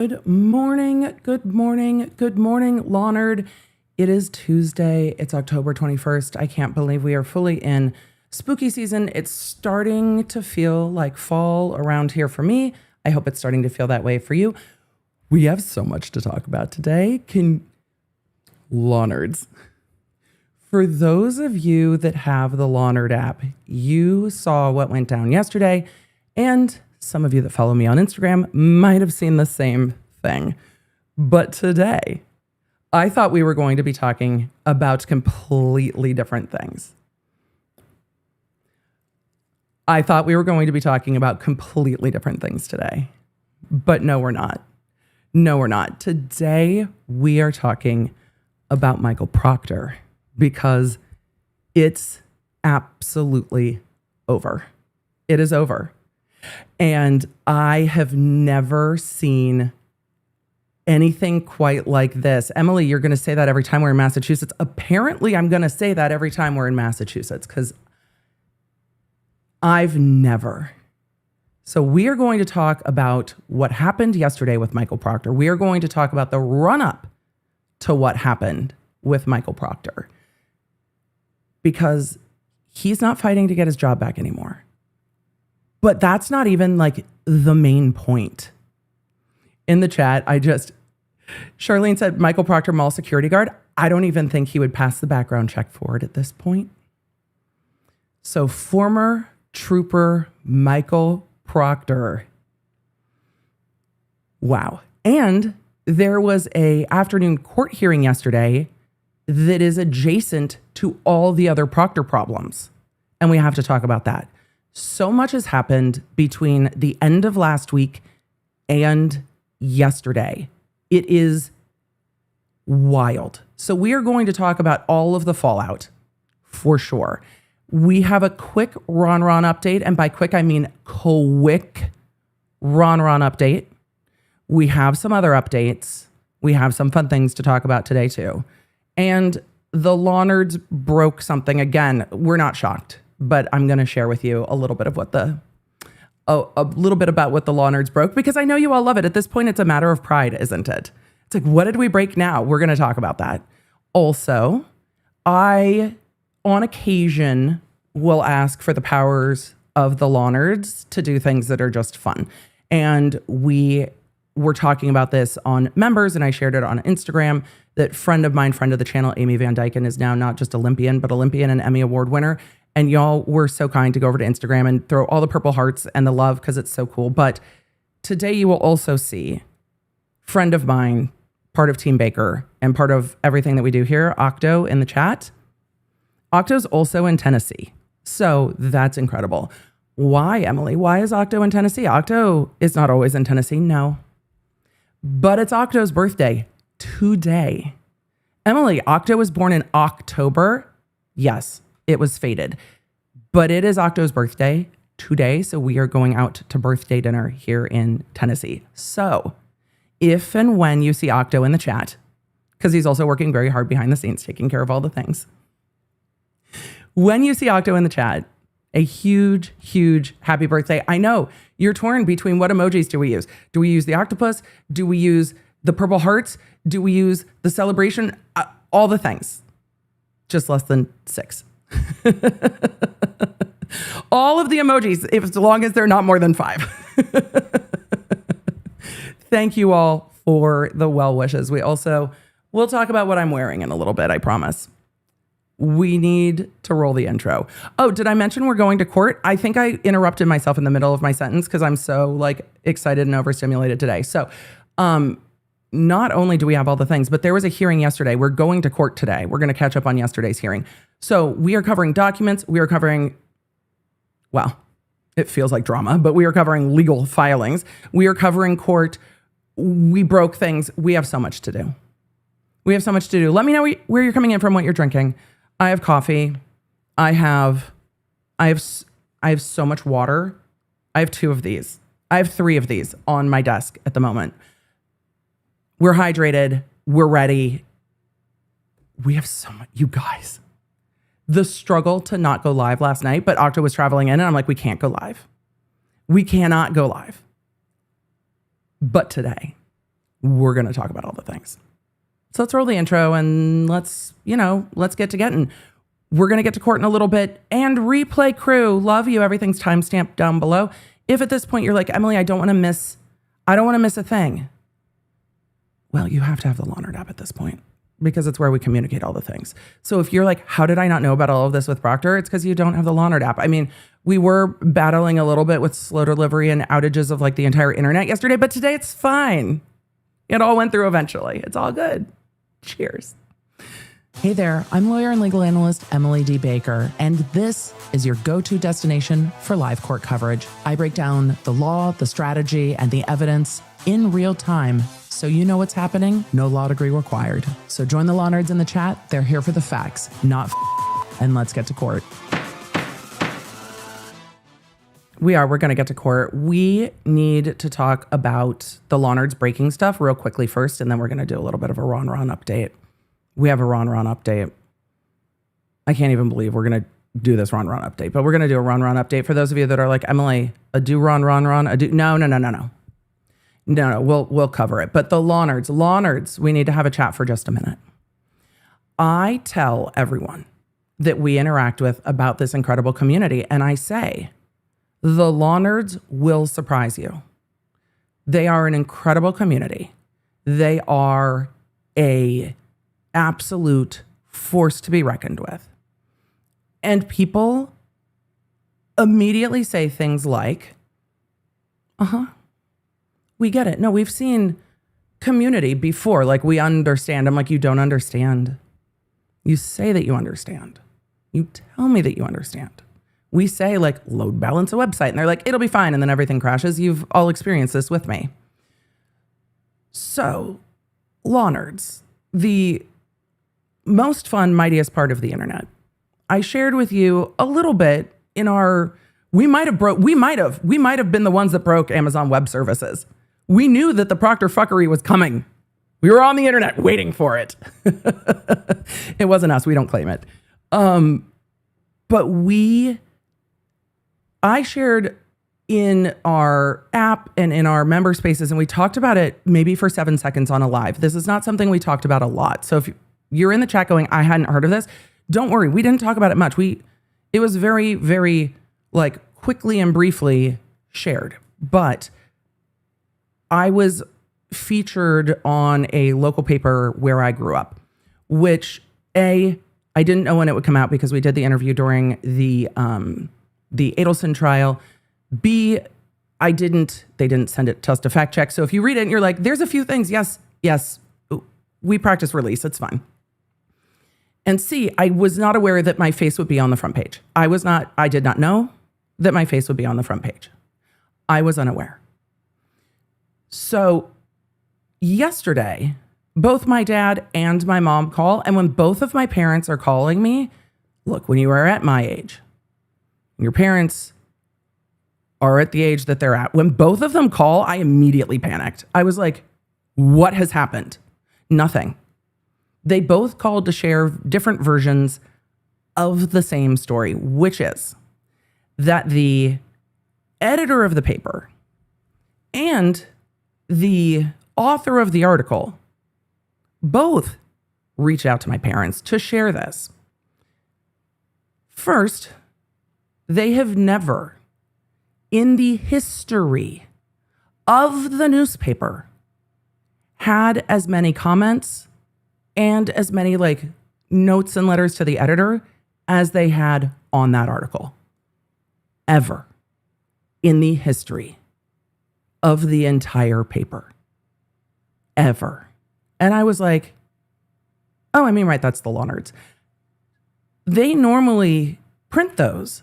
Good morning, good morning, good morning, Lawnard. It is Tuesday. It's October 21st. I can't believe we are fully in spooky season. It's starting to feel like fall around here for me. I hope it's starting to feel that way for you. We have so much to talk about today. Lawnards. For those of you that have the Lawnard app, you saw what went down yesterday, and some of you that follow me on Instagram might have seen the same thing. But today, I thought we were going to be talking about completely different things. I thought we were going to be talking about completely different things today. But no, we're not. No, we're not. Today, we are talking about Michael Proctor because it's absolutely over. It is over. And I have never seen anything quite like this. Emily, you're going to say that every time we're in Massachusetts. Apparently, I'm going to say that every time we're in Massachusetts because I've never. So we are going to talk about what happened yesterday with Michael Proctor. We are going to talk about the run-up to what happened with Michael Proctor because he's not fighting to get his job back anymore. But that's not even like the main point. In the chat, Charlene said, Michael Proctor, mall security guard. I don't even think he would pass the background check for it at this point. So former trooper Michael Proctor. Wow. And there was a afternoon court hearing yesterday that is adjacent to all the other Proctor problems. And we have to talk about that. So much has happened between the end of last week and yesterday. It is wild. So we are going to talk about all of the fallout for sure. We have a quick Ron update. And by quick, I mean quick Ron update. We have some other updates. We have some fun things to talk about today too. And the Lawnards broke something again. We're not shocked. But I'm going to share with you a little bit of about what the Lawnards broke, because I know you all love it. At this point, it's a matter of pride, isn't it? It's like, what did we break now? We're going to talk about that. Also, I, on occasion, will ask for the powers of the Lawnards to do things that are just fun. And we were talking about this on members, and I shared it on Instagram, that friend of the channel, Amy Van Dyken, is now not just Olympian, but Olympian and Emmy Award winner. And y'all were so kind to go over to Instagram and throw all the purple hearts and the love because it's so cool. But today you will also see friend of mine, part of Team Baker and part of everything that we do here, Octo in the chat. Octo's also in Tennessee. So that's incredible. Why, Emily? Why is Octo in Tennessee? Octo is not always in Tennessee, no. But it's Octo's birthday today. Emily, Octo was born in October. Yes. It was fated, but it is Octo's birthday today. So we are going out to birthday dinner here in Tennessee. So if and when you see Octo in the chat, because he's also working very hard behind the scenes, taking care of all the things. When you see Octo in the chat, a huge, huge happy birthday. I know you're torn between what emojis do we use? Do we use the octopus? Do we use the purple hearts? Do we use the celebration? All the things. Just less than 6. All of the emojis, as long as they're not more than 5. Thank you all for the well wishes. We'll talk about what I'm wearing in a little bit, I promise. We need to roll the intro. Oh, did I mention we're going to court? I think I interrupted myself in the middle of my sentence because I'm so excited and overstimulated today. So, not only do we have all the things, but there was a hearing yesterday. We're going to court today. We're going to catch up on yesterday's hearing. So we are covering documents. We are covering, well, it feels like drama, but we are covering legal filings. We are covering court. We broke things. We have so much to do. Let me know where you're coming in from, what you're drinking. I have coffee. I have so much water. I have 2 of these. I have 3 of these on my desk at the moment. We're hydrated. We're ready. We have so much, you guys. The struggle to not go live last night, but Octo was traveling in and I'm like, we can't go live. We cannot go live. But today, we're going to talk about all the things. So let's roll the intro and let's get to getting. We're going to get to court in a little bit. And replay crew, love you. Everything's timestamped down below. If at this point you're like, Emily, I don't want to miss a thing. Well, you have to have the Lawnard app at this point because it's where we communicate all the things. So if you're like, how did I not know about all of this with Proctor? It's because you don't have the Lawnard app. I mean, we were battling a little bit with slow delivery and outages of like the entire internet yesterday, but today it's fine. It all went through eventually. It's all good. Cheers. Hey there, I'm lawyer and legal analyst Emily D. Baker, and this is your go-to destination for live court coverage. I break down the law, the strategy, and the evidence in real time so you know what's happening. No law degree required. So join the Lawnards in the chat. They're here for the facts, not and let's get to court. We're going to get to court. We need to talk about the Lawnards breaking stuff real quickly first, and then we're going to do a little bit of a Ron update. We have a Ron update. I can't even believe we're going to do this Ron update, but we're going to do a Ron update. For those of you that are like, Emily, do Ron, no. No, we'll cover it. But the Lawnards, we need to have a chat for just a minute. I tell everyone that we interact with about this incredible community, and I say, the Lawnards will surprise you. They are an incredible community. They are a absolute force to be reckoned with. And people immediately say things like, we get it. No, we've seen community before. Like, we understand. I'm like, you don't understand. You say that you understand. You tell me that you understand. We say, like, load balance a website, and they're like, it'll be fine, and then everything crashes. You've all experienced this with me. So, Lawnards, the most fun, mightiest part of the internet. I shared with you a little bit in our, we might have been the ones that broke Amazon Web Services. We knew that the Proctor fuckery was coming. We were on the internet waiting for it. It wasn't us. We don't claim it. But I shared in our app and in our member spaces, and we talked about it maybe for 7 seconds on a live. This is not something we talked about a lot. So if you're in the chat going, I hadn't heard of this, don't worry. We didn't talk about it much. It was very, very like quickly and briefly shared. But I was featured on a local paper where I grew up, which I didn't know when it would come out because we did the interview during the Adelson trial. B, they didn't send it to us to fact check. So if you read it and you're like, there's a few things. Yes, we practice release. It's fine. And C, I was not aware that my face would be on the front page. I did not know that my face would be on the front page. I was unaware. So yesterday, both my dad and my mom call. And when both of my parents are calling me, look, when you are at my age, your parents are at the age that they're at. When both of them call, I immediately panicked. I was like, what has happened? Nothing. They both called to share different versions of the same story, which is that the editor of the paper and the author of the article both reached out to my parents to share this. First, they have never in the history of the newspaper had as many comments and as many like notes and letters to the editor as they had on that article. Ever in the history of the entire paper. Ever. And I was like, oh, I mean, right, that's the Lawnards. They normally print those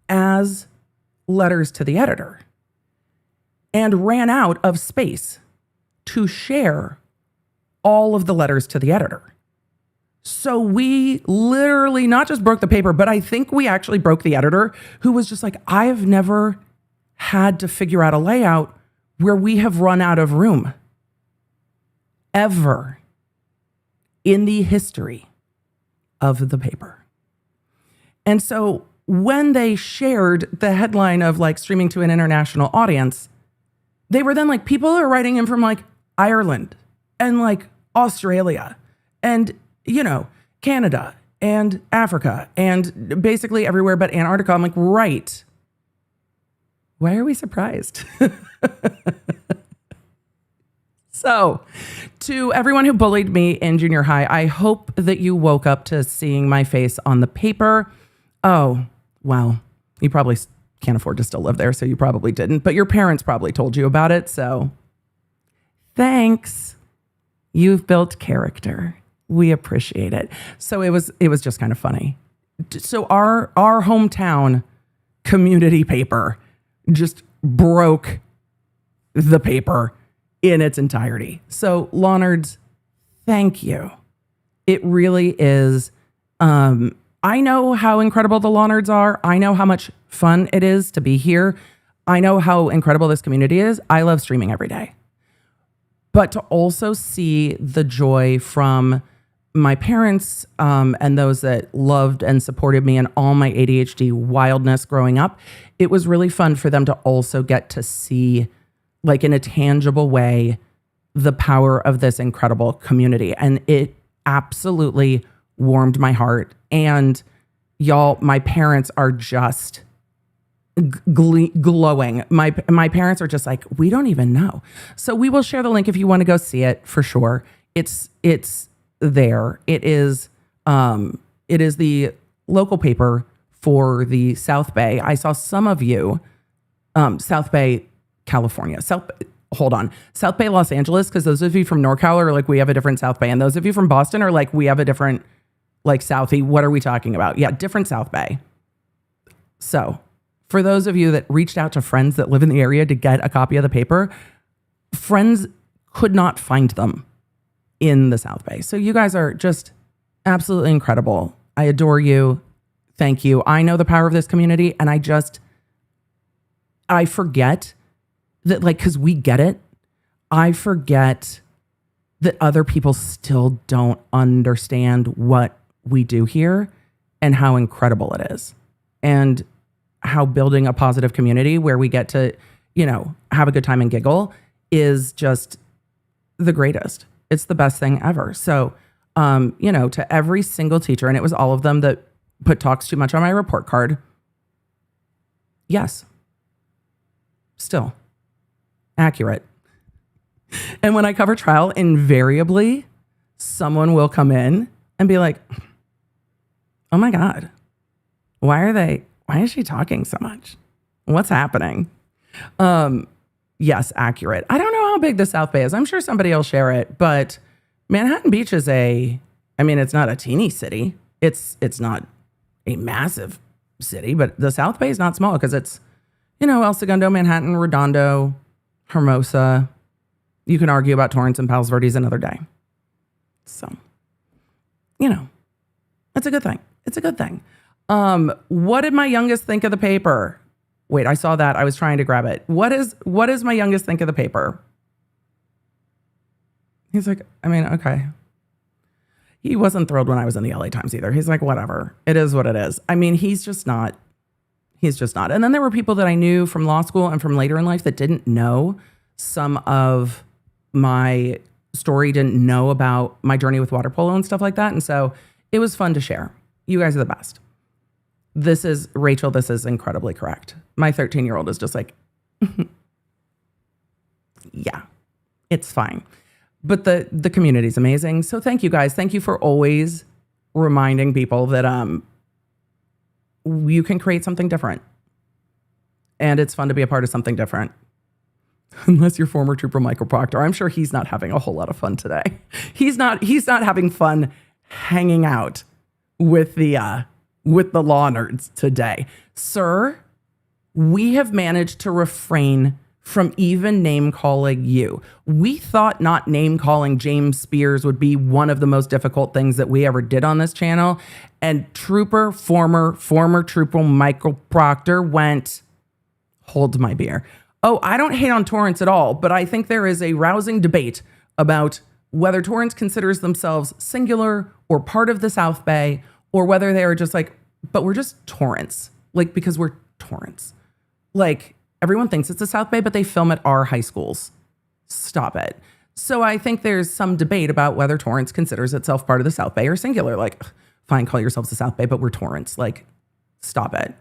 as letters to the editor and ran out of space to share all of the letters to the editor. So we literally not just broke the paper, but I think we actually broke the editor, who was just like, I've never had to figure out a layout where we have run out of room ever in the history of the paper. And so when they shared the headline of like streaming to an international audience, they were then like, people are writing in from like Ireland and like Australia and, Canada and Africa and basically everywhere but Antarctica. I'm like, right. Why are we surprised? So, to everyone who bullied me in junior high, I hope that you woke up to seeing my face on the paper. Oh, well, you probably can't afford to still live there, so you probably didn't, but your parents probably told you about it, so thanks. You've built character. We appreciate it. So it was just kind of funny. So our hometown community paper just broke the paper in its entirety. So Lawnards, thank you. It really is. I know how incredible the Lawnards are. I know how much fun it is to be here. I know how incredible this community is. I love streaming every day. But to also see the joy from my parents and those that loved and supported me in all my ADHD wildness growing up, it was really fun for them to also get to see, like in a tangible way, the power of this incredible community. And it absolutely warmed my heart. And y'all, my parents are just glowing. My parents are just like, we don't even know. So we will share the link if you want to go see it for sure. It's there. It is the local paper for the South Bay. I saw some of you, South Bay, California, South Bay, Los Angeles, because those of you from NorCal are like, we have a different South Bay. And those of you from Boston are like, we have a different, like, Southie. What are we talking about? Yeah, different South Bay. So for those of you that reached out to friends that live in the area to get a copy of the paper, friends could not find them in the South Bay. So you guys are just absolutely incredible. I adore you. Thank you. I know the power of this community, and I forget that, like, because we get it, I forget that other people still don't understand what we do here and how incredible it is, and how building a positive community where we get to, have a good time and giggle is just the greatest. It's the best thing ever. So, to every single teacher, and it was all of them that put talks too much on my report card. Yes. Still accurate. And when I cover trial, invariably someone will come in and be like, oh my God, why is she talking so much? What's happening? Yes, accurate. I don't know how big the South Bay is. I'm sure somebody will share it, but Manhattan Beach is it's not a teeny city. It's not a massive city, but the South Bay is not small because it's, El Segundo, Manhattan, Redondo, Hermosa. You can argue about Torrance and Palos Verdes another day. So, it's a good thing. It's a good thing. What did my youngest think of the paper? Wait, I saw that. I was trying to grab it. What does my youngest think of the paper? He's like, okay. He wasn't thrilled when I was in the LA Times either. He's like, whatever. It is what it is. He's just not. He's just not. And then there were people that I knew from law school and from later in life that didn't know some of my story, didn't know about my journey with water polo and stuff like that. And so it was fun to share. You guys are the best. This is Rachel. This is incredibly correct. My 13-year-old is just like, yeah, it's fine. But the community is amazing. So thank you guys. Thank you for always reminding people that you can create something different. And it's fun to be a part of something different. Unless you're former Trooper Michael Proctor. I'm sure he's not having a whole lot of fun today. He's not having fun hanging out with the law nerds today. Sir, we have managed to refrain from even name calling you. We thought not name calling James Spears would be one of the most difficult things that we ever did on this channel. And former Trooper Michael Proctor went, hold my beer. Oh, I don't hate on Torrance at all, but I think there is a rousing debate about whether Torrance considers themselves singular or part of the South Bay, or whether they are just like, but we're just Torrance, like, because we're Torrance. Like, everyone thinks it's the South Bay, but they film at our high schools. Stop it. So I think there's some debate about whether Torrance considers itself part of the South Bay or singular. Like, fine, call yourselves the South Bay, but we're Torrance. Like, stop it.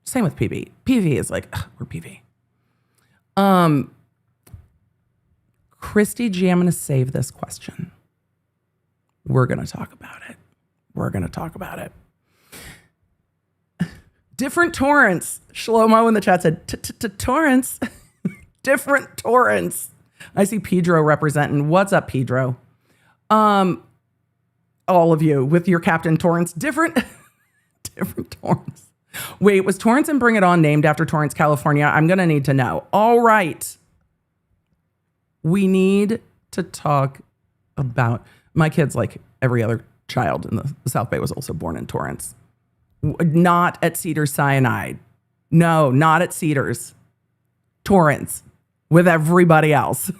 Same with PV. PV is like, we're PV. Christy G, I'm going to save this question. We're going to talk about it. Different Torrance. Shlomo in the chat said, Torrance. Different Torrance. I see Pedro representing. What's up, Pedro? All of you with your Captain Torrance. Different Torrance. Wait, was Torrance and Bring It On named after Torrance, California? I'm going to need to know. All right. We need to talk about my kids, like every other child in the South Bay, was also born in Torrance. Not at Cedars Sinai. No, not at Cedars. Torrance with everybody else.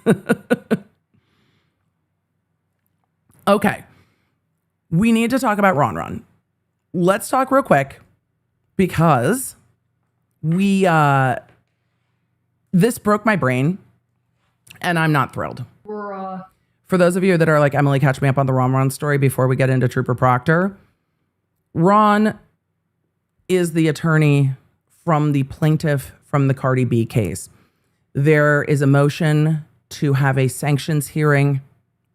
Okay. We need to talk about Ron. Let's talk real quick because this broke my brain and I'm not thrilled. For those of you that are like, Emily, catch me up on the Ron story before we get into Trooper Proctor. Ron is the attorney from the plaintiff from the Cardi B case. There is a motion to have a sanctions hearing.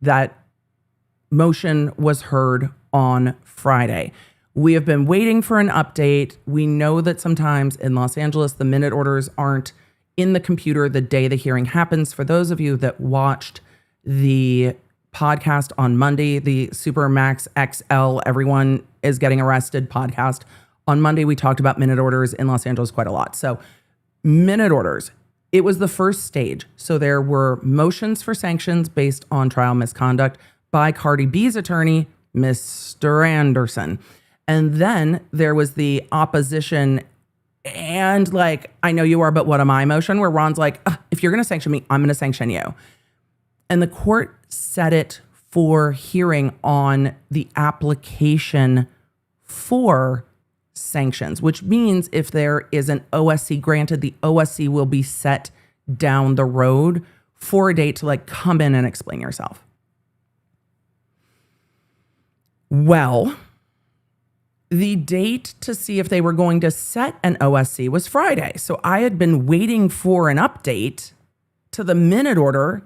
That motion was heard on Friday. We have been waiting for an update. We know that sometimes in Los Angeles, the minute orders aren't in the computer the day the hearing happens. For those of you that watched the podcast on Monday, the Supermax XL, Everyone is Getting Arrested podcast. On Monday, we talked about minute orders in Los Angeles quite a lot. So minute orders, it was the first stage. So there were motions for sanctions based on trial misconduct by Cardi B's attorney, Mr. Anderson. And then there was the opposition and like, I know you are, but what am I motion, where Ron's like, if you're going to sanction me, I'm going to sanction you. And the court set it for hearing on the application for sanctions, which means if there is an OSC granted, the OSC will be set down the road for a date to like come in and explain yourself. Well, the date to see if they were going to set an OSC was Friday. So I had been waiting for an update to the minute order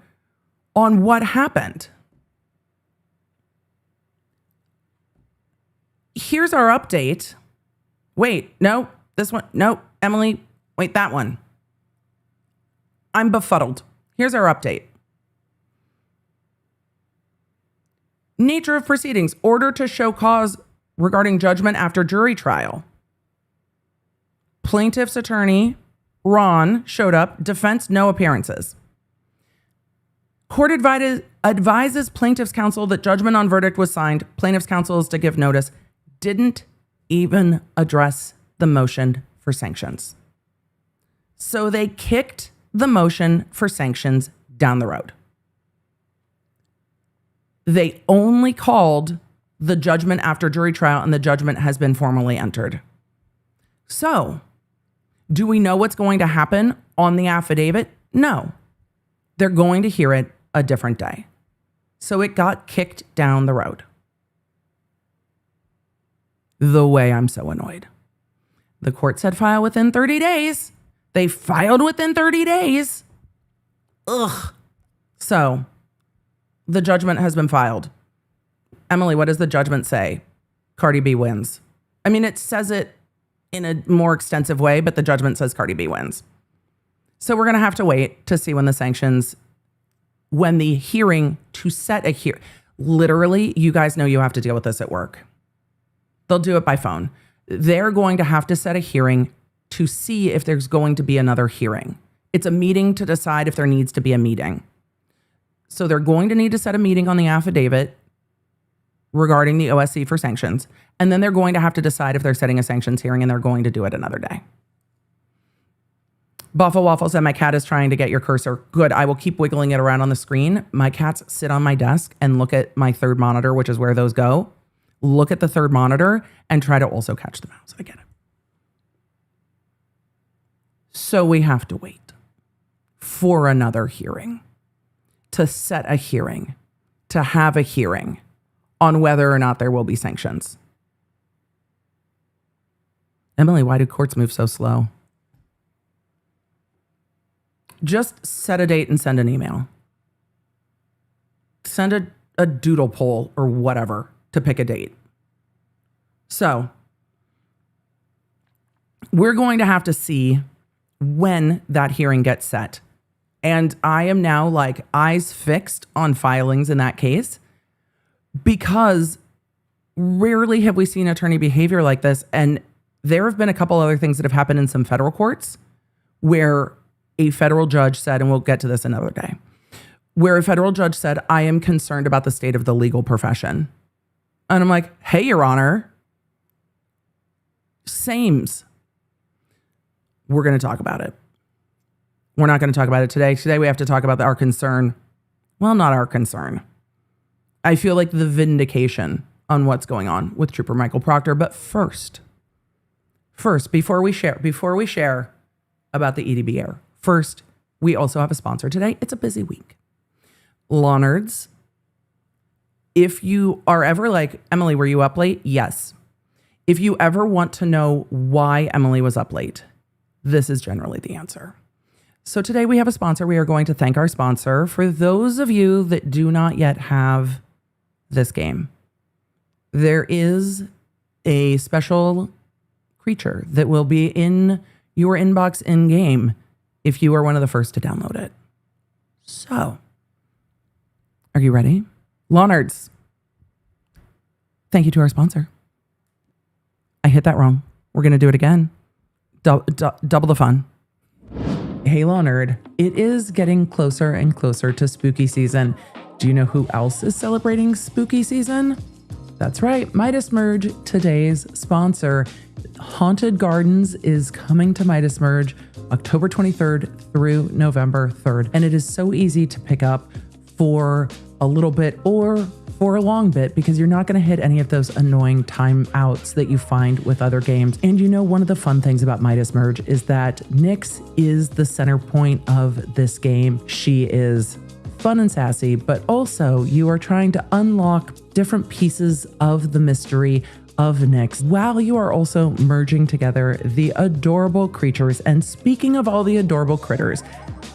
on what happened. Here's our update. Wait, no, this one. No, Emily, wait, that one. I'm befuddled. Here's our update. Nature of proceedings. Order to show cause regarding judgment after jury trial. Plaintiff's attorney, Ron, showed up. Defense, no appearances. Court advises plaintiff's counsel that judgment on verdict was signed. Plaintiff's counsel is to give notice. Didn't even address the motion for sanctions. So they kicked the motion for sanctions down the road. They only called the judgment after jury trial, and the judgment has been formally entered. So, do we know what's going to happen on the affidavit? No. They're going to hear it a different day. So it got kicked down the road. The way I'm so annoyed. The court said file within 30 days. They filed within 30 days. Ugh. So, the judgment has been filed. Emily, what does the judgment say? Cardi B wins. I mean, it says it in a more extensive way, but the judgment says Cardi B wins. So we're going to have to wait to see when the hearing to set a hearing. Literally, you guys know you have to deal with this at work. They'll do it by phone. They're going to have to set a hearing to see if there's going to be another hearing. It's a meeting to decide if there needs to be a meeting. So they're going to need to set a meeting on the affidavit regarding the OSC for sanctions. And then they're going to have to decide if they're setting a sanctions hearing, and they're going to do it another day. Buffalo Waffle said, my cat is trying to get your cursor. Good. I will keep wiggling it around on the screen. My cats sit on my desk and look at my third monitor, which is where those go. Look at the third monitor and try to also catch the mouse. I get it. So we have to wait for another hearing to set a hearing, to have a hearing on whether or not there will be sanctions. Emily, why do courts move so slow? Just set a date and send an email. Send a doodle poll or whatever to pick a date. So we're going to have to see when that hearing gets set. And I am now like eyes fixed on filings in that case, because rarely have we seen attorney behavior like this. And there have been a couple other things that have happened in some federal courts where a federal judge said, and we'll get to this another day, where a federal judge said, I am concerned about the state of the legal profession. And I'm like, hey, Your Honor, sames. We're going to talk about it. We're not going to talk about it today. Today we have to talk about our concern. Well, not our concern. I feel like the vindication on what's going on with Trooper Michael Proctor. But first, before we share about the EDB error, first, we also have a sponsor today. It's a busy week. Law nerds, if you are ever like, Emily, were you up late? Yes. If you ever want to know why Emily was up late, this is generally the answer. So today we have a sponsor. We are going to thank our sponsor. For those of you that do not yet have this game, there is a special creature that will be in your inbox in game if you are one of the first to download it. So, are you ready? Law nerds, thank you to our sponsor. I hit that wrong. We're going to do it again. Double the fun. Hey, Law Nerd, it is getting closer and closer to spooky season. Do you know who else is celebrating spooky season? That's right, Midas Merge, today's sponsor. Haunted Gardens is coming to Midas Merge October 23rd through November 3rd. And it is so easy to pick up for a little bit or for a long bit, because you're not going to hit any of those annoying timeouts that you find with other games. And you know, one of the fun things about Midas Merge is that Nyx is the center point of this game. She is fun and sassy, but also you are trying to unlock different pieces of the mystery of Nyx, while you are also merging together the adorable creatures. And speaking of all the adorable critters,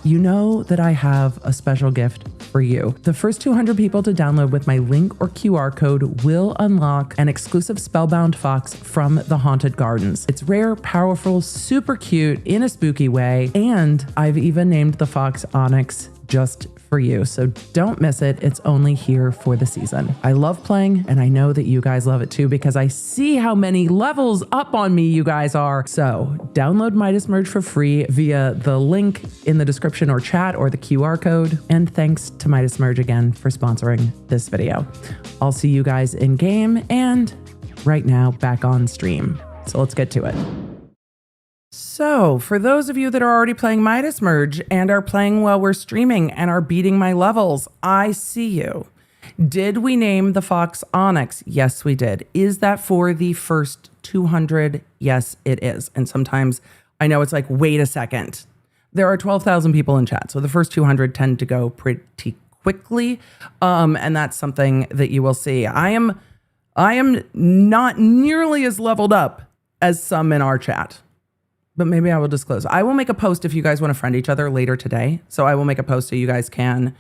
you know that I have a special gift for you. The first 200 people to download with my link or QR code will unlock an exclusive spellbound fox from the Haunted Gardens. It's rare, powerful, super cute in a spooky way, and I've even named the fox Onyx just for you. So don't miss it. It's only here for the season. I love playing, and I know that you guys love it too, because I see how many levels up on me you guys are. So download Midas Merge for free via the link in the description or chat or the QR code. And thanks to Midas Merge again for sponsoring this video. I'll see you guys in game and right now back on stream. So let's get to it. So for those of you that are already playing Midas Merge and are playing while we're streaming and are beating my levels, I see you. Did we name the fox Onyx? Yes, we did. Is that for the first 200? Yes, it is. And sometimes I know it's like, wait a second. There are 12,000 people in chat, so the first 200 tend to go pretty quickly. And that's something that you will see. I am not nearly as leveled up as some in our chat. But maybe I will disclose. I will make a post if you guys want to friend each other later today. So I will make a post so you guys can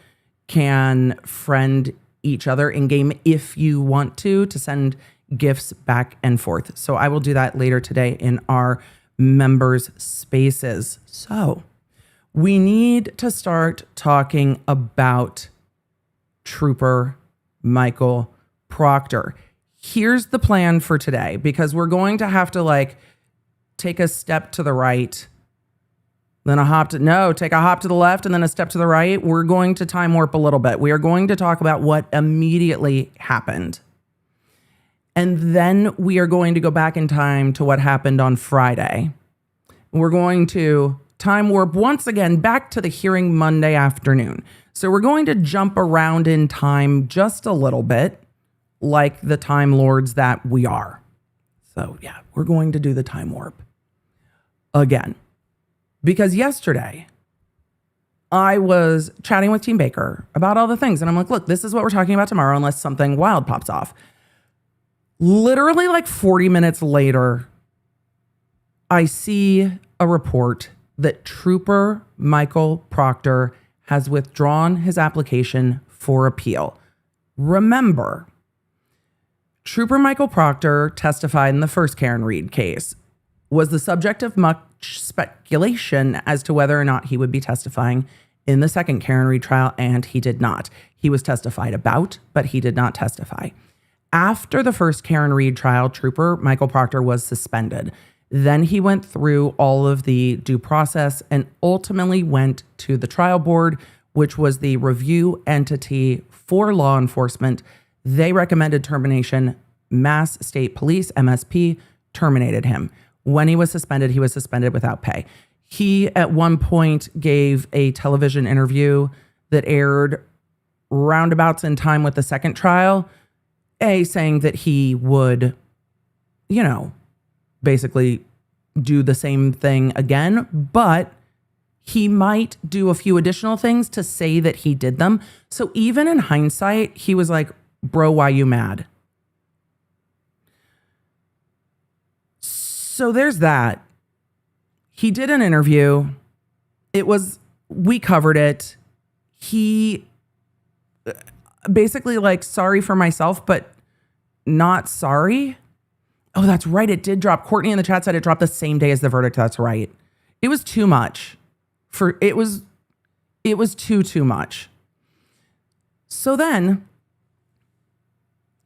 friend each other in game if you want to send gifts back and forth. So I will do that later today in our members spaces. So we need to start talking about Trooper Michael Proctor. Here's the plan for today, because we're going to have to take a step to the right, then take a hop to the left and then a step to the right. We're going to time warp a little bit. We are going to talk about what immediately happened. And then we are going to go back in time to what happened on Friday. We're going to time warp once again back to the hearing Monday afternoon. So we're going to jump around in time just a little bit, like the Time Lords that we are. So yeah, we're going to do the time warp again. Because yesterday, I was chatting with Team Baker about all the things. And I'm like, look, this is what we're talking about tomorrow unless something wild pops off. Literally like 40 minutes later, I see a report that Trooper Michael Proctor has withdrawn his application for appeal. Remember, Trooper Michael Proctor testified in the first Karen Reed case, was the subject of much speculation as to whether or not he would be testifying in the second Karen Reed trial, and he did not. He was testified about, but he did not testify. After the first Karen Reed trial, Trooper Michael Proctor was suspended. Then he went through all of the due process and ultimately went to the trial board, which was the review entity for law enforcement. They recommended termination. Mass State Police, MSP, terminated him. When he was suspended without pay. He, at one point, gave a television interview that aired roundabouts in time with the second trial, saying that he would, basically do the same thing again, but he might do a few additional things to say that he did them. So even in hindsight, he was like, bro, why you mad? So there's that. He did an interview. We covered it. He basically like, sorry for myself, but not sorry. Oh, that's right. It did drop. Courtney in the chat said it dropped the same day as the verdict. That's right. It was too much. It was too much. So then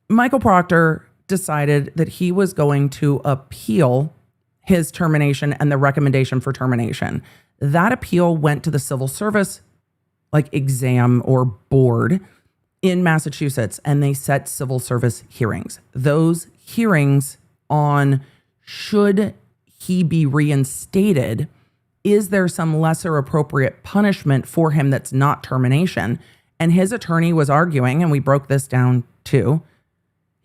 Michael Proctor decided that he was going to appeal his termination and the recommendation for termination. That appeal went to the civil service exam or board in Massachusetts, and they set civil service hearings. Those hearings on should he be reinstated, is there some lesser appropriate punishment for him that's not termination? And his attorney was arguing, and we broke this down too.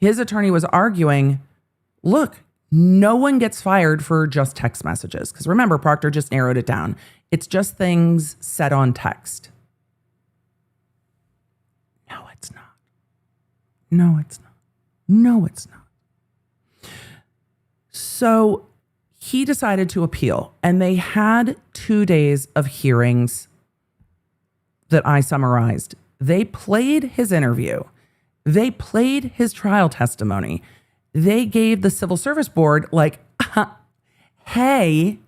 His attorney was arguing, look, no one gets fired for just text messages. Because remember, Proctor just narrowed it down. It's just things said on text. No, it's not. No, it's not. No, it's not. So he decided to appeal, and they had 2 days of hearings that I summarized. They played his interview. They played his trial testimony. They gave the civil service board hey,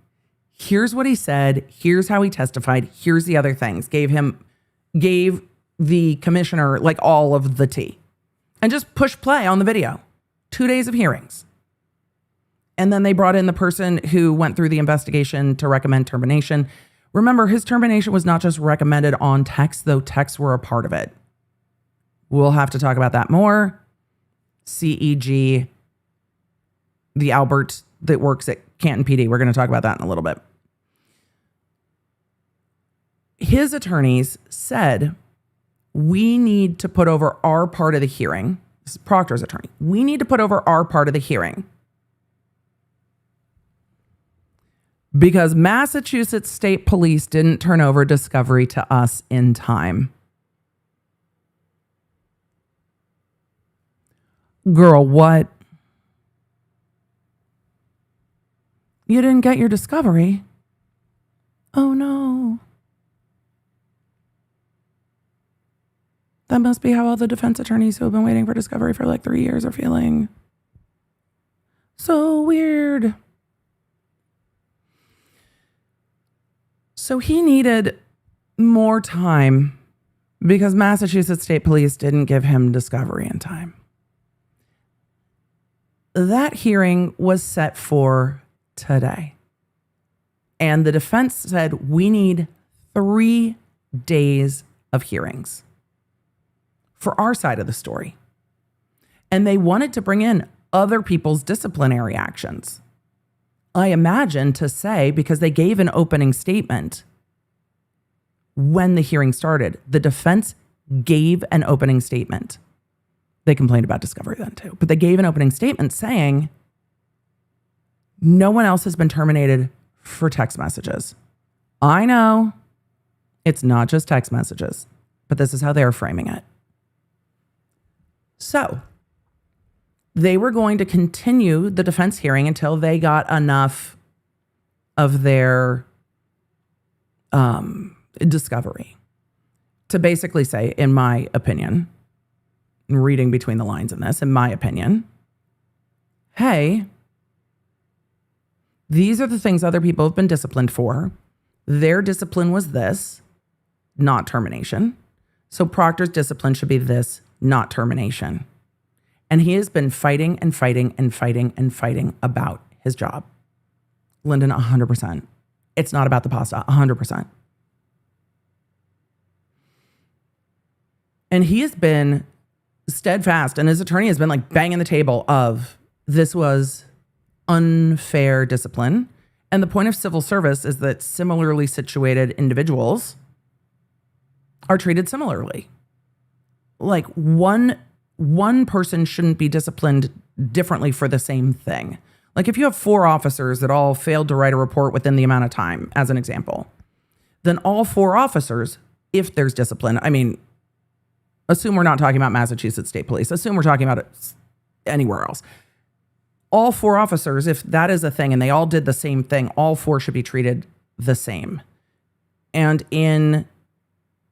here's what he said. Here's how he testified. Here's the other things. Gave the commissioner all of the tea and just push play on the video. 2 days of hearings. And then they brought in the person who went through the investigation to recommend termination. Remember, his termination was not just recommended on text, though texts were a part of it. We'll have to talk about that more. CEG, the Albert that works at Canton PD. We're going to talk about that in a little bit. His attorneys said, we need to put over our part of the hearing. This is Proctor's attorney. We need to put over our part of the hearing because Massachusetts State Police didn't turn over discovery to us in time. Girl, what? You didn't get your discovery? Oh no. That must be how all the defense attorneys who have been waiting for discovery for 3 years are feeling. So weird. So he needed more time because Massachusetts State Police didn't give him discovery in time. That hearing was set for today. And the defense said, we need 3 days of hearings for our side of the story. And they wanted to bring in other people's disciplinary actions. I imagine to say, because they gave an opening statement when the hearing started. The defense gave an opening statement. They complained about discovery then too, but they gave an opening statement saying no one else has been terminated for text messages. I know It's not just text messages, but this is how they're framing it. So they were going to continue the defense hearing until they got enough of their discovery to basically say, in my opinion, reading between the lines in this, in my opinion, hey, these are the things other people have been disciplined for. Their discipline was this, not termination. So Proctor's discipline should be this, not termination. And he has been fighting and fighting and fighting and fighting about his job. Lyndon, 100%. It's not about the pasta, 100%. And he has been steadfast, and his attorney has been like banging the table of this was unfair discipline. And the point of civil service is that similarly situated individuals are treated similarly. Like one person shouldn't be disciplined differently for the same thing. Like if you have 4 officers that all failed to write a report within the amount of time, as an example, then all 4 officers, if there's discipline, I mean, assume we're not talking about Massachusetts State Police, assume we're talking about it anywhere else. All 4 officers, if that is a thing and they all did the same thing, all 4 should be treated the same. And in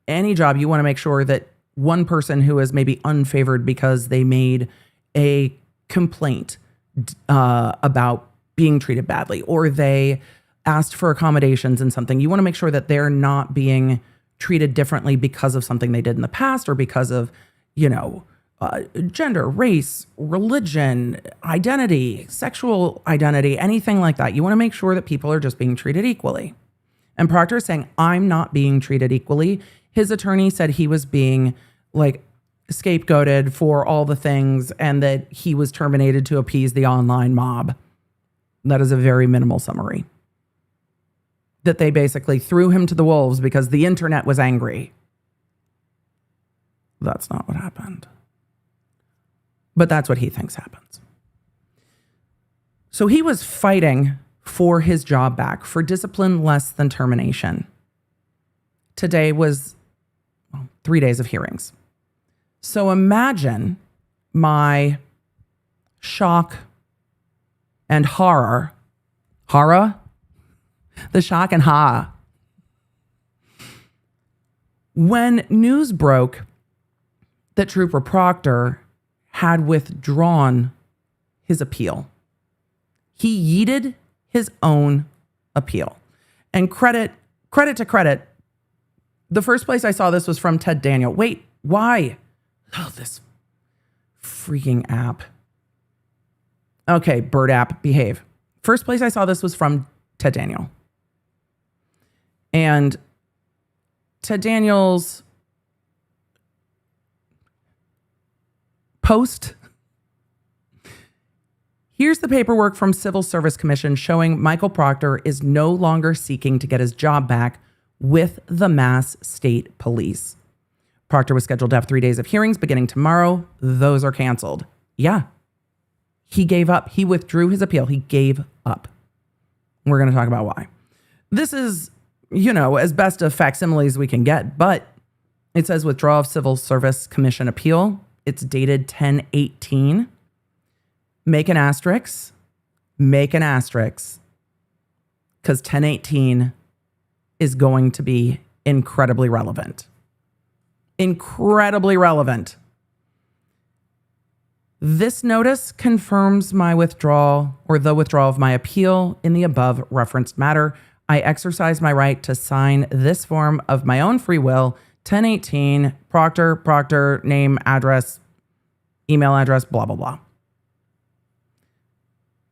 any job, you want to make sure that one person who is maybe unfavored because they made a complaint about being treated badly, or they asked for accommodations in something, you want to make sure that they're not being treated differently because of something they did in the past, or because of, gender, race, religion, identity, sexual identity, anything like that. You want to make sure that people are just being treated equally. And Proctor is saying, I'm not being treated equally. His attorney said he was being like scapegoated for all the things and that he was terminated to appease the online mob. That is a very minimal summary. That they basically threw him to the wolves because the internet was angry. That's not what happened. But that's what he thinks happens. So he was fighting for his job back, for discipline less than termination. Today was 3 days of hearings. So imagine my shock and horror. The shock and ha. When news broke that Trooper Proctor had withdrawn his appeal. He yeeted his own appeal. And credit to credit, the first place I saw this was from Ted Daniel. Wait, why? Oh, this freaking app. Okay, Bird app, behave. First place I saw this was from Ted Daniel. And Ted Daniel's post. Here's the paperwork from Civil Service Commission showing Michael Proctor is no longer seeking to get his job back with the Mass State Police. Proctor was scheduled to have 3 days of hearings beginning tomorrow. Those are canceled. Yeah. He gave up. He withdrew his appeal. He gave up. We're going to talk about why. This is, as best of facsimiles we can get, but it says withdrawal of Civil Service Commission appeal. It's dated 10/18. Make an asterisk. Because 10/18 is going to be incredibly relevant. Incredibly relevant. This notice confirms my withdrawal or the withdrawal of my appeal in the above referenced matter. I exercise my right to sign this form of my own free will. 10/18, Proctor, name, address, email address, blah, blah, blah.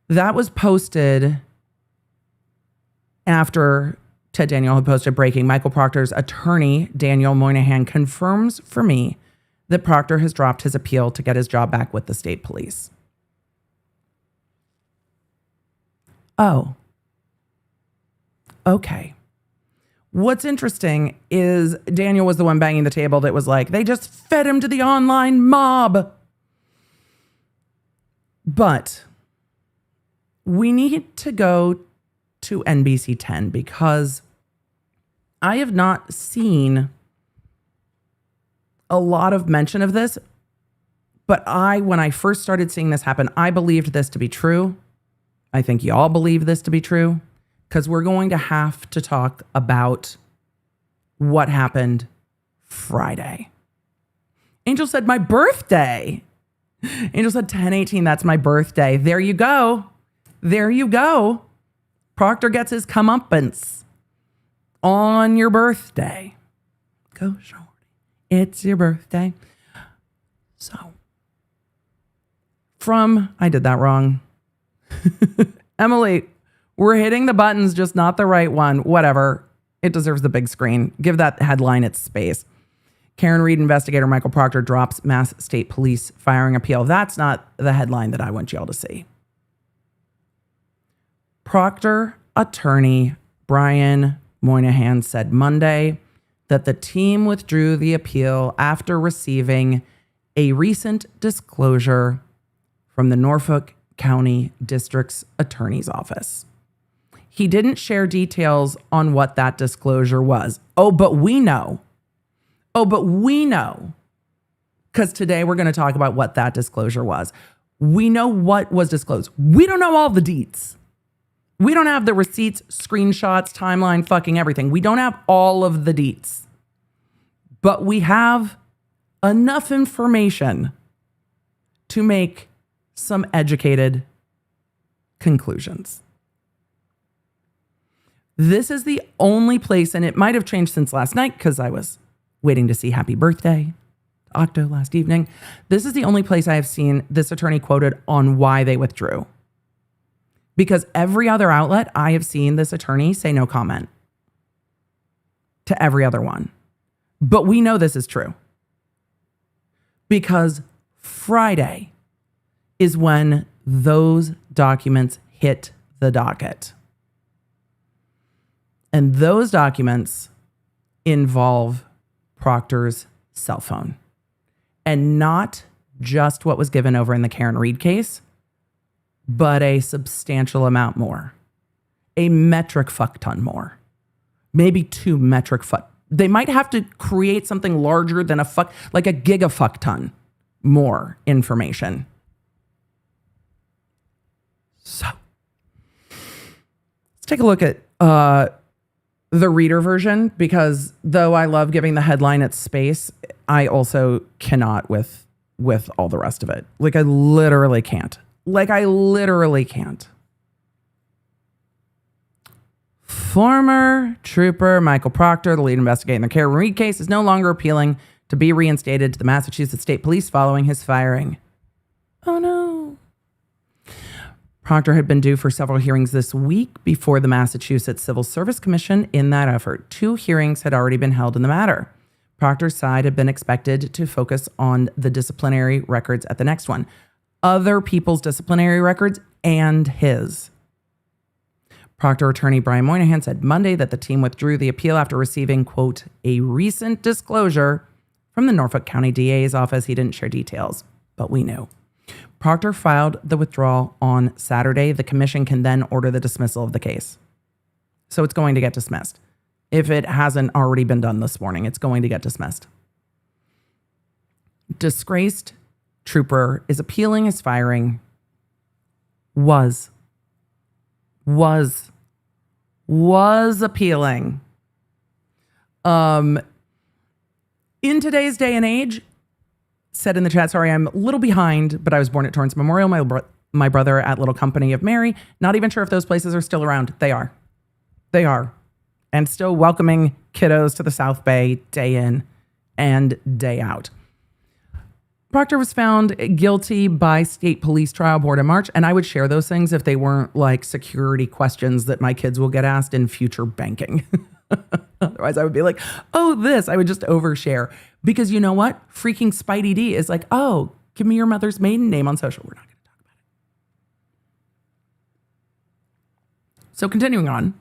That was posted after Ted Daniel had posted breaking. Michael Proctor's attorney, Daniel Moynihan, confirms for me that Proctor has dropped his appeal to get his job back with the state police. Oh. Okay. What's interesting is Daniel was the one banging the table that was like, they just fed him to the online mob. But we need to go to NBC 10 because I have not seen a lot of mention of this, but when I first started seeing this happen, I believed this to be true. I think y'all believe this to be true, because we're going to have to talk about what happened Friday. Angel said, my birthday. Angel said 10/18, that's my birthday. There you go. There you go. Proctor gets his comeuppance on your birthday. Go shorty. It's your birthday. So, I did that wrong. Emily, we're hitting the buttons, just not the right one. Whatever. It deserves the big screen. Give that headline its space. Karen Reed investigator Michael Proctor drops Mass State Police firing appeal. That's not the headline that I want y'all to see. Proctor attorney Brian Moynihan said Monday that the team withdrew the appeal after receiving a recent disclosure from the Norfolk County District's Attorney's Office. He didn't share details on what that disclosure was. But we know. Because today we're going to talk about what that disclosure was. We know what was disclosed. We don't know all the deets. We don't have the receipts, screenshots, timeline, fucking everything. We don't have all of the deets. But we have enough information to make some educated conclusions. This is the only place, and it might have changed since last night because I was waiting to see happy birthday to Octo last evening. This is the only place I have seen this attorney quoted on why they withdrew. Because every other outlet I have seen this attorney say no comment to every other one. But we know this is true. Because Friday is when those documents hit the docket. And those documents involve Proctor's cell phone. And not just what was given over in the Karen Reed case, but a substantial amount more. A metric fuck ton more. Maybe 2 metric fuck. They might have to create something larger than like a gigafuck ton more information. So, let's take a look at the reader version, because though I love giving the headline its space, I also cannot with all the rest of it. Like I literally can't. Former trooper Michael Proctor, the lead investigator in the Karen Reed case, is no longer appealing to be reinstated to the Massachusetts State Police following his firing. Oh no. Proctor had been due for several hearings this week before the Massachusetts Civil Service Commission. In that effort, 2 hearings had already been held in the matter. Proctor's side had been expected to focus on the disciplinary records at the next one. Other people's disciplinary records and his. Proctor attorney Brian Moynihan said Monday that the team withdrew the appeal after receiving, quote, a recent disclosure from the Norfolk County DA's office. He didn't share details, but we knew. Proctor filed the withdrawal on Saturday. The commission can then order the dismissal of the case. So it's going to get dismissed. If it hasn't already been done this morning, it's going to get dismissed. Disgraced trooper is appealing his firing. Was appealing. In today's day and age, said in the chat, sorry, I'm a little behind, but I was born at Torrance Memorial, my brother at Little Company of Mary. Not even sure if those places are still around. They are. And still welcoming kiddos to the South Bay day in and day out. Proctor was found guilty by state police trial board in March, and I would share those things if they weren't like security questions that my kids will get asked in future banking. Otherwise, I would be like, oh, I would just overshare. Because you know what? Freaking Spidey D is like, oh, give me your mother's maiden name on social. We're not going to talk about it. So continuing on.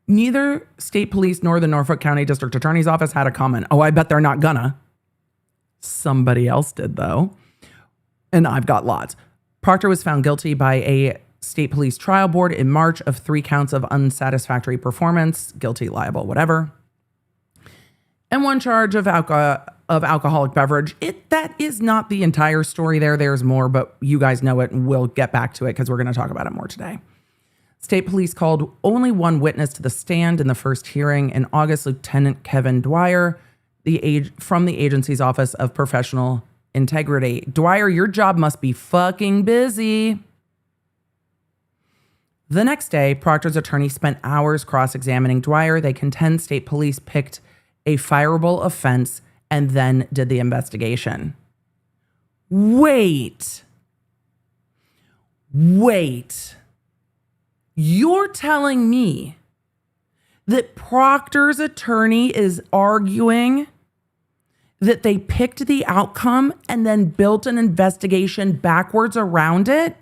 Neither state police nor the Norfolk County District Attorney's Office had a comment. Oh, I bet they're not gonna. Somebody else did, though. And I've got lots. Proctor was found guilty by a state police trial board in March of 3 counts of unsatisfactory performance, guilty, liable, whatever, and 1 charge of alcoholic beverage. That is not the entire story there. There's more, but you guys know it, and we'll get back to it because we're going to talk about it more today. State police called only 1 witness to the stand in the first hearing in August, Lieutenant Kevin Dwyer, from the agency's Office of Professional Integrity. Dwyer, your job must be fucking busy. The next day, Proctor's attorney spent hours cross-examining Dwyer. They contend state police picked a fireable offense and then did the investigation. Wait. You're telling me that Proctor's attorney is arguing that they picked the outcome and then built an investigation backwards around it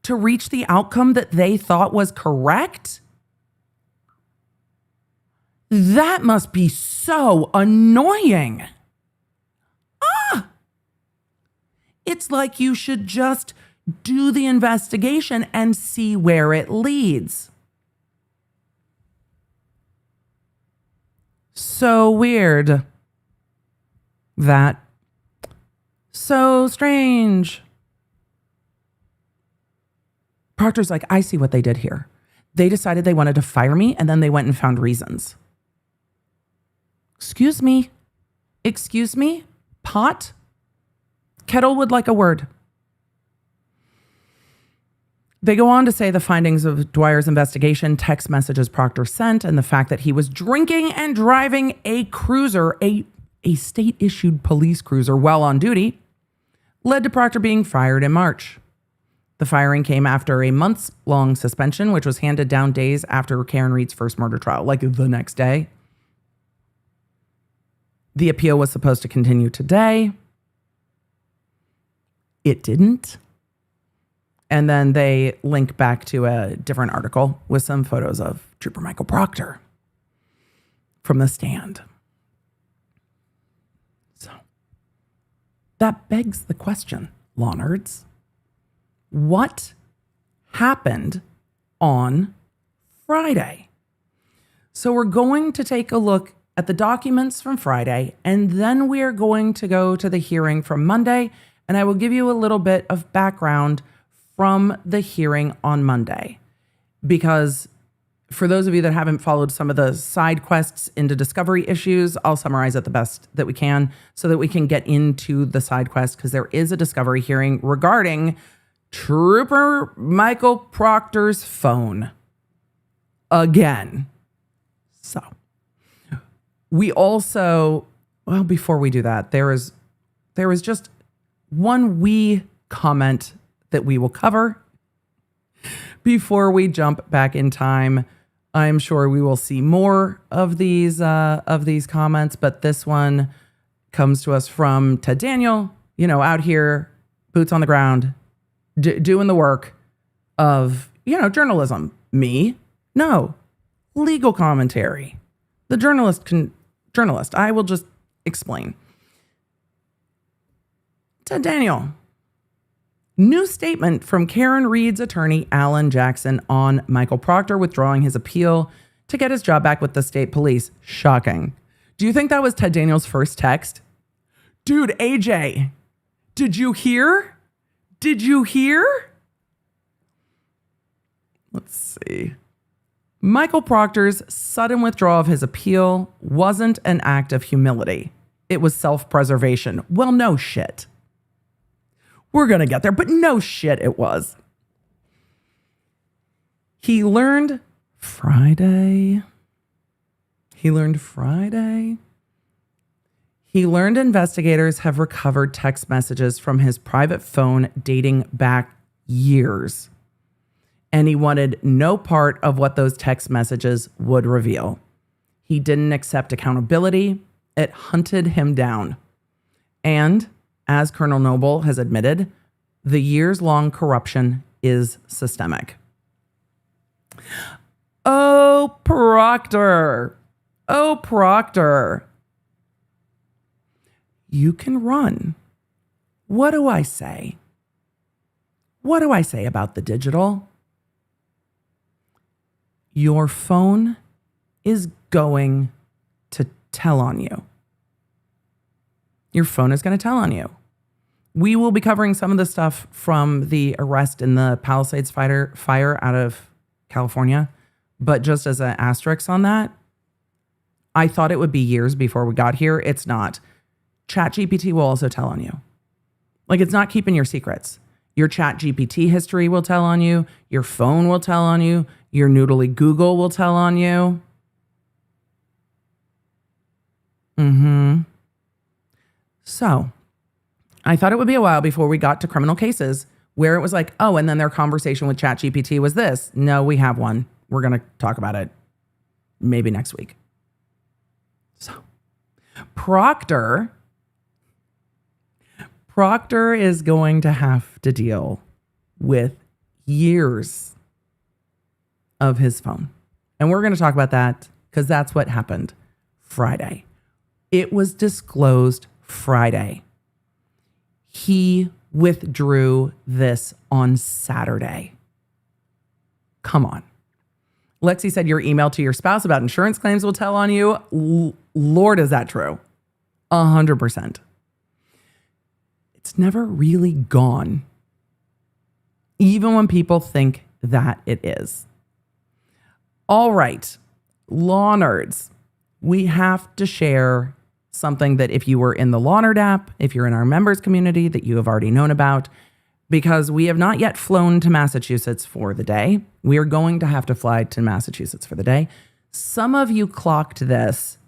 to reach the outcome that they thought was correct? That must be so annoying. It's like you should just do the investigation and see where it leads. So weird. That. So strange. Proctor's like, I see what they did here. They decided they wanted to fire me, and then they went and found reasons. Excuse me? Pot? Kettle would like a word. They go on to say the findings of Dwyer's investigation, text messages Proctor sent, and the fact that he was drinking and driving a cruiser, a state-issued police cruiser while on duty, led to Proctor being fired in March. The firing came after a months-long suspension, which was handed down days after Karen Reed's first murder trial, like the next day. The appeal was supposed to continue today. It didn't. And then they link back to a different article with some photos of Trooper Michael Proctor from the stand. So that begs the question, law nerds. What happened on Friday? So we're going to take a look at the documents from Friday, and then we are going to go to the hearing from Monday, and I will give you a little bit of background from the hearing on Monday. Because for those of you that haven't followed some of the side quests into discovery issues, I'll summarize it the best that we can so that we can get into the side quest, because there is a discovery hearing regarding Trooper Michael Proctor's phone again. So we also, well, before we do that, there is just one wee comment that we will cover before we jump back in time. I'm sure we will see more of these comments, but this one comes to us from Ted Daniel, out here, boots on the ground, doing the work of, journalism. Me? No. Legal commentary. The journalist. I will just explain. Ted Daniel. New statement from Karen Reed's attorney, Alan Jackson, on Michael Proctor withdrawing his appeal to get his job back with the state police. Shocking. Do you think that was Ted Daniel's first text? Dude, AJ, did you hear? Let's see. Michael Proctor's sudden withdrawal of his appeal wasn't an act of humility. It was self-preservation. Well, no shit. We're going to get there, but no shit it was. He learned Friday. He learned investigators have recovered text messages from his private phone dating back years. And he wanted no part of what those text messages would reveal. He didn't accept accountability. It hunted him down. And as Colonel Noble has admitted, the years-long corruption is systemic. Oh, Proctor. You can run. What do I say? What do I say about the digital? your phone is going to tell on you. Your phone is going to tell on you. We will be covering some of the stuff from the arrest in the Palisades fire out of California. But just as an asterisk on that, I thought it would be years before we got here. It's not. ChatGPT will also tell on you. Like, it's not keeping your secrets. Your ChatGPT history will tell on you. Your phone will tell on you. Your noodly Google will tell on you. So I thought it would be a while before we got to criminal cases where it was like, oh, and then their conversation with ChatGPT was this. No, we have one. We're going to talk about it maybe next week. So Proctor is going to have to deal with years of his phone. And we're going to talk about that because that's what happened Friday. It was disclosed Friday. He withdrew this on Saturday. Come on. Lexi said your email to your spouse about insurance claims will tell on you. Lord, is that true? 100%. It's never really gone, even when people think that it is. All right, Law Nerds, we have to share something that if you were in the Law Nerd app, if you're in our members community, that you have already known about, because we have not yet flown to Massachusetts for the day. We are going to have to fly to Massachusetts for the day. Some of you clocked this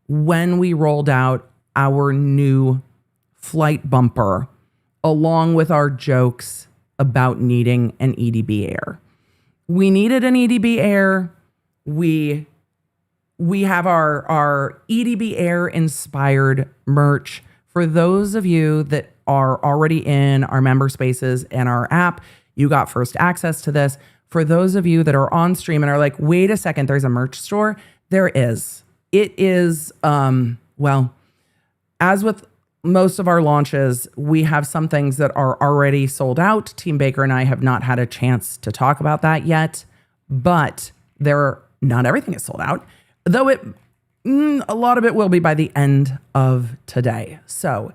when we rolled out our new flight bumper, along with our jokes about needing an EDB Air. We needed an EDB Air. We have our EDB Air inspired merch. For those of you that are already in our member spaces and our app, you got first access to this. For those of you that are on stream and are like, wait a second, there's a merch store. There is. It is, well, as with most of our launches, we have some things that are already sold out. Team Baker and I have not had a chance to talk about that yet, but not everything is sold out, though a lot of it will be by the end of today. So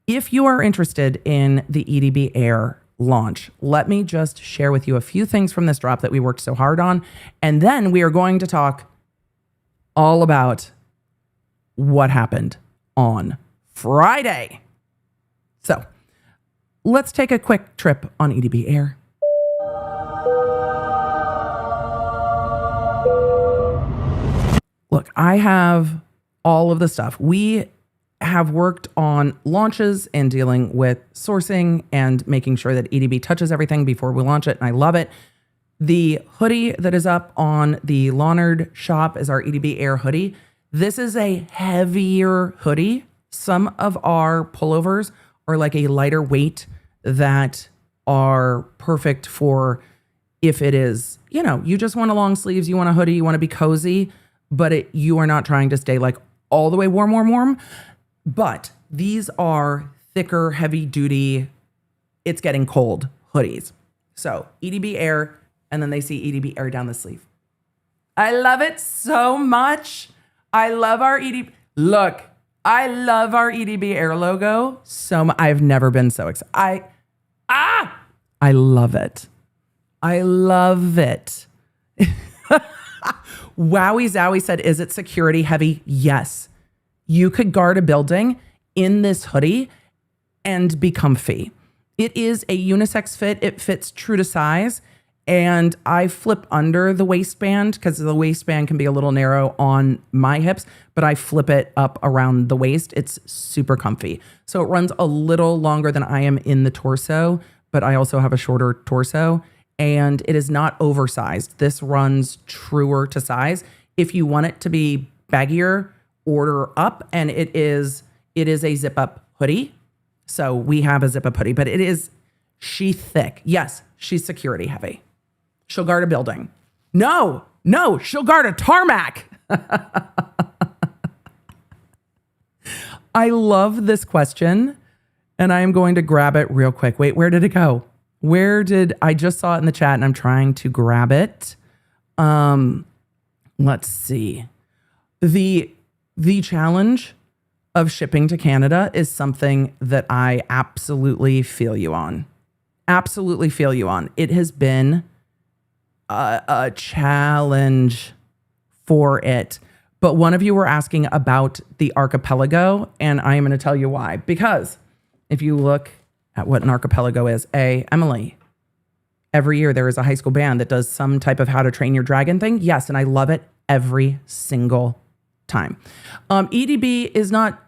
if you are interested in the EDB Air launch, let me just share with you a few things from this drop that we worked so hard on, and then we are going to talk all about what happened on Friday. So let's take a quick trip on EDB Air. Look, I have all of the stuff. We have worked on launches and dealing with sourcing and making sure that EDB touches everything before we launch it, and I love it. The hoodie that is up on the Law Nerd shop is our EDB Air hoodie. This is a heavier hoodie. Some of our pullovers are like a lighter weight that are perfect for if it is, you just want a long sleeves, you want a hoodie, you want to be cozy, but you are not trying to stay like all the way warm. But these are thicker, heavy duty, it's getting cold hoodies. So EDB Air, and then they see EDB Air down the sleeve. I love it so much. I love our EDB. Look, I love our EDB Air logo so much. I've never been so excited. I love it. I love it. Wowie Zowie said, is it security heavy? Yes. You could guard a building in this hoodie and be comfy. It is a unisex fit. It fits true to size. And I flip under the waistband because the waistband can be a little narrow on my hips, but I flip it up around the waist. It's super comfy. So it runs a little longer than I am in the torso, but I also have a shorter torso, and it is not oversized. This runs truer to size. If you want it to be baggier, order up, and it is a zip up hoodie. So we have a zip up hoodie, but she's thick. Yes, she's security heavy. She'll guard a building. No, she'll guard a tarmac. I love this question, and I am going to grab it real quick. Wait, where did it go? I just saw it in the chat, and I'm trying to grab it. let's see. The challenge of shipping to Canada is something that I absolutely feel you on. Absolutely feel you on. It has been a challenge for it. But one of you were asking about the archipelago, and I am going to tell you why. Because if you look at what an archipelago is, Emily, every year there is a high school band that does some type of How to Train Your Dragon thing. Yes, and I love it every single time. EDB is not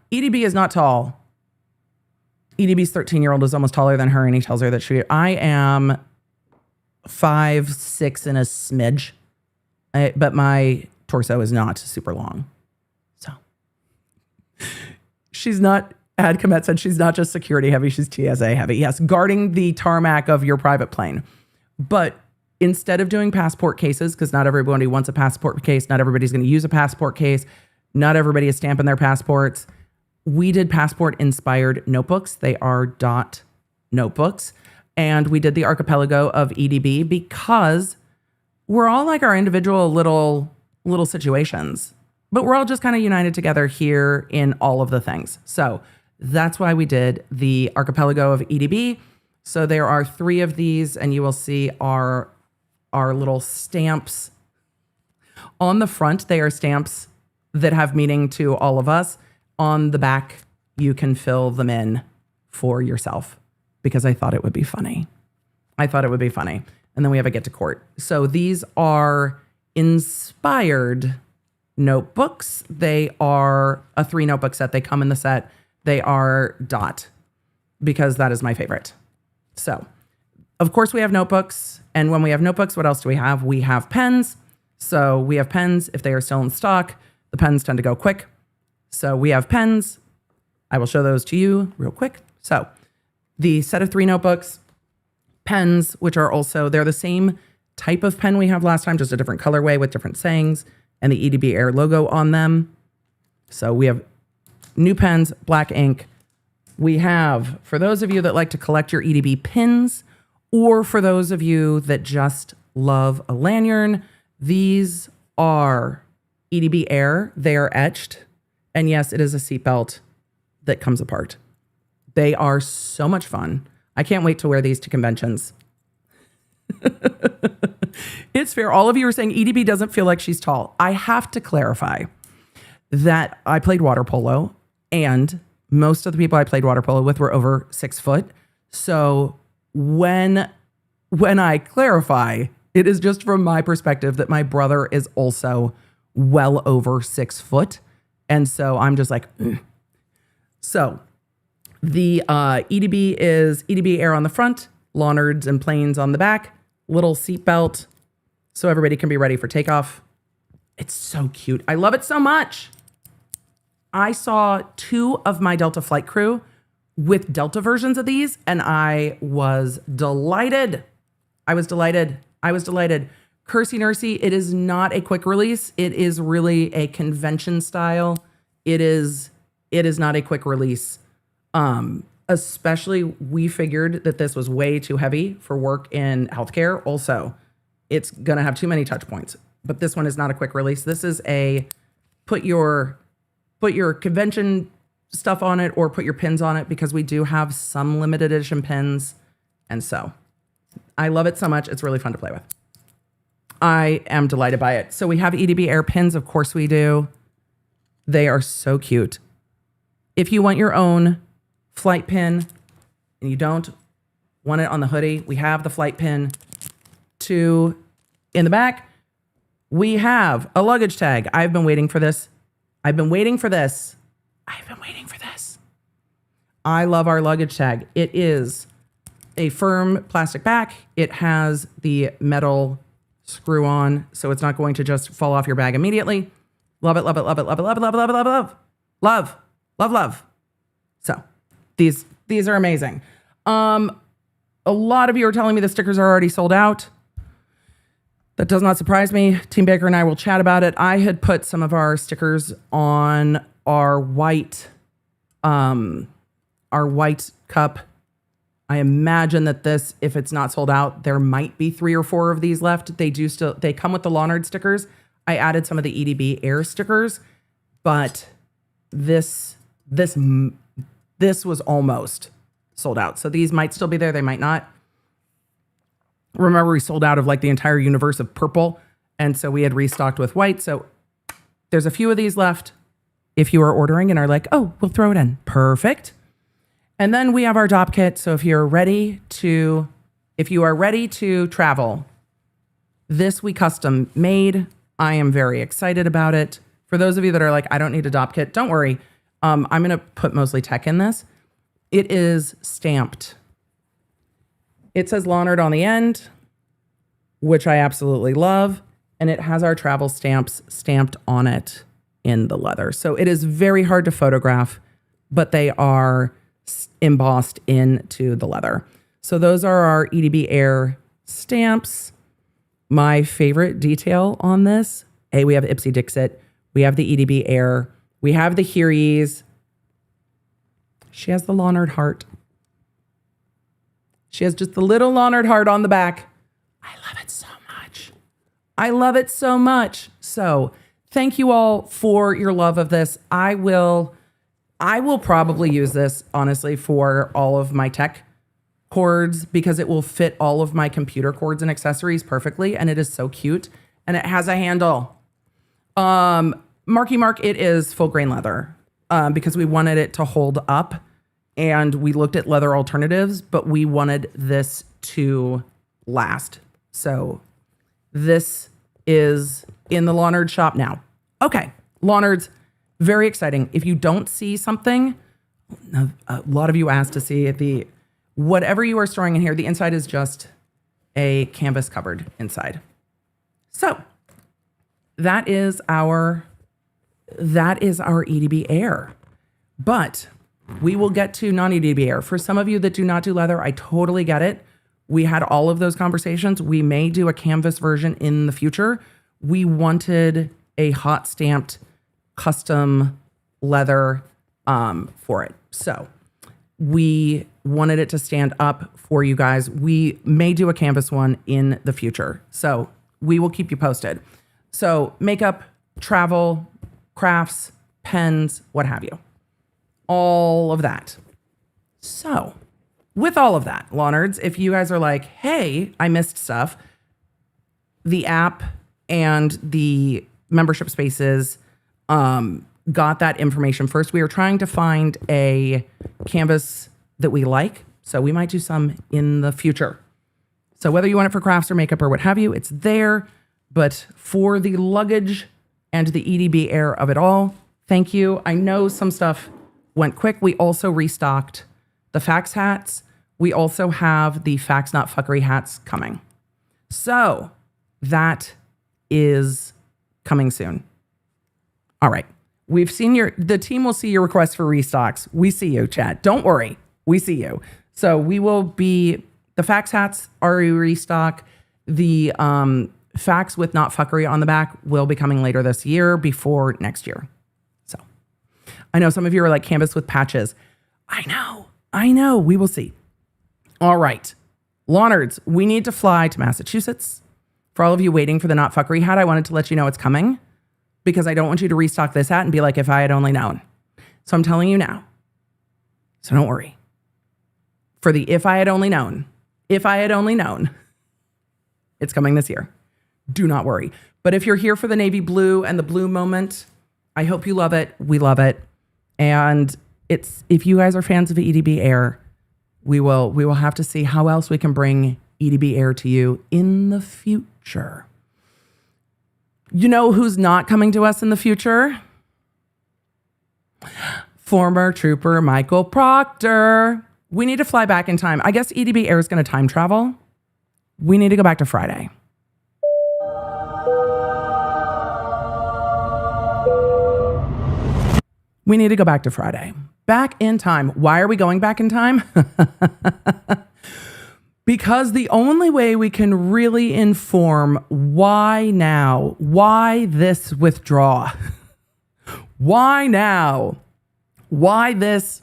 tall. EDB's 13-year-old is almost taller than her, and he tells her that I am 5'6" and a smidge, but my torso is not super long. So she's not, Ad Komet said she's not just security heavy, she's TSA heavy. Yes, guarding the tarmac of your private plane. But instead of doing passport cases, because not everybody wants a passport case, not everybody's going to use a passport case, not everybody is stamping their passports, we did passport-inspired notebooks. They are dot notebooks. And we did the archipelago of EDB because we're all like our individual little situations, but we're all just kind of united together here in all of the things. So that's why we did the archipelago of EDB. So there are 3 of these, and you will see our little stamps on the front. They are stamps that have meaning to all of us. On the back, you can fill them in for yourself because I thought it would be funny. And then we have a get to court. So these are inspired notebooks. They are a 3 notebook set. They come in the set. They are dot because that is my favorite. So of course we have notebooks. And when we have notebooks, what else do we have? We have pens. So we have pens. If they are still in stock, the pens tend to go quick. So we have pens. I will show those to you real quick. So the set of 3 notebooks, pens, which are also, they're the same type of pen we have last time, just a different colorway with different sayings and the EDB Air logo on them. So we have new pens, black ink. We have, for those of you that like to collect your EDB pins, or for those of you that just love a lanyard, these are EDB Air. They are etched. And yes, it is a seatbelt that comes apart. They are so much fun. I can't wait to wear these to conventions. It's fair. All of you are saying EDB doesn't feel like she's tall. I have to clarify that I played water polo, and most of the people I played water polo with were over 6 foot. So when I clarify, it is just from my perspective that my brother is also well over 6 foot. And so I'm just like, ugh. So the EDB is EDB Air on the front, Lawnards and planes on the back, little seat belt so everybody can be ready for takeoff. It's so cute. I love it so much. I saw 2 of my Delta flight crew with Delta versions of these, and I was delighted. Cursey Nursey, it is not a quick release. It is really a convention style. It is not a quick release. Especially, we figured that this was way too heavy for work in healthcare. Also, it's going to have too many touch points. But this one is not a quick release. This is a put your convention stuff on it or put your pins on it, because we do have some limited edition pins. And so I love it so much. It's really fun to play with. I am delighted by it. So we have EDB Air pins. Of course we do. They are so cute. If you want your own flight pin and you don't want it on the hoodie, we have the flight pin. 2 in the back. We have a luggage tag. I've been waiting for this. I love our luggage tag. It is a firm plastic back. It has the metal screw on, so it's not going to just fall off your bag immediately. Love it, love it, love it, love it, love it, love it, love it, love it, love, love, love, love. So these are amazing. A lot of you are telling me the stickers are already sold out. That does not surprise me. Team Baker and I will chat about it. I had put some of our stickers on our white cup. I imagine that this, if it's not sold out, there might be 3 or 4 of these left. They come with the Lawnard stickers. I added some of the EDB air stickers, but this was almost sold out. So these might still be there. They might not. Remember, we sold out of like the entire universe of purple. And so we had restocked with white. So there's a few of these left. If you are ordering and are like, oh, we'll throw it in. Perfect. And then we have our Docket. So if you are ready to travel, this we custom made. I am very excited about it. For those of you that are like, I don't need a Docket, don't worry. I'm going to put mostly tech in this. It is stamped. It says Leonard on the end, which I absolutely love. And it has our travel stamps stamped on it in the leather. So it is very hard to photograph, but they are embossed into the leather. So those are our EDB Air stamps. My favorite detail on this, we have Ipsy Dixit. We have the EDB Air. We have the Here Ye's. She has the Leonard heart. She has just the little Leonard heart on the back. I love it so much. I love it so much. So thank you all for your love of this. I will probably use this, honestly, for all of my tech cords because it will fit all of my computer cords and accessories perfectly. And it is so cute. And it has a handle. Marky Mark, it is full grain leather because we wanted it to hold up. And we looked at leather alternatives, but we wanted this to last. So this is in the Leonard shop now. Okay, Leonard's very exciting. If you don't see something, a lot of you asked to see whatever you are storing in here, the inside is just a canvas covered inside. So that is our EDB Air. But we will get to non-EDB Air. For some of you that do not do leather, I totally get it. We had all of those conversations. We may do a canvas version in the future. We wanted a hot stamped custom leather for it. So we wanted it to stand up for you guys. We may do a canvas one in the future. So we will keep you posted. So makeup, travel, crafts, pens, what have you. All of that. So with all of that, Leonards, if you guys are like, hey, I missed stuff, the app and the membership spaces got that information first. We are trying to find a canvas that we like. So we might do some in the future. So whether you want it for crafts or makeup or what have you, it's there. But for the luggage and the EDB Air of it all, thank you. I know some stuff went quick. We also restocked the fax hats. We also have the fax not fuckery hats coming. So that is coming soon. All right. We've seen the team will see your request for restocks. We see you, chat. Don't worry. We see you. So the fax hats are a restock. The fax with not fuckery on the back will be coming later this year before next year. So I know some of you are like canvas with patches. I know. We will see. All right. Leonards, we need to fly to Massachusetts. For all of you waiting for the not fuckery hat, I wanted to let you know it's coming because I don't want you to restock this hat and be like, if I had only known. So I'm telling you now. So don't worry. For the if I had only known, it's coming this year. Do not worry. But if you're here for the navy blue and the blue moment, I hope you love it. We love it. And if you guys are fans of EDB Air, we will have to see how else we can bring EDB Air to you in the future. You know who's not coming to us in the future? Former trooper Michael Proctor. We need to fly back in time. I guess EDB Air is going to time travel. We need to go back to Friday. We need to go back to Friday. Back in time. Why are we going back in time? Because the only way we can really inform why now, why this withdraw, why now, why this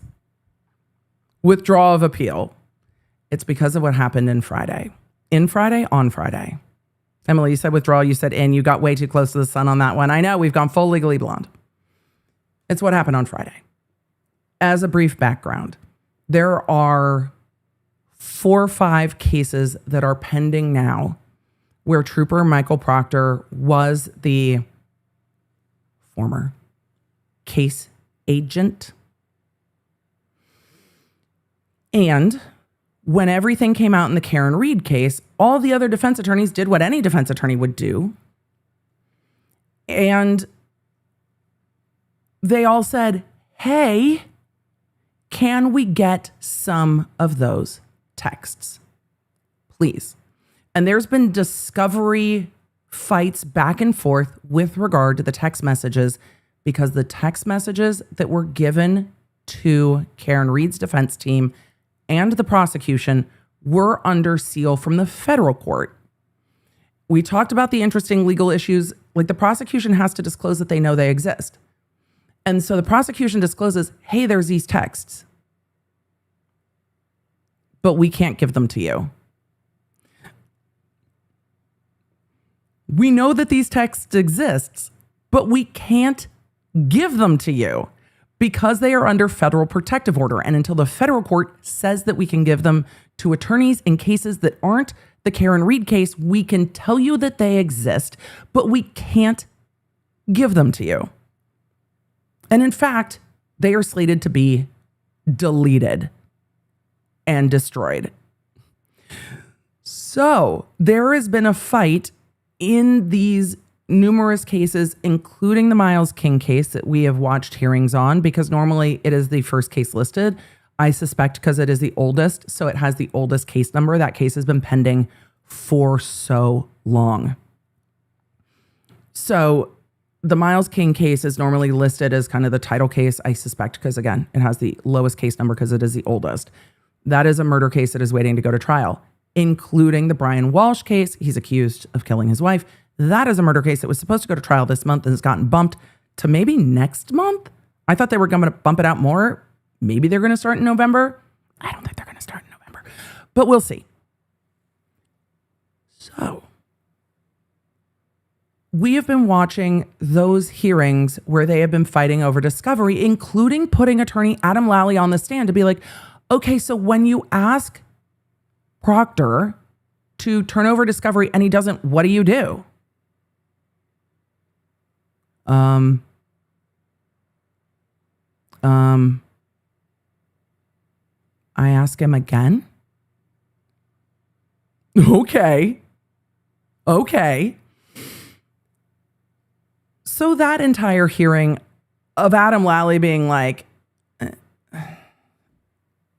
withdrawal of appeal, it's because of what happened on Friday. Emily, you said withdrawal, you said in. You got way too close to the sun on that one. I know, we've gone full Legally Blonde. It's what happened on Friday. As a brief background, there are 4 or 5 cases that are pending now where Trooper Michael Proctor was the former case agent. And when everything came out in the Karen Reed case, all the other defense attorneys did what any defense attorney would do. And they all said, hey, can we get some of those texts, please? And there's been discovery fights back and forth with regard to the text messages, because the text messages that were given to Karen Reed's defense team and the prosecution were under seal from the federal court. We talked about the interesting legal issues, like the prosecution has to disclose that they know they exist. And so the prosecution discloses, hey, there's these texts, but we can't give them to you. We know that these texts exist, but we can't give them to you because they are under federal protective order. And until the federal court says that we can give them to attorneys in cases that aren't the Karen Reed case, we can tell you that they exist, but we can't give them to you. And in fact, they are slated to be deleted and destroyed. So there has been a fight in these numerous cases, including the Miles King case that we have watched hearings on, because normally it is the first case listed. I suspect because it is the oldest, so it has the oldest case number. That case has been pending for so long. So the Miles King case is normally listed as kind of the title case, I suspect, because again, it has the lowest case number because it is the oldest. That is a murder case that is waiting to go to trial, including the Brian Walsh case. He's accused of killing his wife. That is a murder case that was supposed to go to trial this month and has gotten bumped to maybe next month. I thought they were going to bump it out more. Maybe they're going to start in November. I don't think they're going to start in November, but we'll see. So we have been watching those hearings where they have been fighting over discovery, including putting attorney Adam Lally on the stand to be like, okay, so when you ask Proctor to turn over discovery and he doesn't, what do you do? I ask him again. Okay. So that entire hearing of Adam Lally being like, okay.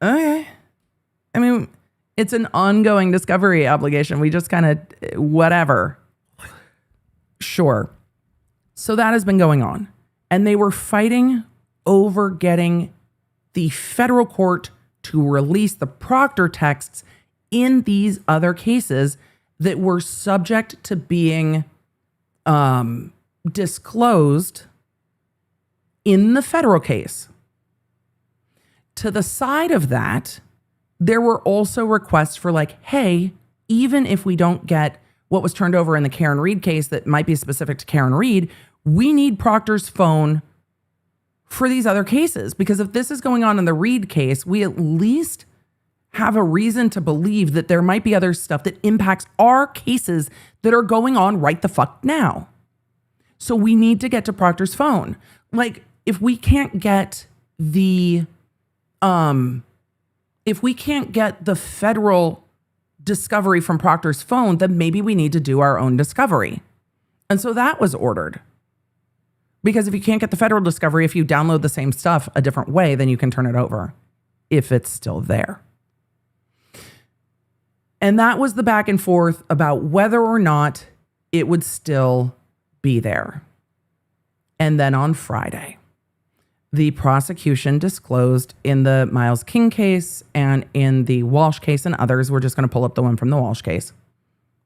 I mean, it's an ongoing discovery obligation. We just kind of, whatever. Sure. So that has been going on. And they were fighting over getting the federal court to release the Proctor texts in these other cases that were subject to being disclosed in the federal case. To the side of that, there were also requests for like, hey, even if we don't get what was turned over in the Karen Reed case that might be specific to Karen Reed, we need Proctor's phone for these other cases. Because if this is going on in the Reed case, we at least have a reason to believe that there might be other stuff that impacts our cases that are going on right the fuck now. So we need to get to Proctor's phone. Like, if we can't get the federal discovery from Proctor's phone, then maybe we need to do our own discovery. And so that was ordered. Because if you can't get the federal discovery, if you download the same stuff a different way, then you can turn it over if it's still there. And that was the back and forth about whether or not it would still be there. And then on Friday, the prosecution disclosed in the Miles King case and in the Walsh case and others, we're just going to pull up the one from the Walsh case,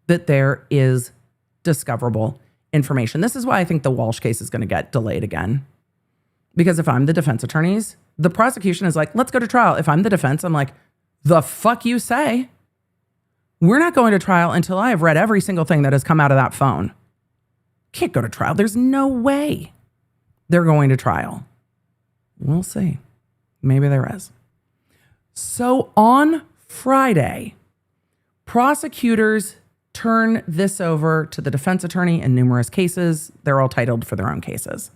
that there is discoverable information. This is why I think the Walsh case is going to get delayed again. Because if I'm the defense attorneys, the prosecution is like, let's go to trial. If I'm the defense, I'm like, the fuck you say? We're not going to trial until I have read every single thing that has come out of that phone. Can't go to trial. There's no way they're going to trial. We'll see. Maybe there is. So on Friday, prosecutors turn this over to the defense attorney in numerous cases. They're all titled for their own cases.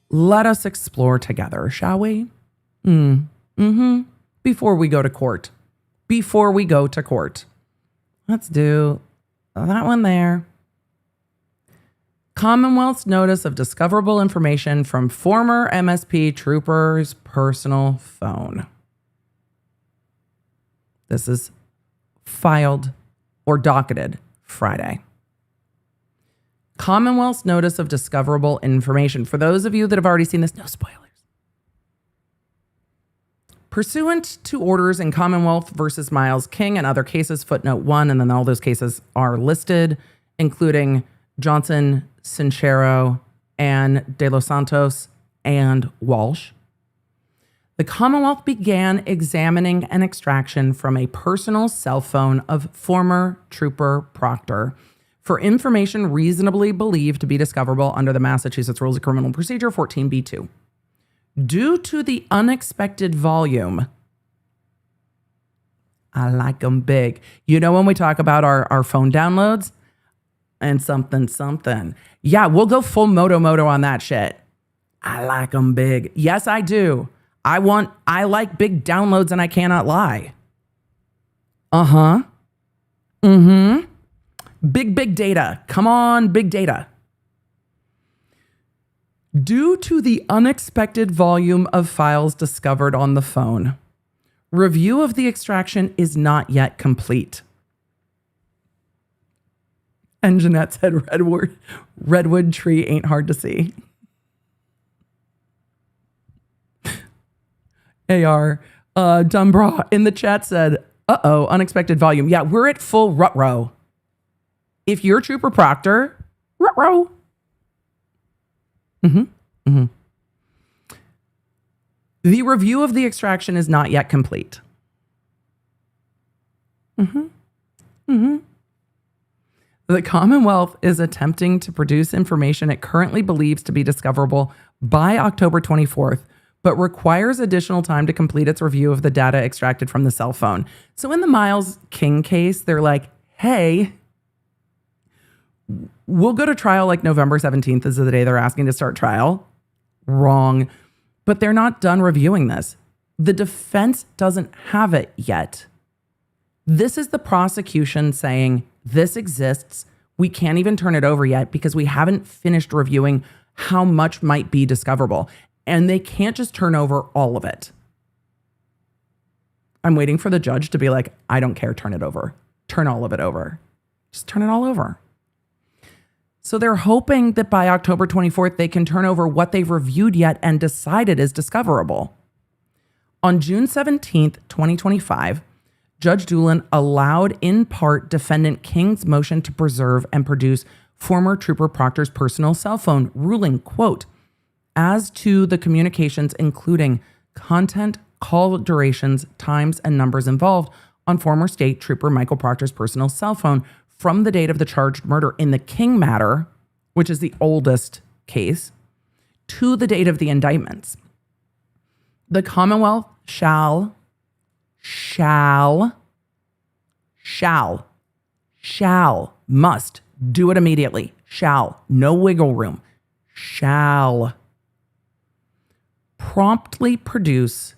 Let us explore together, shall we? Before we go to court. Before we go to court. Let's do that one there. Commonwealth's notice of discoverable information from former MSP trooper's personal phone. This is filed or docketed Friday. Commonwealth's notice of discoverable information. For those of you that have already seen this, no spoilers. Pursuant to orders in Commonwealth versus Miles King and other cases, footnote 1, and then all those cases are listed, including Johnson, Sinchero, and De Los Santos, and Walsh. The Commonwealth began examining an extraction from a personal cell phone of former Trooper Proctor for information reasonably believed to be discoverable under the Massachusetts Rules of Criminal Procedure 14b2. Due to the unexpected volume, I like them big. You know when we talk about our phone downloads and something. Yeah, we'll go full moto on that shit. I like them big. Yes, I do. I like big downloads and I cannot lie. Big data. Come on, big data. Due to the unexpected volume of files discovered on the phone, review of the extraction is not yet complete. And Jeanette said, redwood tree ain't hard to see. AR, Dumbra in the chat said, unexpected volume. Yeah, we're at full rut-row. If you're Trooper Proctor, rut-row. The review of the extraction is not yet complete. The Commonwealth is attempting to produce information it currently believes to be discoverable by October 24th, but requires additional time to complete its review of the data extracted from the cell phone. So in the Miles King case, they're like, hey, we'll go to trial like November 17th is the day they're asking to start trial. Wrong. But they're not done reviewing this. The defense doesn't have it yet. This is the prosecution saying this exists. We can't even turn it over yet because we haven't finished reviewing how much might be discoverable. And they can't just turn over all of it. I'm waiting for the judge to be like, I don't care, turn it over. Turn all of it over. Just turn it all over. So they're hoping that by October 24th, they can turn over what they've reviewed yet and decided is discoverable. On June 17th, 2025, Judge Doolin allowed in part defendant King's motion to preserve and produce former Trooper Proctor's personal cell phone, ruling, quote, as to the communications, including content, call durations, times, and numbers involved on former State Trooper Michael Proctor's personal cell phone from the date of the charged murder in the King matter, which is the oldest case, to the date of the indictments. The Commonwealth shall must do it immediately. Shall, no wiggle room. Shall promptly produce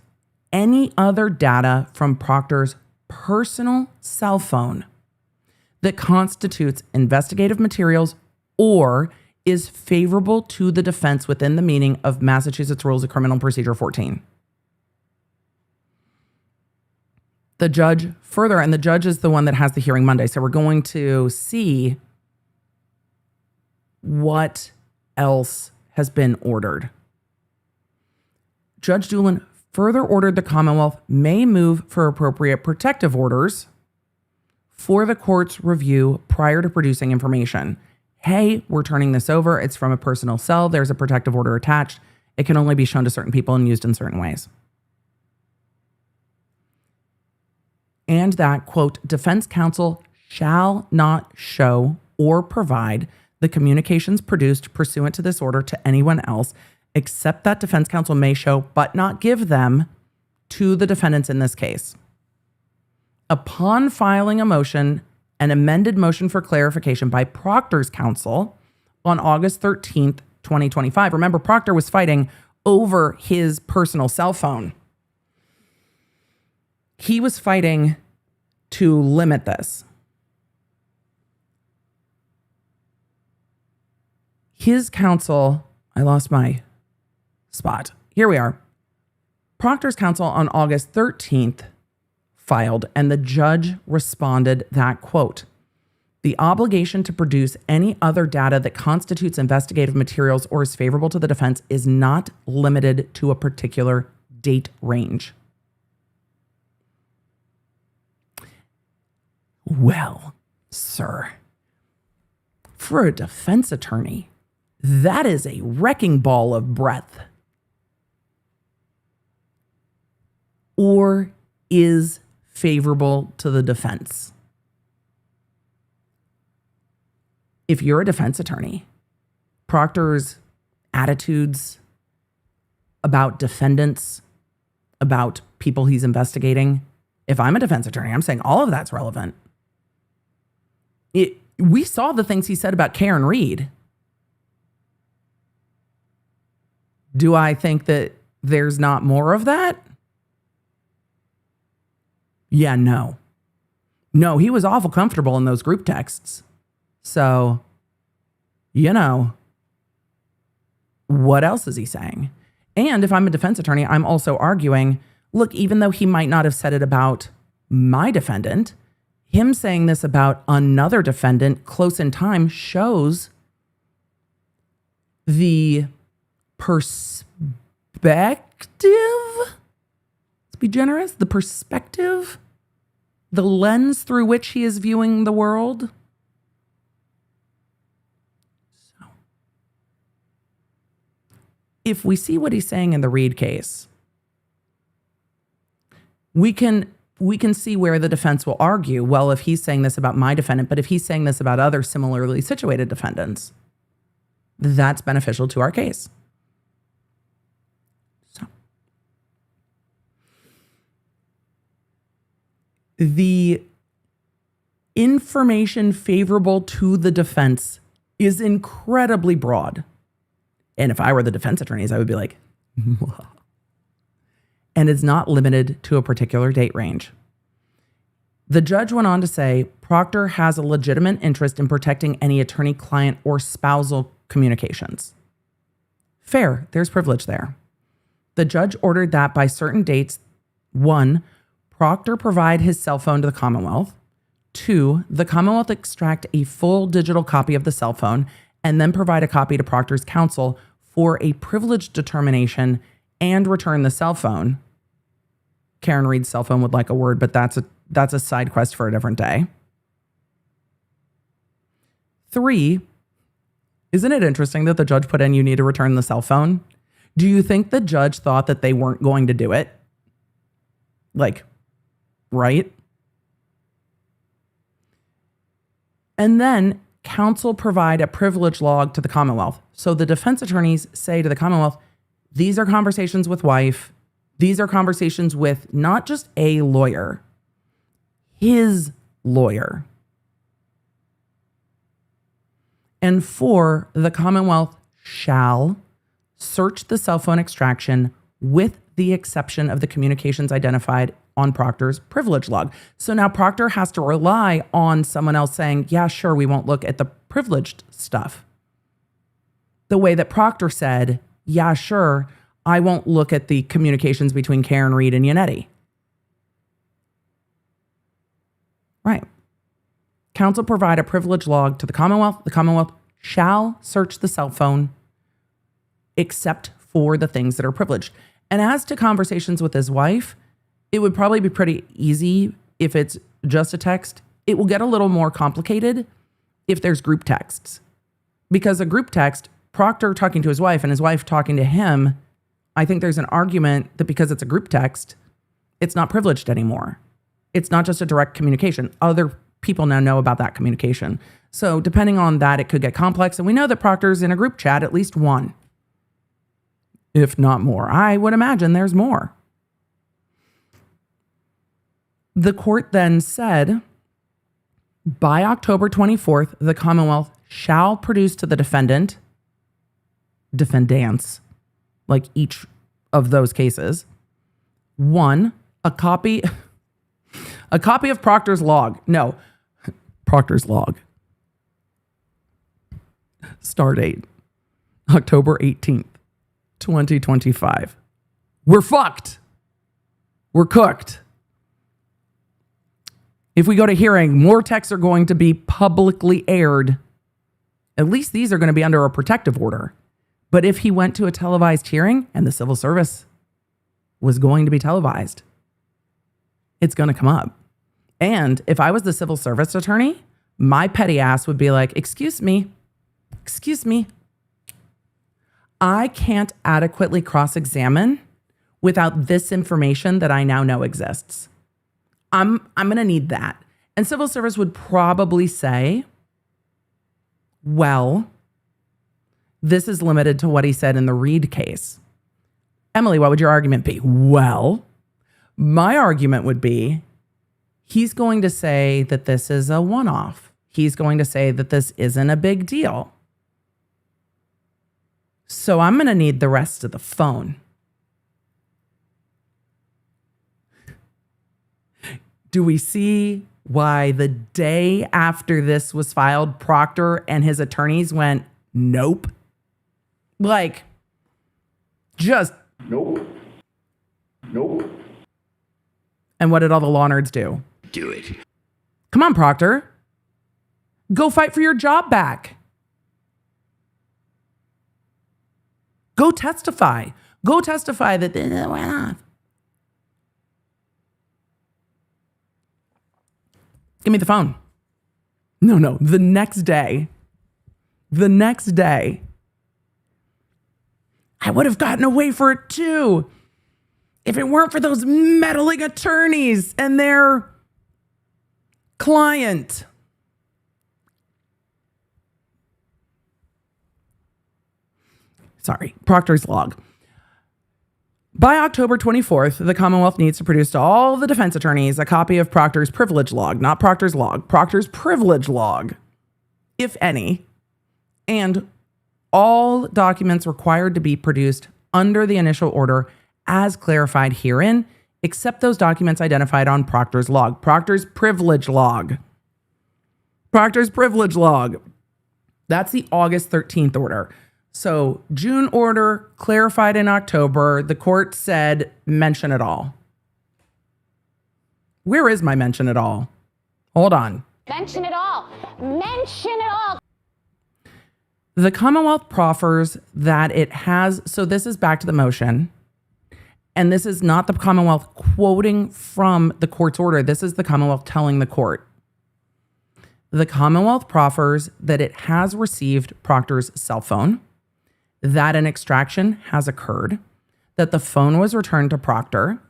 any other data from Proctor's personal cell phone that constitutes investigative materials or is favorable to the defense within the meaning of Massachusetts Rules of Criminal Procedure 14. The judge further, and the judge is the one that has the hearing Monday, so we're going to see what else has been ordered. Judge Doolin further ordered the Commonwealth may move for appropriate protective orders for the court's review prior to producing information. Hey, we're turning this over. It's from a personal cell. There's a protective order attached. It can only be shown to certain people and used in certain ways. and that, quote, defense counsel shall not show or provide the communications produced pursuant to this order to anyone else, except that defense counsel may show but not give them to the defendants in this case. Upon filing a motion, an amended motion for clarification by Proctor's counsel on August 13th, 2025. Remember, Proctor was fighting over his personal cell phone. He was fighting to limit this. His counsel, I lost my spot. Here we are. Proctor's counsel on August 13th filed, and the judge responded that, quote, the obligation to produce any other data that constitutes investigative materials or is favorable to the defense is not limited to a particular date range. Well, sir, for a defense attorney, that is a wrecking ball of breath. Or is favorable to the defense. If you're a defense attorney, Proctor's attitudes about defendants, about people he's investigating, if I'm a defense attorney, I'm saying all of that's relevant. We saw the things he said about Karen Reed. Do I think that there's not more of that? Yeah, no. No, he was awful comfortable in those group texts. So, what else is he saying? And if I'm a defense attorney, I'm also arguing, look, even though he might not have said it about my defendant, him saying this about another defendant close in time shows the perspective, let's be generous, the perspective, the lens through which he is viewing the world. So, if we see what he's saying in the Reed case, we can see where the defense will argue, well, if he's saying this about my defendant, but if he's saying this about other similarly situated defendants, that's beneficial to our case. So, the information favorable to the defense is incredibly broad. And if I were the defense attorneys, I would be like, and it's not limited to a particular date range. The judge went on to say, Proctor has a legitimate interest in protecting any attorney-client or spousal communications. Fair, there's privilege there. The judge ordered that by certain dates, 1, Proctor provide his cell phone to the Commonwealth, 2, the Commonwealth extract a full digital copy of the cell phone, and then provide a copy to Proctor's counsel for a privilege determination and return the cell phone. Karen Reed's cell phone would like a word, but that's a side quest for a different day. 3, isn't it interesting that the judge put in, you need to return the cell phone? Do you think the judge thought that they weren't going to do it? Like, right? And then counsel provide a privilege log to the Commonwealth. So the defense attorneys say to the Commonwealth, these are conversations with wife. These are conversations with not just a lawyer, his lawyer. And 4, the Commonwealth shall search the cell phone extraction with the exception of the communications identified on Proctor's privilege log. So now Proctor has to rely on someone else saying, yeah, sure, we won't look at the privileged stuff. The way that Proctor said, yeah, sure, I won't look at the communications between Karen Reed and Yannetti. Right. Counsel provide a privilege log to the Commonwealth. The Commonwealth shall search the cell phone except for the things that are privileged. And as to conversations with his wife, it would probably be pretty easy if it's just a text. It will get a little more complicated if there's group texts. Because a group text, Proctor talking to his wife and his wife talking to him, I think there's an argument that because it's a group text, it's not privileged anymore. It's not just a direct communication. Other people now know about that communication. So depending on that, it could get complex. And we know that Proctor's in a group chat, at least one, if not more. I would imagine there's more. The court then said, by October 24th, the Commonwealth shall produce to the defendants, like each of those cases, one, a copy of Proctor's log. No, Proctor's log. Start date, October 18th, 2025. We're fucked. We're cooked. If we go to hearing, more texts are going to be publicly aired. At least these are going to be under a protective order. But if he went to a televised hearing and the civil service was going to be televised, it's going to come up. And if I was the civil service attorney, my petty ass would be like, excuse me, I can't adequately cross-examine without this information that I now know exists. I'm going to need that. And civil service would probably say, well, this is limited to what he said in the Reed case. Emily, what would your argument be? Well, my argument would be, he's going to say that this is a one-off. He's going to say that this isn't a big deal. So I'm going to need the rest of the phone. Do we see why the day after this was filed, Proctor and his attorneys went, nope? Like, just Nope. And what did all the law nerds do? Do it. Come on, Proctor. Go fight for your job back. Go testify. Go testify that this went off. Give me the phone. No. The next day, I would have gotten away for it too if it weren't for those meddling attorneys and their client. Sorry, Proctor's log. By October 24th, the Commonwealth needs to produce to all the defense attorneys a copy of Proctor's privilege log, not Proctor's log, Proctor's privilege log, if any, and all documents required to be produced under the initial order as clarified herein, except those documents identified on Proctor's log. Proctor's privilege log. Proctor's privilege log. That's the August 13th order. So June order clarified in October. The court said, mention it all. Where is my mention it all? Hold on. Mention it all. Mention it all. The Commonwealth proffers that it has, so this is back to the motion. And this is not the Commonwealth quoting from the court's order. This is the Commonwealth telling the court. The Commonwealth proffers that it has received Proctor's cell phone, that an extraction has occurred, that the phone was returned to Proctor,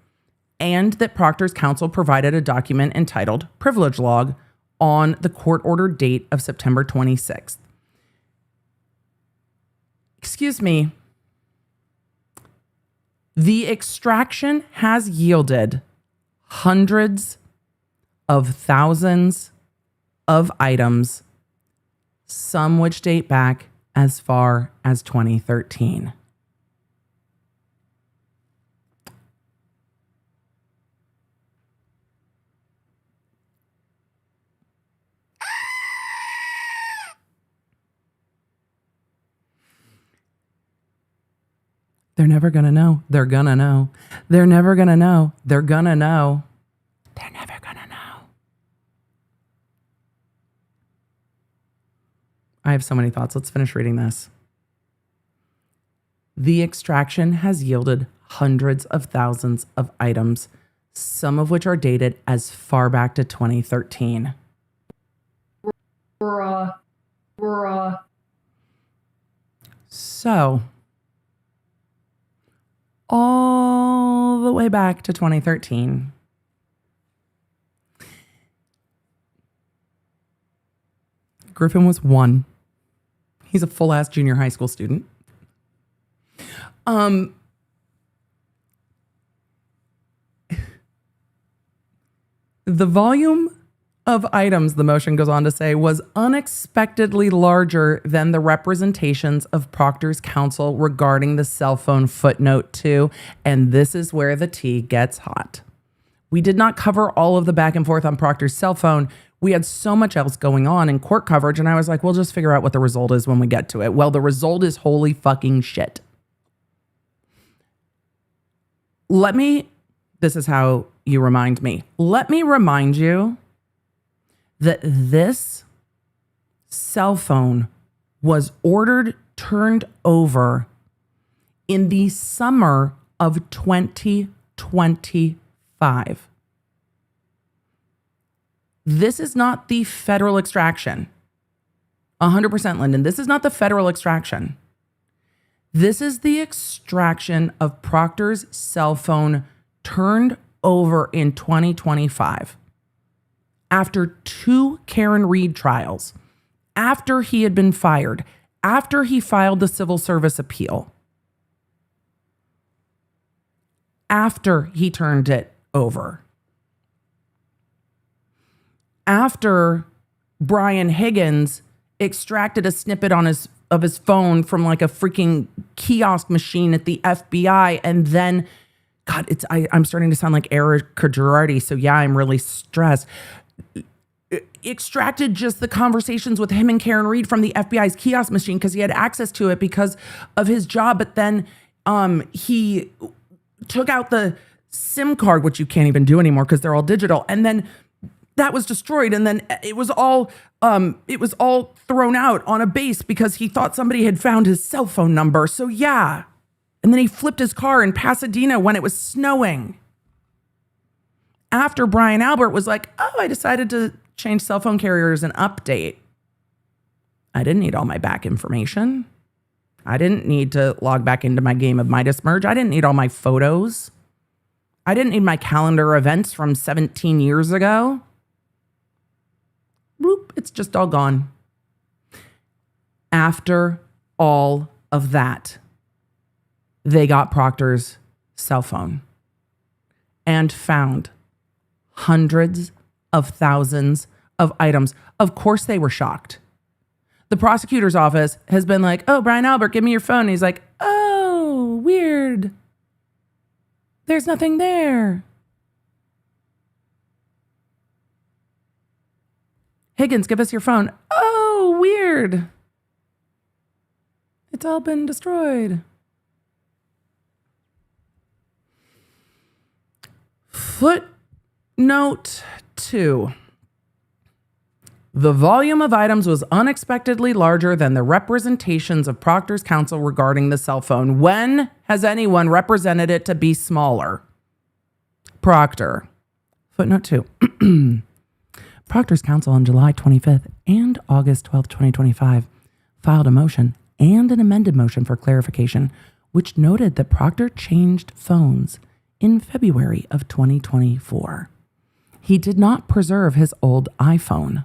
and that Proctor's counsel provided a document entitled Privilege Log on the court-ordered date of September 26th. Excuse me. The extraction has yielded hundreds of thousands of items, some which date back as far as 2013. They're never going to know. They're going to know. They're never going to know. They're going to know. They're never going to know. I have so many thoughts. Let's finish reading this. The extraction has yielded hundreds of thousands of items, some of which are dated as far back to 2013. So, all the way back to 2013, Griffin was 1. He's a full-ass junior high school student. The volume of items, the motion goes on to say, was unexpectedly larger than the representations of Proctor's counsel regarding the cell phone footnote 2. And this is where the tea gets hot. We did not cover all of the back and forth on Proctor's cell phone. We had so much else going on in court coverage. And I was like, we'll just figure out what the result is when we get to it. Well, the result is holy fucking shit. This is how you remind me. Let me remind you that this cell phone was ordered, turned over in the summer of 2025. This is not the federal extraction. 100%, Lyndon. This is not the federal extraction. This is the extraction of Proctor's cell phone turned over in 2025. After 2 Karen Reed trials, after he had been fired, after he filed the civil service appeal, after he turned it over, after Brian Higgins extracted a snippet of his phone from like a freaking kiosk machine at the FBI, and then, God, I'm starting to sound like Erica Girardi, so yeah, I'm really stressed. Extracted just the conversations with him and Karen Reed from the FBI's kiosk machine because he had access to it because of his job. But then he took out the SIM card, which you can't even do anymore because they're all digital. And then that was destroyed. And then it was all thrown out on a base because he thought somebody had found his cell phone number. So yeah. And then he flipped his car in Pasadena when it was snowing. After Brian Albert was like, oh, I decided to change cell phone carriers and update. I didn't need all my back information. I didn't need to log back into my game of Midas merge. I didn't need all my photos. I didn't need my calendar events from 17 years ago. Bloop, it's just all gone. After all of that, they got Proctor's cell phone and found hundreds of thousands of items. Of course they were shocked. The prosecutor's office has been like, oh, Brian Albert, give me your phone. And he's like, oh, weird. There's nothing there. Higgins, give us your phone. Oh, weird. It's all been destroyed. Footnote 2. The volume of items was unexpectedly larger than the representations of Proctor's counsel regarding the cell phone. When has anyone represented it to be smaller? Proctor. Footnote 2. Proctor's counsel on July 25th and August 12th, 2025, filed a motion and an amended motion for clarification, which noted that Proctor changed phones in February of 2024. He did not preserve his old iPhone.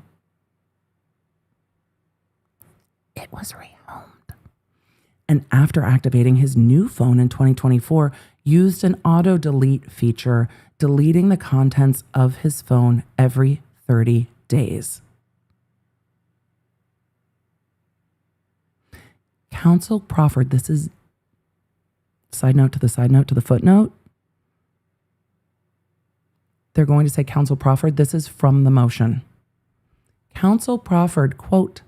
It was rehomed. And after activating his new phone in 2024, used an auto delete feature, deleting the contents of his phone every 30 days. Counsel proffered, this is side note to the footnote. They're going to say counsel proffered. This is from the motion. Counsel proffered, quote,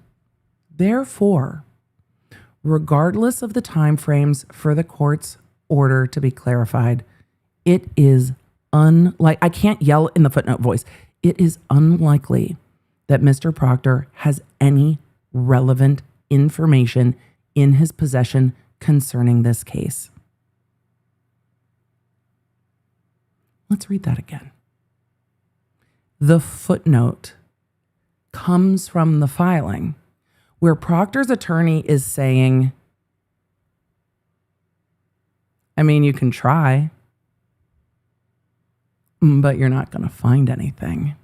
therefore, regardless of the timeframes for the court's order to be clarified, it is I can't yell in the footnote voice. It is unlikely that Mr. Proctor has any relevant information in his possession concerning this case. Let's read that again. The footnote comes from the filing where Proctor's attorney is saying, I mean, you can try, but you're not going to find anything.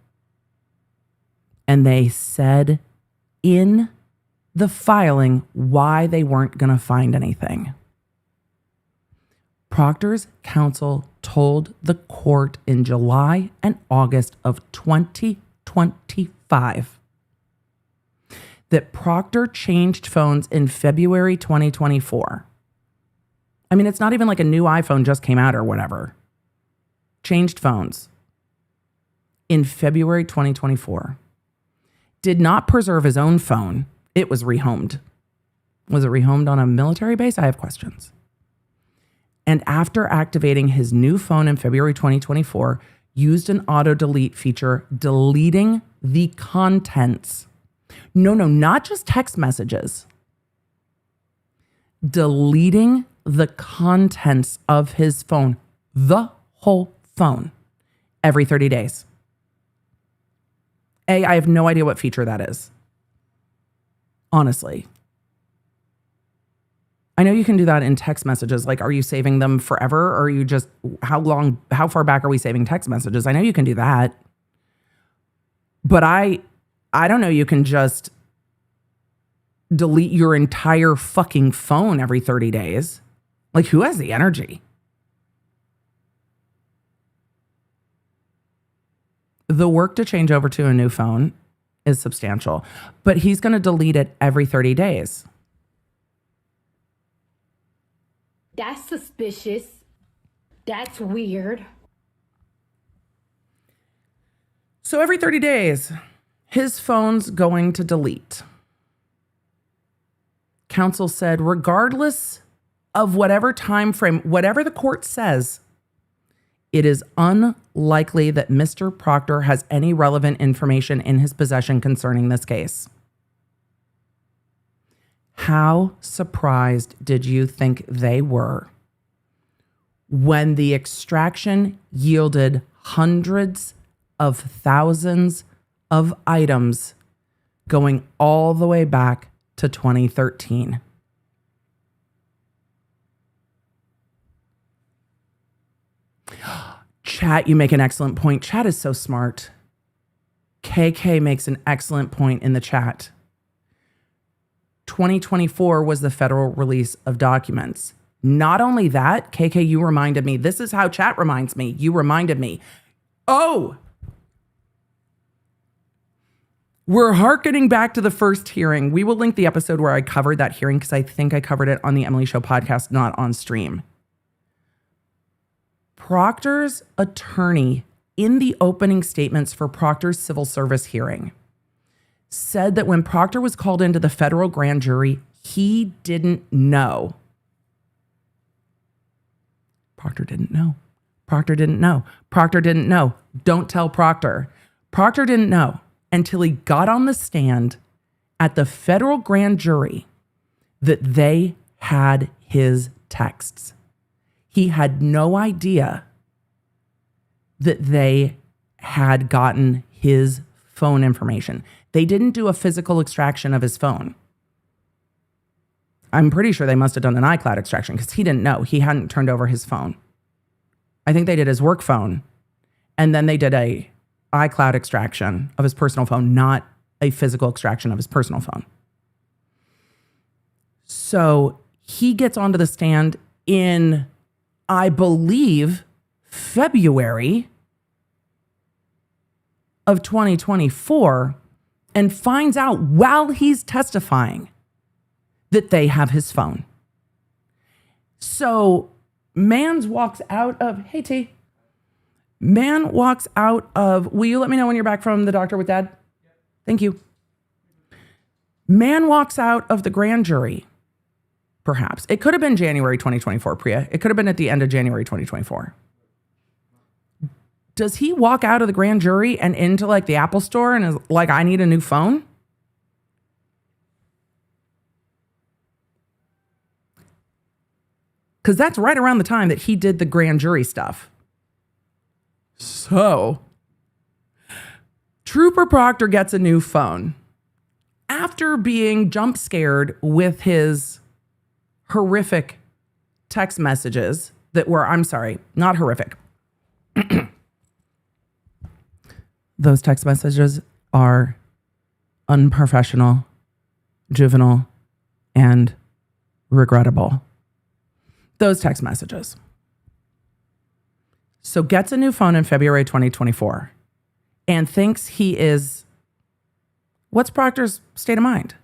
And they said in the filing why they weren't going to find anything. Proctor's counsel told the court in July and August of 2025 that Proctor changed phones in February 2024. I mean, it's not even like a new iPhone just came out or whatever. Changed phones in February 2024. Did not preserve his own phone. It was rehomed. Was it rehomed on a military base? I have questions. And after activating his new phone in February 2024, used an auto delete feature, deleting the contents. No, not just text messages. Deleting the contents of his phone, the whole phone, every 30 days. I have no idea what feature that is. Honestly. I know you can do that in text messages. Like, are you saving them forever? Or are you just, how far back are we saving text messages? I know you can do that. But I don't know, you can just delete your entire fucking phone every 30 days. Like, who has the energy? The work to change over to a new phone is substantial, but he's going to delete it every 30 days. That's suspicious. That's weird. So every 30 days, his phone's going to delete. Counsel said, regardless of whatever time frame, whatever the court says, it is unlikely that Mr. Proctor has any relevant information in his possession concerning this case. How surprised did you think they were when the extraction yielded hundreds of thousands of items going all the way back to 2013? Chat, you make an excellent point. Chat is so smart. KK makes an excellent point in the chat. 2024 was the federal release of documents. Not only that, KK, you reminded me. This is how chat reminds me. You reminded me. Oh, we're hearkening back to the first hearing. We will link the episode where I covered that hearing because I think I covered it on the Emily Show podcast, not on stream. Proctor's attorney, in the opening statements for Proctor's civil service hearing, said that when Proctor was called into the federal grand jury, he didn't know. Proctor didn't know. Proctor didn't know. Proctor didn't know. Don't tell Proctor. Proctor didn't know until he got on the stand at the federal grand jury that they had his texts. He had no idea that they had gotten his phone information. They didn't do a physical extraction of his phone. I'm pretty sure they must have done an iCloud extraction because he didn't know. He hadn't turned over his phone. I think they did his work phone, and then they did a iCloud extraction of his personal phone, not a physical extraction of his personal phone. So he gets onto the stand in, I believe, February of 2024 and finds out while he's testifying that they have his phone. So Mans walks out of, hey T, Man walks out of, will you let me know when you're back from the doctor with Dad? Thank you. Man walks out of the grand jury. Perhaps. It could have been January 2024, Priya. It could have been at the end of January 2024. Does he walk out of the grand jury and into like the Apple store and is like, I need a new phone? Because that's right around the time that he did the grand jury stuff. So, Trooper Proctor gets a new phone after being jump scared with his horrific text messages that were, I'm sorry, not horrific. Those text messages are unprofessional juvenile, and regrettable. Those text messages. So gets a new phone in February 2024 and thinks he is, what's Proctor's state of mind?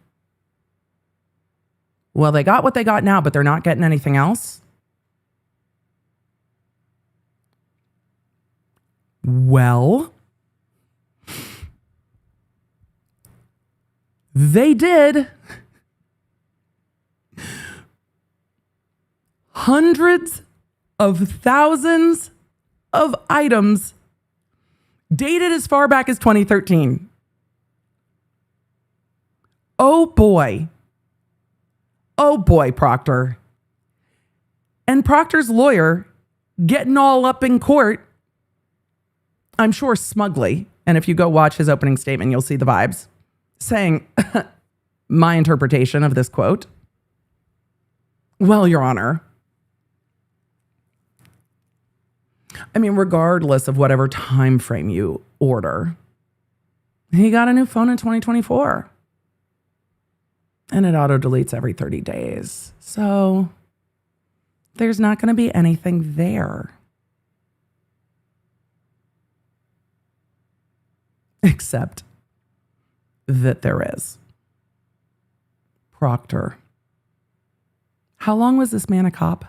Well, they got what they got now, but they're not getting anything else. Well, they did. Hundreds of thousands of items dated as far back as 2013. Oh boy. Oh boy, Proctor. And Proctor's lawyer getting all up in court, I'm sure smugly, and if you go watch his opening statement, you'll see the vibes, saying, my interpretation of this quote, well, Your Honor, I mean, regardless of whatever time frame you order, he got a new phone in 2024. And it auto deletes every 30 days. So there's not going to be anything there. Except that there is. Proctor. How long was this man a cop?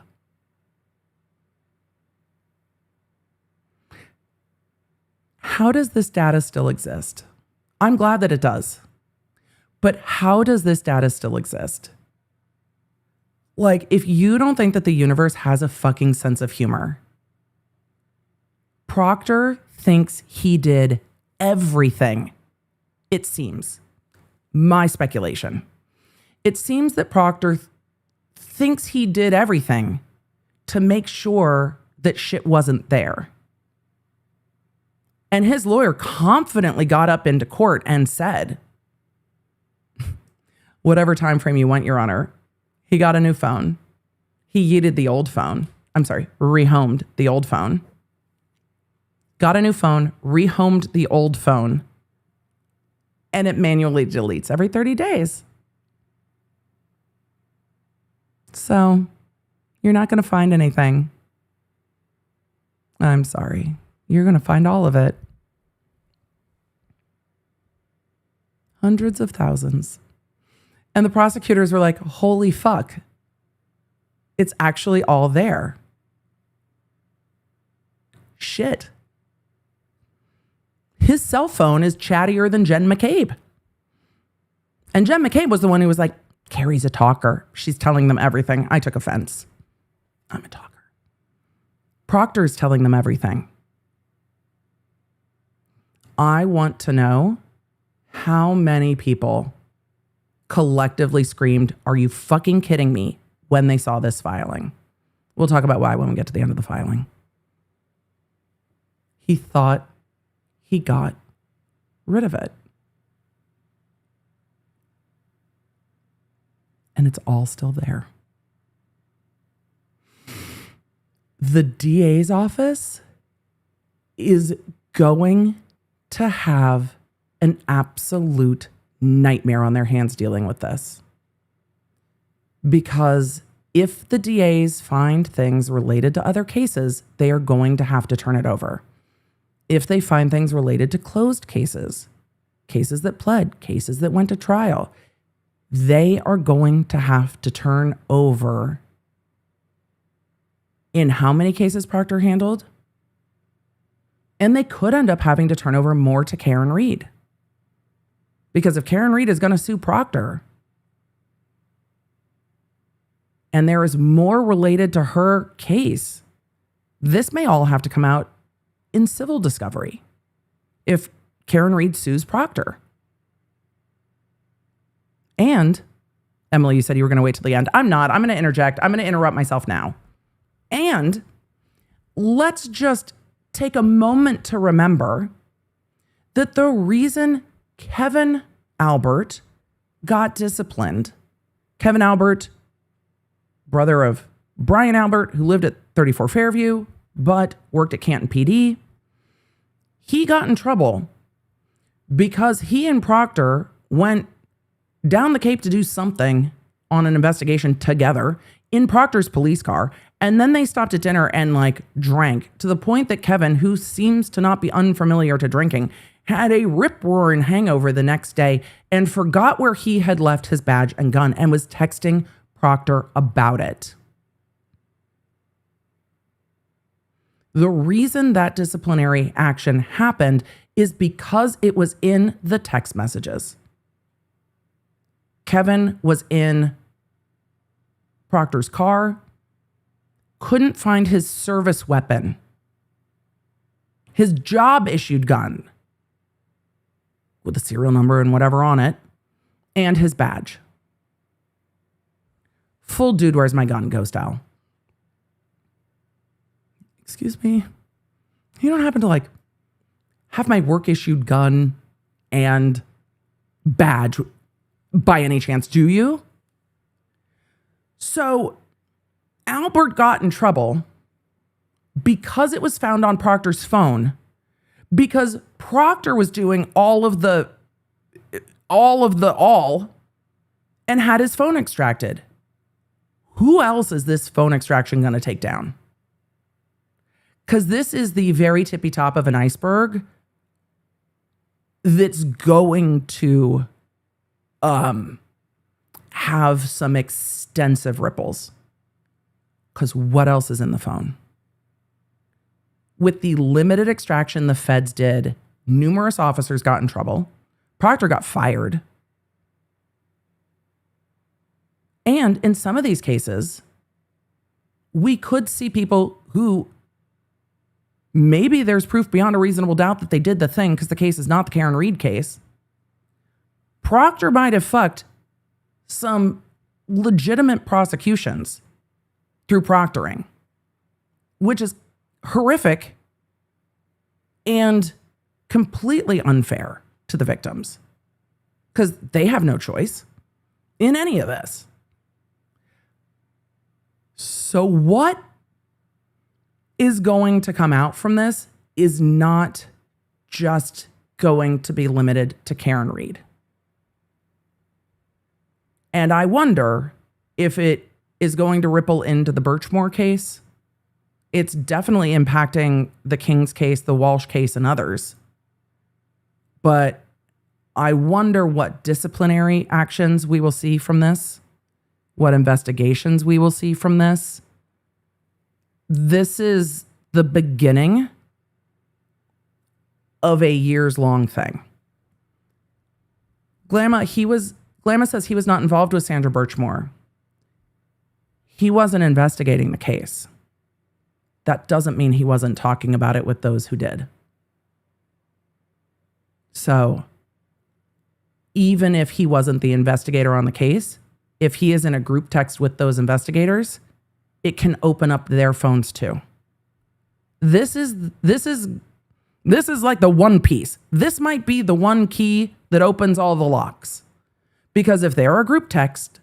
How does this data still exist? I'm glad that it does. But how does this data still exist? Like, if you don't think that the universe has a fucking sense of humor, Proctor thinks he did everything. It seems. My speculation. It seems that Proctor thinks he did everything to make sure that shit wasn't there. And his lawyer confidently got up into court and said, whatever time frame you want, Your Honor, he got a new phone. He yeeted the old phone. I'm sorry, rehomed the old phone. Got a new phone, rehomed the old phone, and it manually deletes every 30 days. So you're not going to find anything. I'm sorry. You're going to find all of it. Hundreds of thousands. And the prosecutors were like, holy fuck. It's actually all there. Shit. His cell phone is chattier than Jen McCabe. And Jen McCabe was the one who was like, Carrie's a talker. She's telling them everything. I took offense. I'm a talker. Proctor's telling them everything. I want to know how many people collectively screamed, are you fucking kidding me, when they saw this filing. We'll talk about why when we get to the end of the filing. He thought he got rid of it. And it's all still there. The DA's office is going to have an absolute nightmare on their hands dealing with this. Because if the DAs find things related to other cases, they are going to have to turn it over. If they find things related to closed cases, cases that pled, cases that went to trial, they are going to have to turn over in how many cases Proctor handled. And they could end up having to turn over more to Karen Reed. Because if Karen Reed is going to sue Proctor, and there is more related to her case, this may all have to come out in civil discovery if Karen Reed sues Proctor. And, Emily, you said you were going to wait till the end. I'm not. I'm going to interject. I'm going to interrupt myself now. And let's just take a moment to remember that the reason Kevin Albert got disciplined, Kevin Albert, brother of Brian Albert, who lived at 34 Fairview, but worked at Canton PD, he got in trouble because he and Proctor went down the Cape to do something on an investigation together in Proctor's police car. And then they stopped at dinner and like drank to the point that Kevin, who seems to not be unfamiliar to drinking, had a rip-roaring hangover the next day and forgot where he had left his badge and gun and was texting Proctor about it. The reason that disciplinary action happened is because it was in the text messages. Kevin was in Proctor's car, couldn't find his service weapon, his job-issued gun with the serial number and whatever on it, and his badge. Full dude, where's my gun, go style. Excuse me? You don't happen to like have my work-issued gun and badge by any chance, do you? So Albert got in trouble because it was found on Proctor's phone, because Proctor was doing all and had his phone extracted. Who else is this phone extraction going to take down? Because this is the very tippy top of an iceberg that's going to have some extensive ripples. Because what else is in the phone? With the limited extraction the feds did, numerous officers got in trouble. Proctor got fired. And in some of these cases, we could see people who maybe there's proof beyond a reasonable doubt that they did the thing because the case is not the Karen Reed case. Proctor might have fucked some legitimate prosecutions through proctoring, which is horrific and completely unfair to the victims because they have no choice in any of this. So what is going to come out from this is not just going to be limited to Karen Reed. And I wonder if it is going to ripple into the Birchmore case. It's definitely impacting the King's case, the Walsh case, and others. But I wonder what disciplinary actions we will see from this, what investigations we will see from this. This is the beginning of a years-long thing. Glamma says he was not involved with Sandra Birchmore. He wasn't investigating the case. That doesn't mean he wasn't talking about it with those who did. So, even if he wasn't the investigator on the case, if he is in a group text with those investigators, it can open up their phones too. This is like the one piece. This might be the one key that opens all the locks. Because if there are group text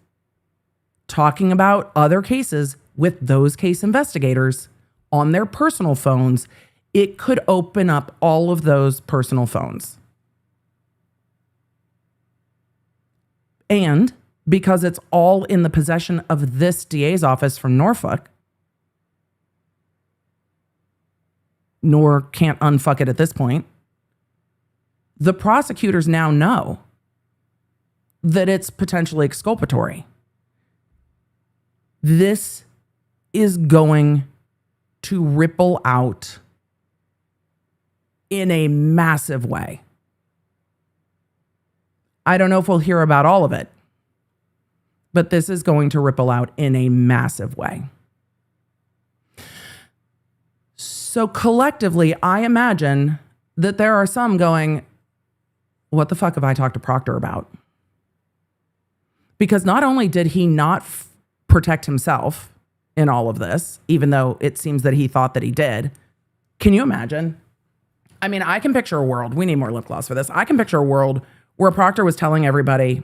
talking about other cases with those case investigators on their personal phones, it could open up all of those personal phones. And because it's all in the possession of this DA's office from Norfolk, nor can't unfuck it at this point, the prosecutors now know that it's potentially exculpatory. This is going to ripple out in a massive way. I don't know if we'll hear about all of it, but this is going to ripple out in a massive way. So collectively, I imagine that there are some going, what the fuck have I talked to Proctor about? Because not only did he not protect himself in all of this, even though it seems that he thought that he did. Can you imagine? I mean, I can picture a world. We need more lip gloss for this. I can picture a world where Proctor was telling everybody,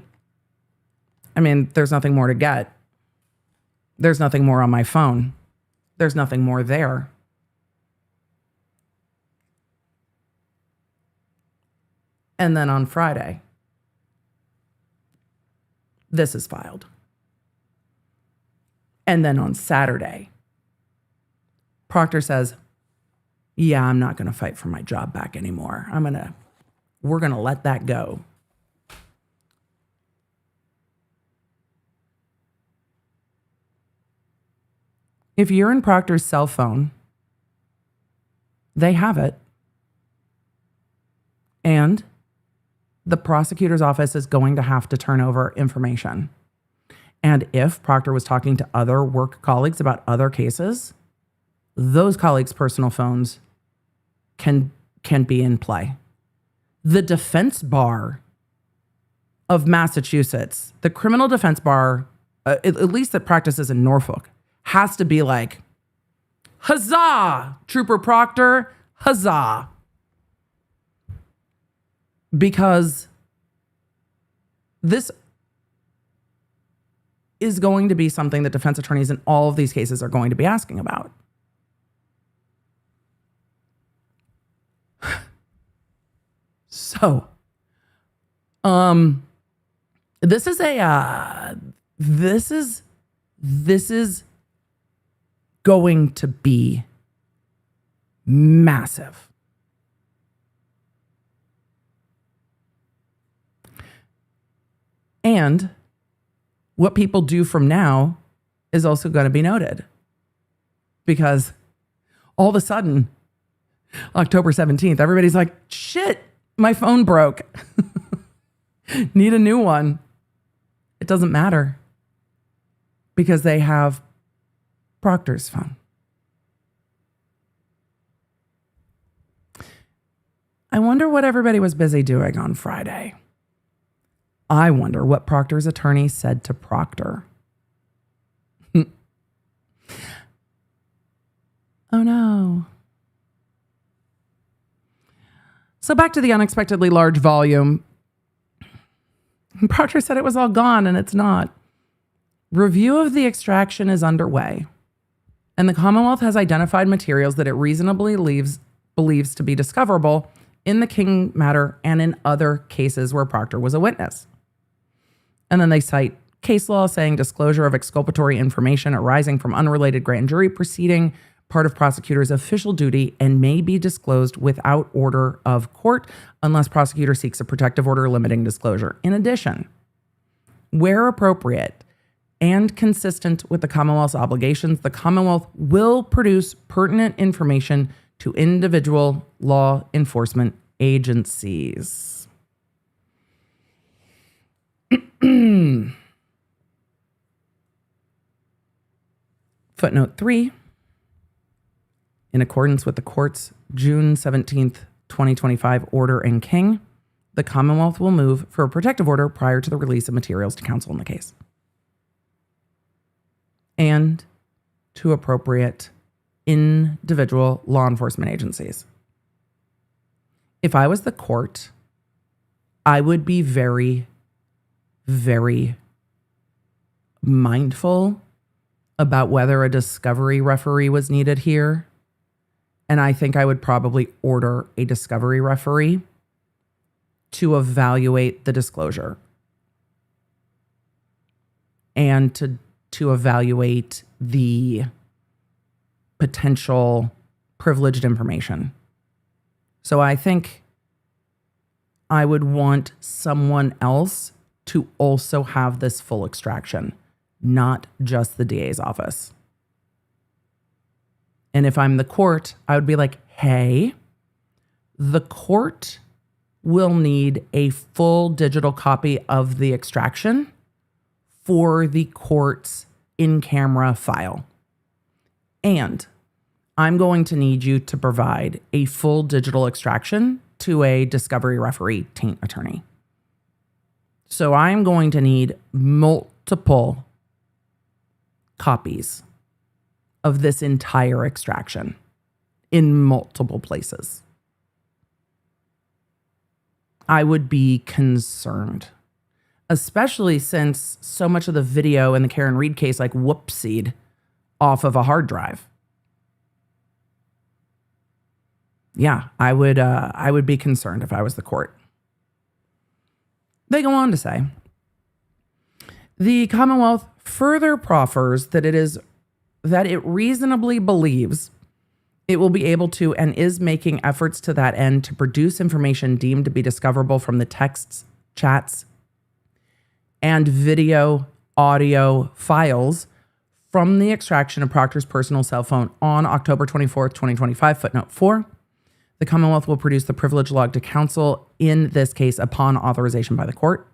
I mean, there's nothing more to get. There's nothing more on my phone. There's nothing more there. And then on Friday, this is filed. And then on Saturday, Proctor says, yeah, I'm not going to fight for my job back anymore. We're going to let that go. If you're in Proctor's cell phone, they have it. And the prosecutor's office is going to have to turn over information. And if Proctor was talking to other work colleagues about other cases, those colleagues' personal phones can be in play. The defense bar of Massachusetts, the criminal defense bar, at least that practices in Norfolk, has to be like, huzzah, Trooper Proctor, huzzah. Because this is going to be something that defense attorneys in all of these cases are going to be asking about. So, this is going to be massive. And what people do from now is also going to be noted. Because all of a sudden, October 17th, everybody's like, shit, my phone broke. Need a new one. It doesn't matter. Because they have Proctor's phone. I wonder what everybody was busy doing on Friday. I wonder what Proctor's attorney said to Proctor. Oh no. So back to the unexpectedly large volume. Proctor said it was all gone, and it's not. Review of the extraction is underway, and the Commonwealth has identified materials that it reasonably believes to be discoverable in the King matter and in other cases where Proctor was a witness. And then they cite case law saying disclosure of exculpatory information arising from unrelated grand jury proceeding, part of prosecutor's official duty, and may be disclosed without order of court unless prosecutor seeks a protective order limiting disclosure. In addition, where appropriate and consistent with the Commonwealth's obligations, the Commonwealth will produce pertinent information to individual law enforcement agencies. Footnote 3. In accordance with the court's June 17th, 2025 order in King, the Commonwealth will move for a protective order prior to the release of materials to counsel in the case. And to appropriate individual law enforcement agencies. If I was the court, I would be very, very mindful about whether a discovery referee was needed here. And I think I would probably order a discovery referee to evaluate the disclosure and to evaluate the potential privileged information. So I think I would want someone else to also have this full extraction, not just the DA's office. And if I'm the court, I would be like, hey, the court will need a full digital copy of the extraction for the court's in-camera file. And I'm going to need you to provide a full digital extraction to a discovery referee taint attorney. So I'm going to need multiple copies of this entire extraction in multiple places. I would be concerned, especially since so much of the video in the Karen Reed case like whoopsied off of a hard drive. Yeah, I would be concerned if I was the court. They go on to say, The Commonwealth further proffers that it reasonably believes it will be able to and is making efforts to that end to produce information deemed to be discoverable from the texts, chats, and video, audio files from the extraction of Proctor's personal cell phone on October 24th, 2025, footnote 4. The Commonwealth will produce the privilege log to counsel in this case upon authorization by the court.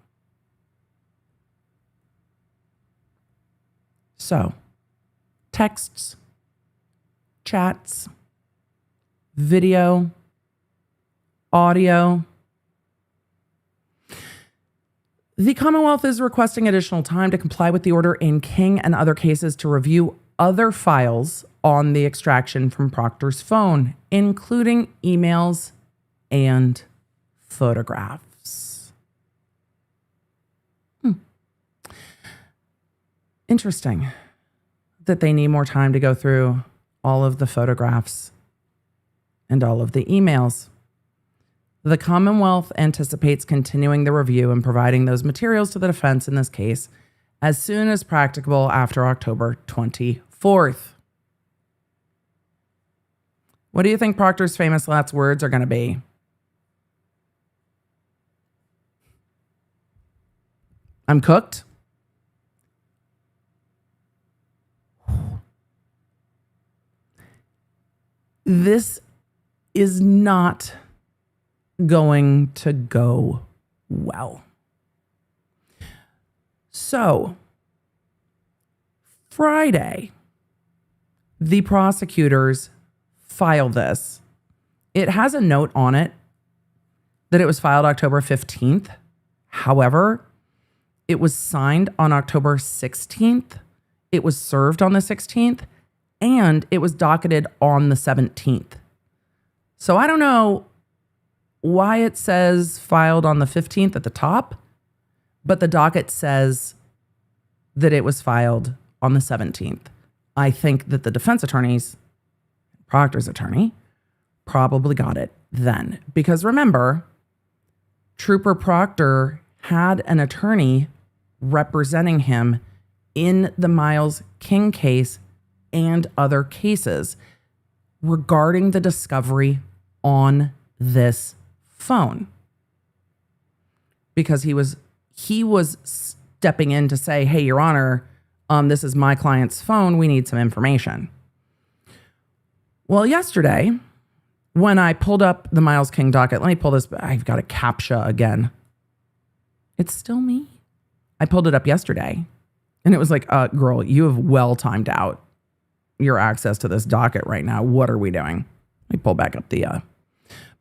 So, texts, chats, video, audio. The Commonwealth is requesting additional time to comply with the order in King and other cases to review other files on the extraction from Proctor's phone, including emails and photographs. Interesting that they need more time to go through all of the photographs and all of the emails. The Commonwealth anticipates continuing the review and providing those materials to the defense in this case as soon as practicable after October 24th. What do you think Proctor's famous last words are going to be? I'm cooked. This is not going to go well. So, Friday, the prosecutors file this. It has a note on it that it was filed October 15th. However, it was signed on October 16th. It was served on the 16th. And it was docketed on the 17th. So I don't know why it says filed on the 15th at the top, but the docket says that it was filed on the 17th. I think that the defense attorneys, Proctor's attorney, probably got it then. Because remember, Trooper Proctor had an attorney representing him in the Miles King case and other cases regarding the discovery on this phone. Because he was stepping in to say, hey, Your Honor, this is my client's phone. We need some information. Well, yesterday, when I pulled up the Miles King docket, let me pull this. I've got a CAPTCHA again. It's still me. I pulled it up yesterday and it was like, girl, you have well timed out your access to this docket right now. What are we doing? Let me pull back up the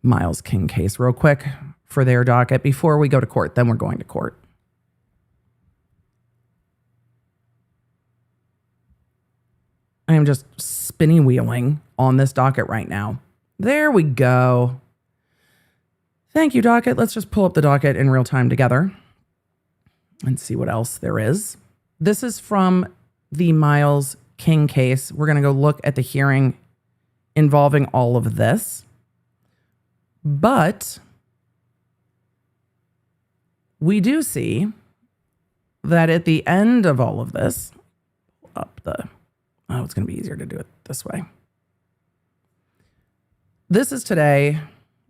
Miles King case real quick for their docket before we go to court. Then we're going to court. I am just spinny wheeling on this docket right now. There we go. Thank you, docket. Let's just pull up the docket in real time together and see what else there is. This is from the Miles King case. We're going to go look at the hearing involving all of this. But we do see that at the end of all of this, it's going to be easier to do it this way. This is today,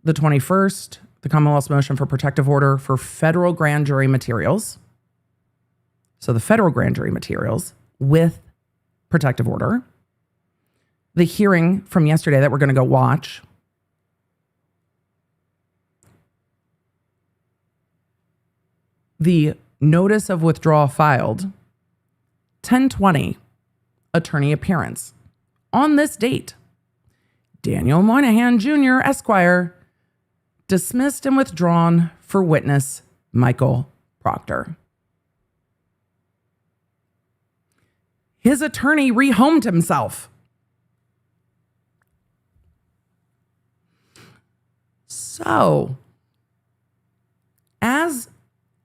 the 21st, the Commonwealth's motion for protective order for federal grand jury materials. So the federal grand jury materials with protective order. The hearing from yesterday that we're going to go watch. The notice of withdrawal filed. 10/20 attorney appearance. On this date, Daniel Moynihan Jr., Esquire, dismissed and withdrawn for witness Michael Proctor. His attorney rehomed himself. So, as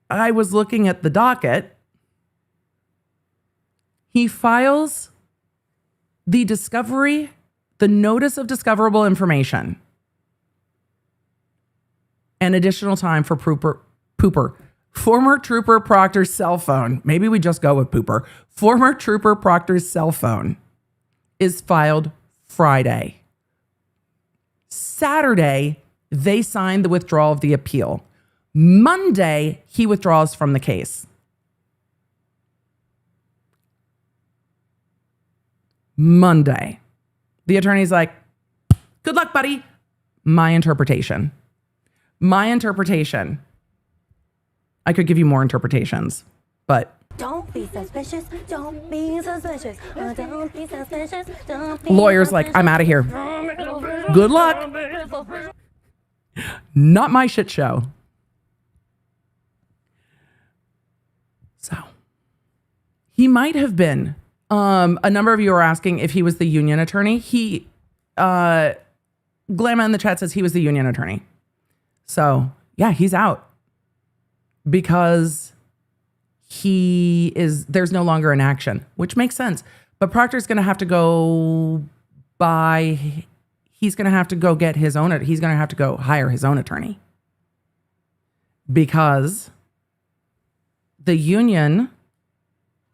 I was looking at the docket, he files the notice of discoverable information and additional time for Former Trooper Proctor's cell phone, maybe we just go with Pooper. Former Trooper Proctor's cell phone is filed Friday. Saturday, they signed the withdrawal of the appeal. Monday, he withdraws from the case. Monday. The attorney's like, good luck, buddy. My interpretation. I could give you more interpretations, but don't be suspicious. Don't be suspicious. Don't be suspicious. Don't be lawyer's like, I'm out of here. Good luck. Not my shit show. So he might have been. A number of you are asking if he was the union attorney. Glamma in the chat says he was the union attorney. So yeah, he's out because there's no longer an action, which makes sense. But Proctor's going to have to he's going to have to go get his own, he's going to have to go hire his own attorney because the union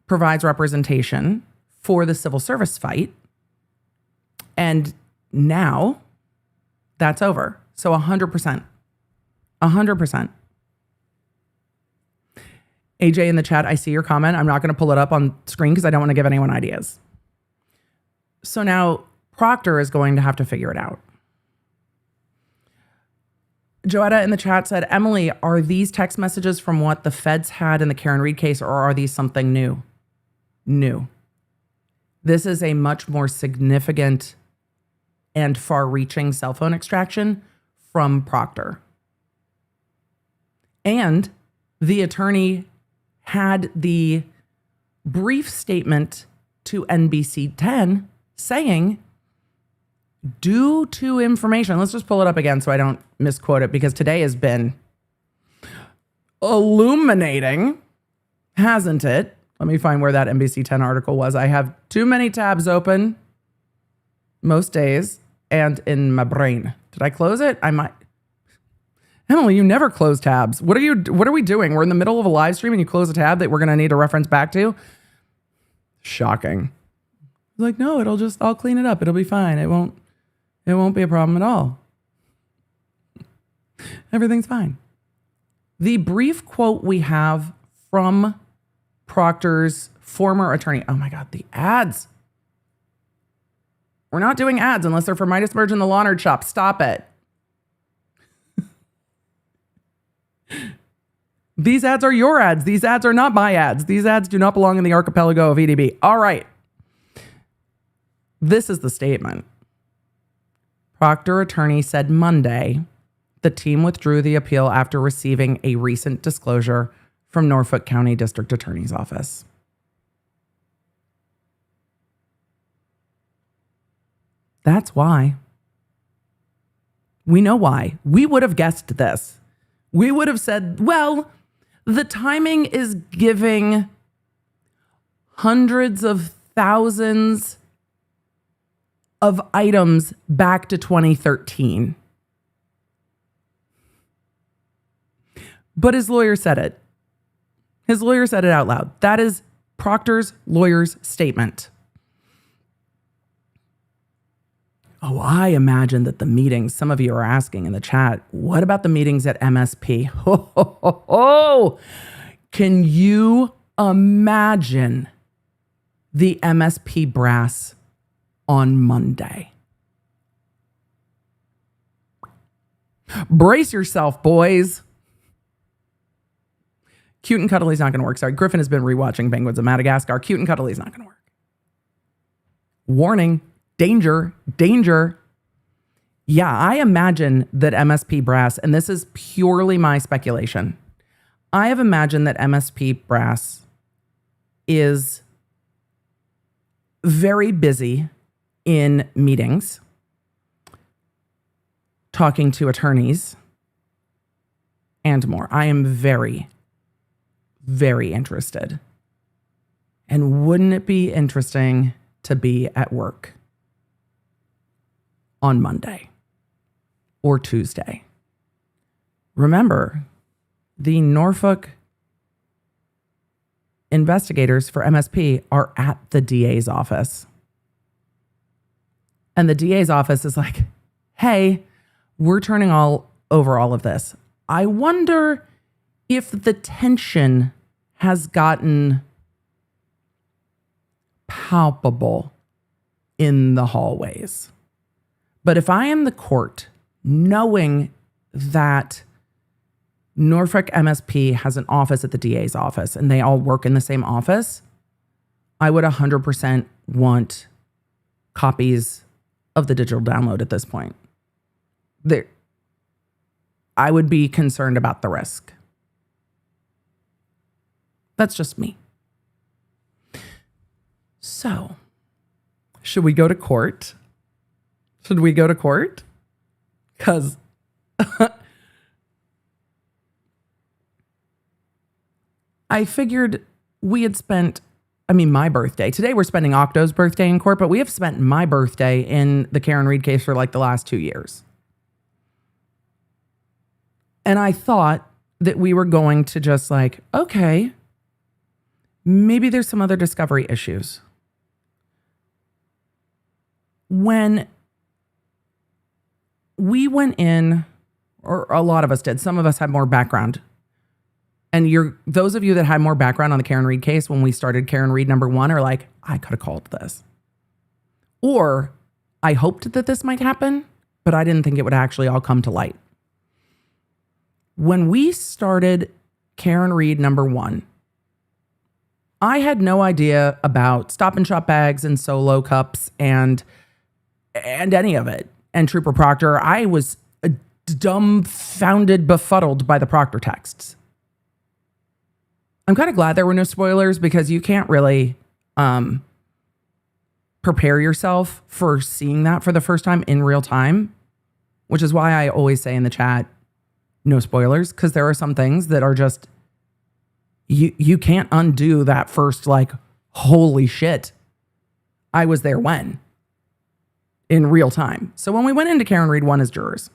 provides representation for the civil service fight. And now that's over. So 100%. 100%. AJ in the chat, I see your comment. I'm not going to pull it up on screen because I don't want to give anyone ideas. So now Proctor is going to have to figure it out. Joetta in the chat said, Emily, are these text messages from what the feds had in the Karen Reed case, or are these something new? New. This is a much more significant and far-reaching cell phone extraction from Proctor. And the attorney had the brief statement to NBC 10 saying, due to information, let's just pull it up again so I don't misquote it, because today has been illuminating, hasn't it? Let me find where that NBC 10 article was. I have too many tabs open most days and in my brain. Did I close it? I might. Emily, you never close tabs. What are we doing? We're in the middle of a live stream and you close a tab that we're going to need to reference back to? Shocking. Like, no, I'll clean it up. It'll be fine. It won't be a problem at all. Everything's fine. The brief quote we have from Proctor's former attorney. Oh my God, the ads. We're not doing ads unless they're for Midas Merge and the Lawnard Shop. Stop it. These ads are your ads. These ads are not my ads. These ads do not belong in the archipelago of EDB. All right. This is the statement. Proctor attorney said Monday the team withdrew the appeal after receiving a recent disclosure from Norfolk County District Attorney's Office. That's why. We know why. We would have guessed this. We would have said, well, the timing is giving hundreds of thousands of items back to 2013. But his lawyer said it. His lawyer said it out loud. That is Proctor's lawyer's statement. Oh, I imagine that the meetings, some of you are asking in the chat, what about the meetings at MSP? Can you imagine the MSP brass on Monday? Brace yourself, boys. Cute and Cuddly's not going to work. Sorry, Griffin has been rewatching Penguins of Madagascar. Cute and Cuddly's not going to work. Warning, danger, danger. Yeah, I imagine that MSP brass, and this is purely my speculation, I have imagined that MSP brass is very busy in meetings, talking to attorneys, and more. I am very, very interested. And wouldn't it be interesting to be at work on Monday or Tuesday? Remember, the Norfolk investigators for MSP are at the DA's office. And the DA's office is like, hey, we're turning over all of this. I wonder if the tension has gotten palpable in the hallways. But if I am the court, knowing that Norfolk MSP has an office at the DA's office and they all work in the same office, I would 100% want copies of the digital download at this point. I would be concerned about the risk. That's just me. So, should we go to court? Should we go to court? Because I figured we had spent, my birthday. Today we're spending Octo's birthday in court, but we have spent my birthday in the Karen Reed case for like the last 2 years. And I thought that we were going to just like, okay, maybe there's some other discovery issues. When we went in, or a lot of us did, some of us had more background. And those of you that had more background on the Karen Reed case when we started Karen Reed #1 are like, I could have called this. Or I hoped that this might happen, but I didn't think it would actually all come to light. When we started Karen Reed #1, I had no idea about Stop and Shop bags and solo cups and any of it. And Trooper Proctor, I was dumbfounded, befuddled by the Proctor texts. I'm kind of glad there were no spoilers because you can't really prepare yourself for seeing that for the first time in real time, which is why I always say in the chat, no spoilers, because there are some things that are just, you can't undo that first, like, holy shit, I was there when, in real time. So when we went into Karen Reed 1 as jurors,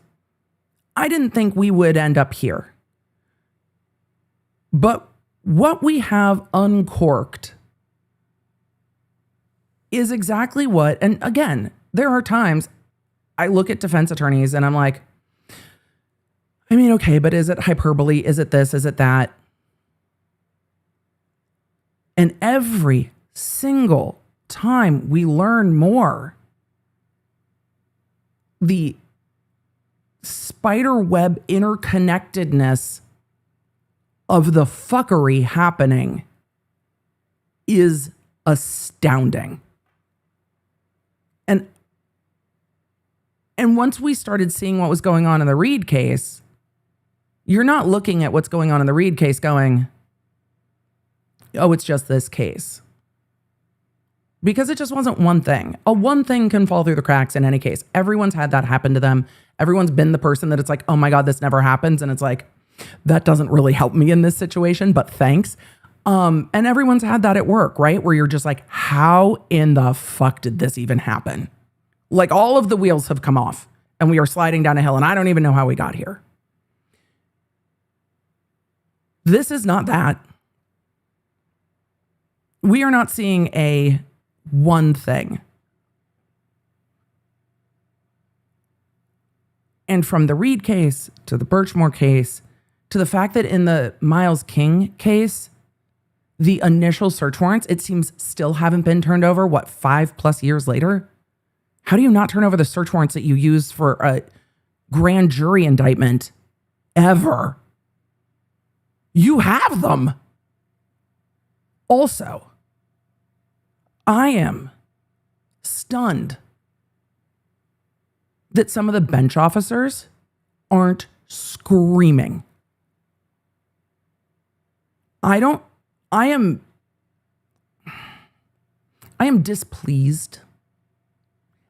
I didn't think we would end up here. But what we have uncorked is exactly what, and again, there are times I look at defense attorneys and I'm like, okay, but is it hyperbole? Is it this? Is it that? And every single time we learn more, the spiderweb interconnectedness of the fuckery happening is astounding. And once we started seeing what was going on in the Reed case, you're not looking at what's going on in the Reed case going, oh, it's just this case. Because it just wasn't one thing. One thing can fall through the cracks in any case. Everyone's had that happen to them. Everyone's been the person that it's like, oh my God, this never happens. And it's like, that doesn't really help me in this situation, but thanks. And everyone's had that at work, right? Where you're just like, how in the fuck did this even happen? Like all of the wheels have come off and we are sliding down a hill and I don't even know how we got here. This is not that. We are not seeing a one thing. And from the Reed case to the Birchmore case to the fact that in the Miles King case, the initial search warrants, it seems, still haven't been turned over, 5+ years later? How do you not turn over the search warrants that you used for a grand jury indictment ever? You have them. Also, I am stunned that some of the bench officers aren't screaming. I am displeased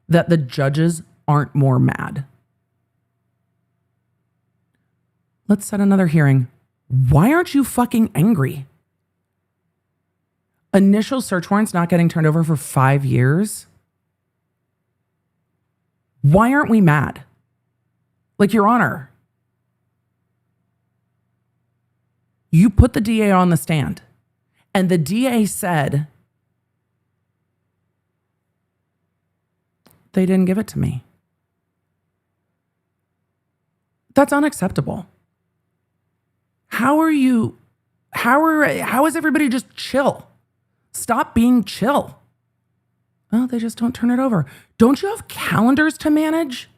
that the judges aren't more mad. Let's set another hearing. Why aren't you fucking angry? Initial search warrants not getting turned over for 5 years? Why aren't we mad? Like, Your Honor, you put the DA on the stand And the DA said, they didn't give it to me. That's unacceptable. How is everybody just chill? Stop being chill. Well, they just don't turn it over. Don't you have calendars to manage?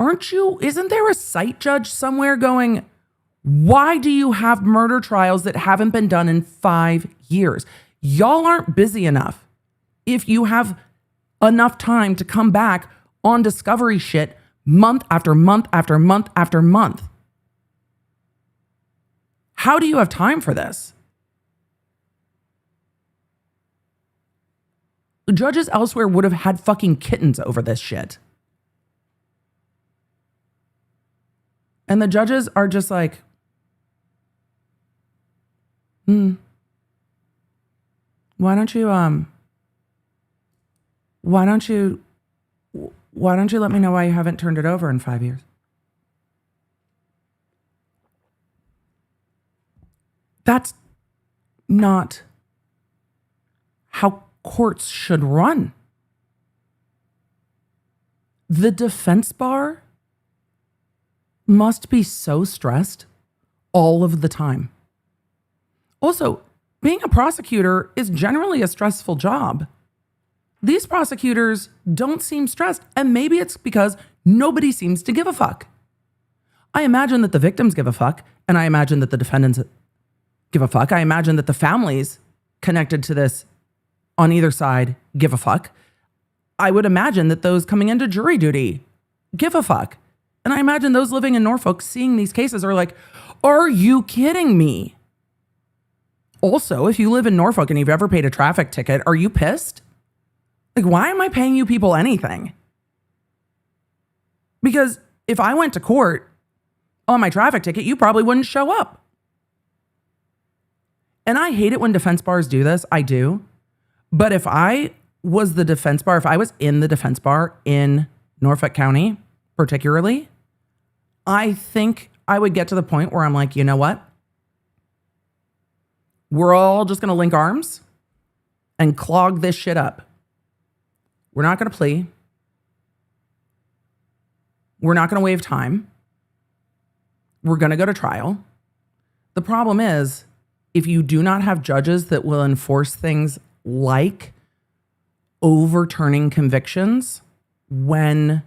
Isn't there a site judge somewhere going, why do you have murder trials that haven't been done in 5 years? Y'all aren't busy enough. If you have enough time to come back on discovery shit month after month after month after month. How do you have time for this? Judges elsewhere would have had fucking kittens over this shit. And the judges are just like, why don't you let me know why you haven't turned it over in 5 years? That's not how courts should run. The defense bar must be so stressed all of the time. Also, being a prosecutor is generally a stressful job. These prosecutors don't seem stressed, and maybe it's because nobody seems to give a fuck. I imagine that the victims give a fuck, and I imagine that the defendants give a fuck. I imagine that the families connected to this on either side give a fuck. I would imagine that those coming into jury duty give a fuck. And I imagine those living in Norfolk seeing these cases are like, are you kidding me? Also, if you live in Norfolk and you've ever paid a traffic ticket, are you pissed? Like, why am I paying you people anything? Because if I went to court on my traffic ticket, you probably wouldn't show up. And I hate it when defense bars do this. I do. But if I was the defense bar, if I was in the defense bar in Norfolk County, particularly, I think I would get to the point where I'm like, you know what? We're all just going to link arms and clog this shit up. We're not going to plea. We're not going to waive time. We're going to go to trial. The problem is, if you do not have judges that will enforce things like overturning convictions when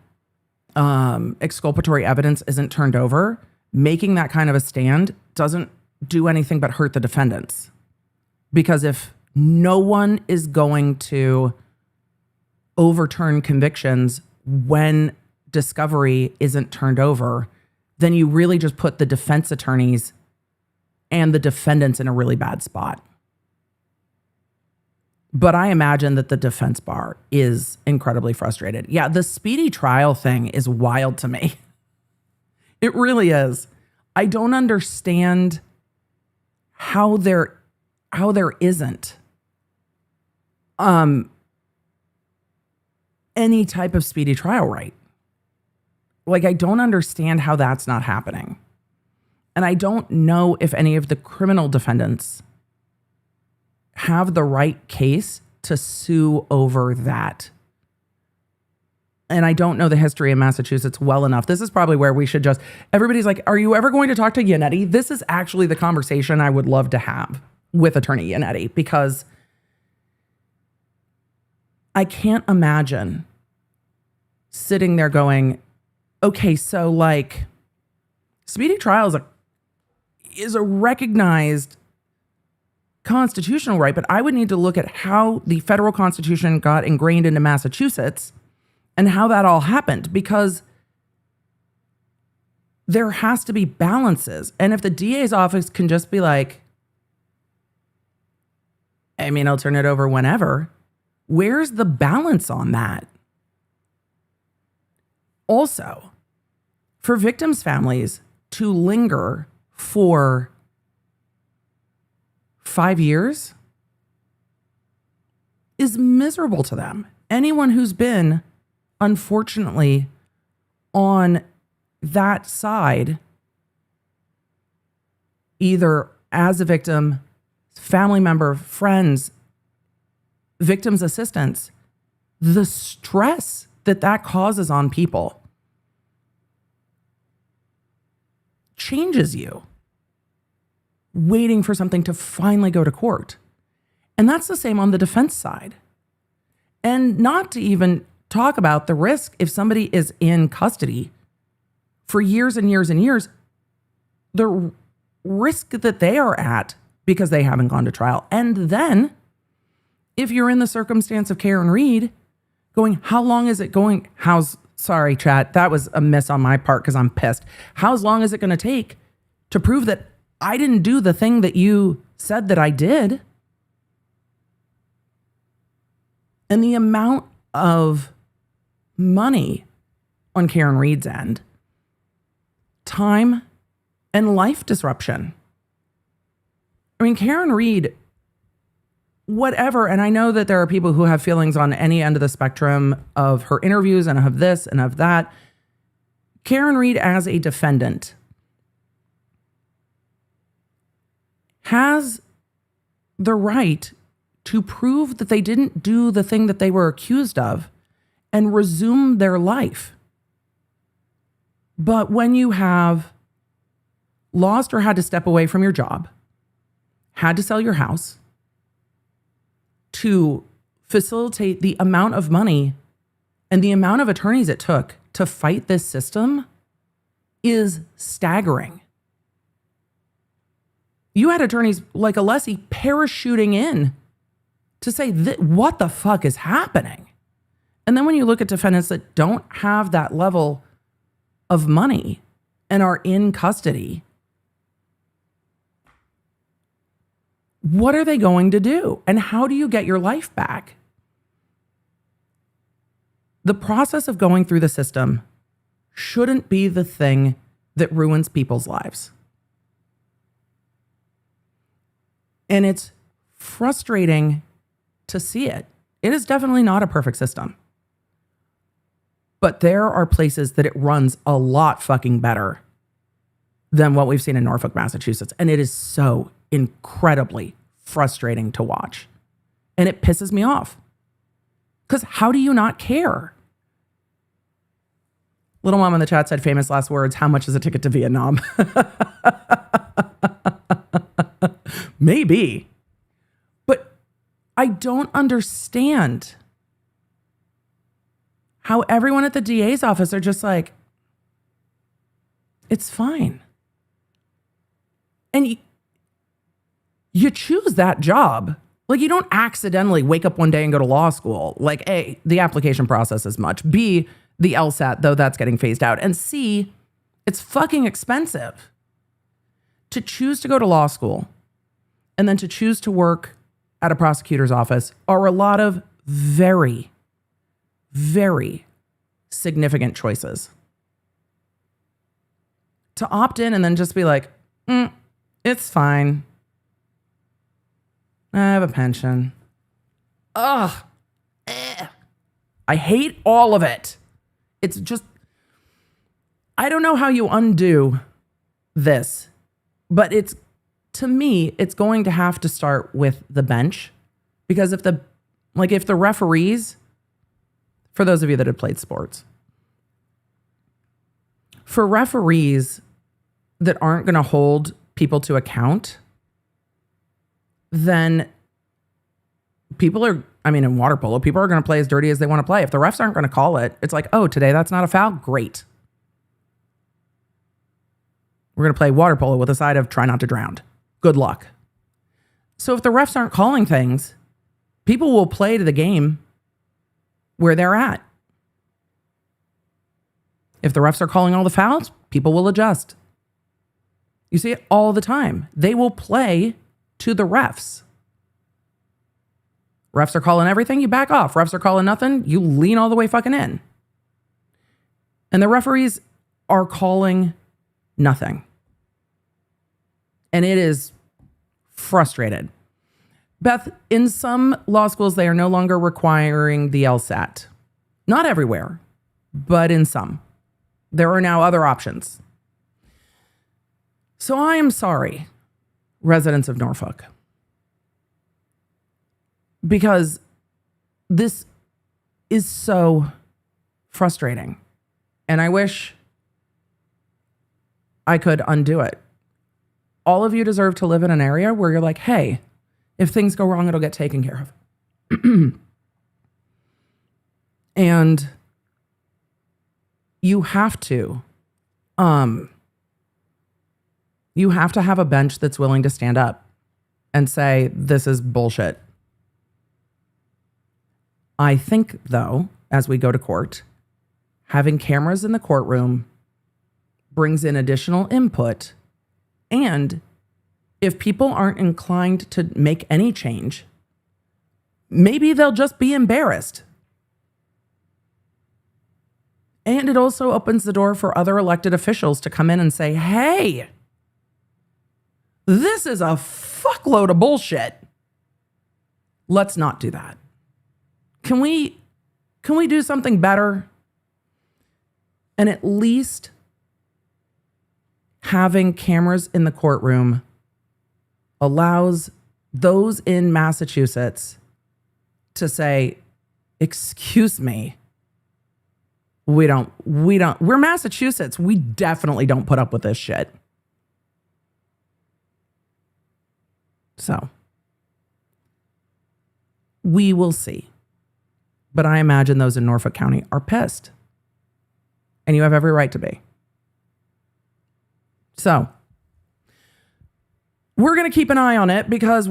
exculpatory evidence isn't turned over, making that kind of a stand doesn't do anything but hurt the defendants. Because if no one is going to overturn convictions when discovery isn't turned over, then you really just put the defense attorneys and the defendants in a really bad spot. But I imagine that the defense bar is incredibly frustrated. Yeah, the speedy trial thing is wild to me. It really is. I don't understand how there isn't any type of speedy trial right. Like, I don't understand how that's not happening. And I don't know if any of the criminal defendants have the right case to sue over that. And I don't know the history in Massachusetts well enough. This is probably where we should just, everybody's like, are you ever going to talk to Yannetti? This is actually the conversation I would love to have with Attorney Yannetti, because I can't imagine sitting there going, okay, so like speedy trial is a recognized constitutional right, but I would need to look at how the federal constitution got ingrained into Massachusetts and how that all happened, because there has to be balances. And if the DA's office can just be like, I mean, I'll turn it over whenever, where's the balance on that? Also, for victims' families to linger for 5 years is miserable to them. Anyone who's been, unfortunately, on that side, either as a victim, family member, friends, victims' assistants, the stress that causes on people changes you, waiting for something to finally go to court. And that's the same on the defense side. And not to even talk about the risk if somebody is in custody for years and years and years, the risk that they are at because they haven't gone to trial. And then if you're in the circumstance of Karen Reed going, how long is it going? Sorry, chat. That was a miss on my part because I'm pissed. How long is it going to take to prove that I didn't do the thing that you said that I did? And the amount of money on Karen Reed's end, time and life disruption. I mean, Karen Reed, whatever, and I know that there are people who have feelings on any end of the spectrum of her interviews and of this and of that. Karen Reed as a defendant has the right to prove that they didn't do the thing that they were accused of and resume their life. But when you have lost or had to step away from your job, had to sell your house to facilitate the amount of money and the amount of attorneys it took to fight this system is staggering. You had attorneys like Alessi parachuting in to say, what the fuck is happening? And then when you look at defendants that don't have that level of money and are in custody, what are they going to do? And how do you get your life back? The process of going through the system shouldn't be the thing that ruins people's lives. And it's frustrating to see it. It is definitely not a perfect system. But there are places that it runs a lot fucking better than what we've seen in Norfolk, Massachusetts. And it is so incredibly frustrating to watch. And it pisses me off. Because how do you not care? Little Mom in the chat said famous last words, how much is a ticket to Vietnam? Maybe. But I don't understand how everyone at the DA's office are just like, it's fine. And you choose that job. Like, you don't accidentally wake up one day and go to law school. Like, A, the application process is much. B, the LSAT, though that's getting phased out. And C, it's fucking expensive to choose to go to law school and then to choose to work at a prosecutor's office are a lot of very, very significant choices. To opt in and then just be like, it's fine. I have a pension. Ugh. I hate all of it. It's just, I don't know how you undo this, but to me, it's going to have to start with the bench, because if the referees, for those of you that have played sports, for referees that aren't going to hold people to account, then in water polo, people are going to play as dirty as they want to play. If the refs aren't going to call it, it's like, oh, today that's not a foul? Great. We're going to play water polo with a side of try not to drown. Good luck. So if the refs aren't calling things, people will play to the game where they're at. If the refs are calling all the fouls, people will adjust. You see it all the time. They will play to the refs. Refs are calling everything, you back off. Refs are calling nothing, you lean all the way fucking in. And the referees are calling nothing. And it is frustrated. Beth, in some law schools, they are no longer requiring the LSAT. Not everywhere, but in some. There are now other options. So I am sorry, residents of Norfolk. because this is so frustrating. And I wish I could undo it. All of you deserve to live in an area where you're like, hey, if things go wrong, it'll get taken care of. And you have to have a bench that's willing to stand up and say, this is bullshit. I think, though, as we go to court, having cameras in the courtroom brings in additional input. And if people aren't inclined to make any change, maybe they'll just be embarrassed. And it also opens the door for other elected officials to come in and say, hey, this is a fuckload of bullshit. Let's not do that. Can we do something better? And at least having cameras in the courtroom allows those in Massachusetts to say, excuse me, we're Massachusetts. We definitely don't put up with this shit. So we will see. But I imagine those in Norfolk County are pissed. And you have every right to be. So we're going to keep an eye on it because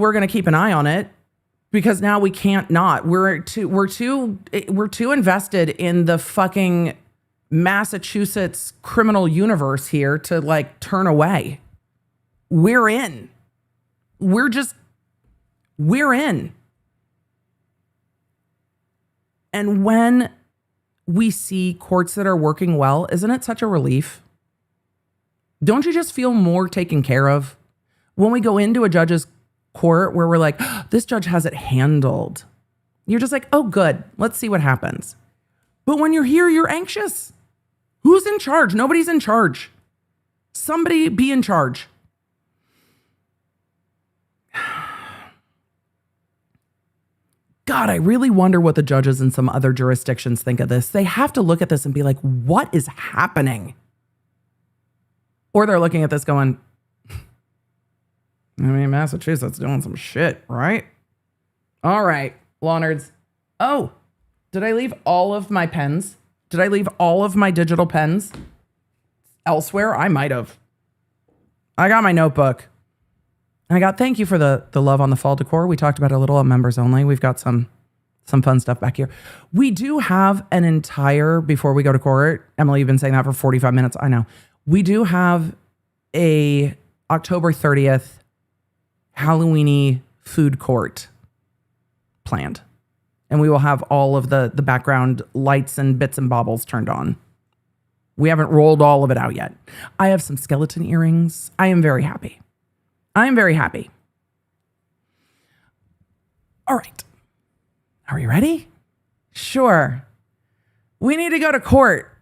now we can't not. We're too invested in the fucking Massachusetts criminal universe here to like turn away. We're in. We're in. And when we see courts that are working well, isn't it such a relief? Don't you just feel more taken care of when we go into a judge's court where we're like, oh, this judge has it handled? You're just like, oh, good. Let's see what happens. But when you're here, you're anxious. Who's in charge? Nobody's in charge. Somebody be in charge. God, I really wonder what the judges in some other jurisdictions think of this. They have to look at this and be like, what is happening? Or they're looking at this going, I mean, Massachusetts doing some shit, right? All right, law nerds. Oh, did I leave all of my pens? Did I leave all of my digital pens elsewhere? I might have. I got my notebook. Thank you for the love on the fall decor. We talked about it a little at members only. We've got some fun stuff back here. We do have an entire, before we go to court, Emily, you've been saying that for 45 minutes. I know. We do have a October 30th Halloweeny food court planned. And we will have all of the background lights and bits and baubles turned on. We haven't rolled all of it out yet. I have some skeleton earrings. I am very happy. All right. Are you ready? Sure. We need to go to court.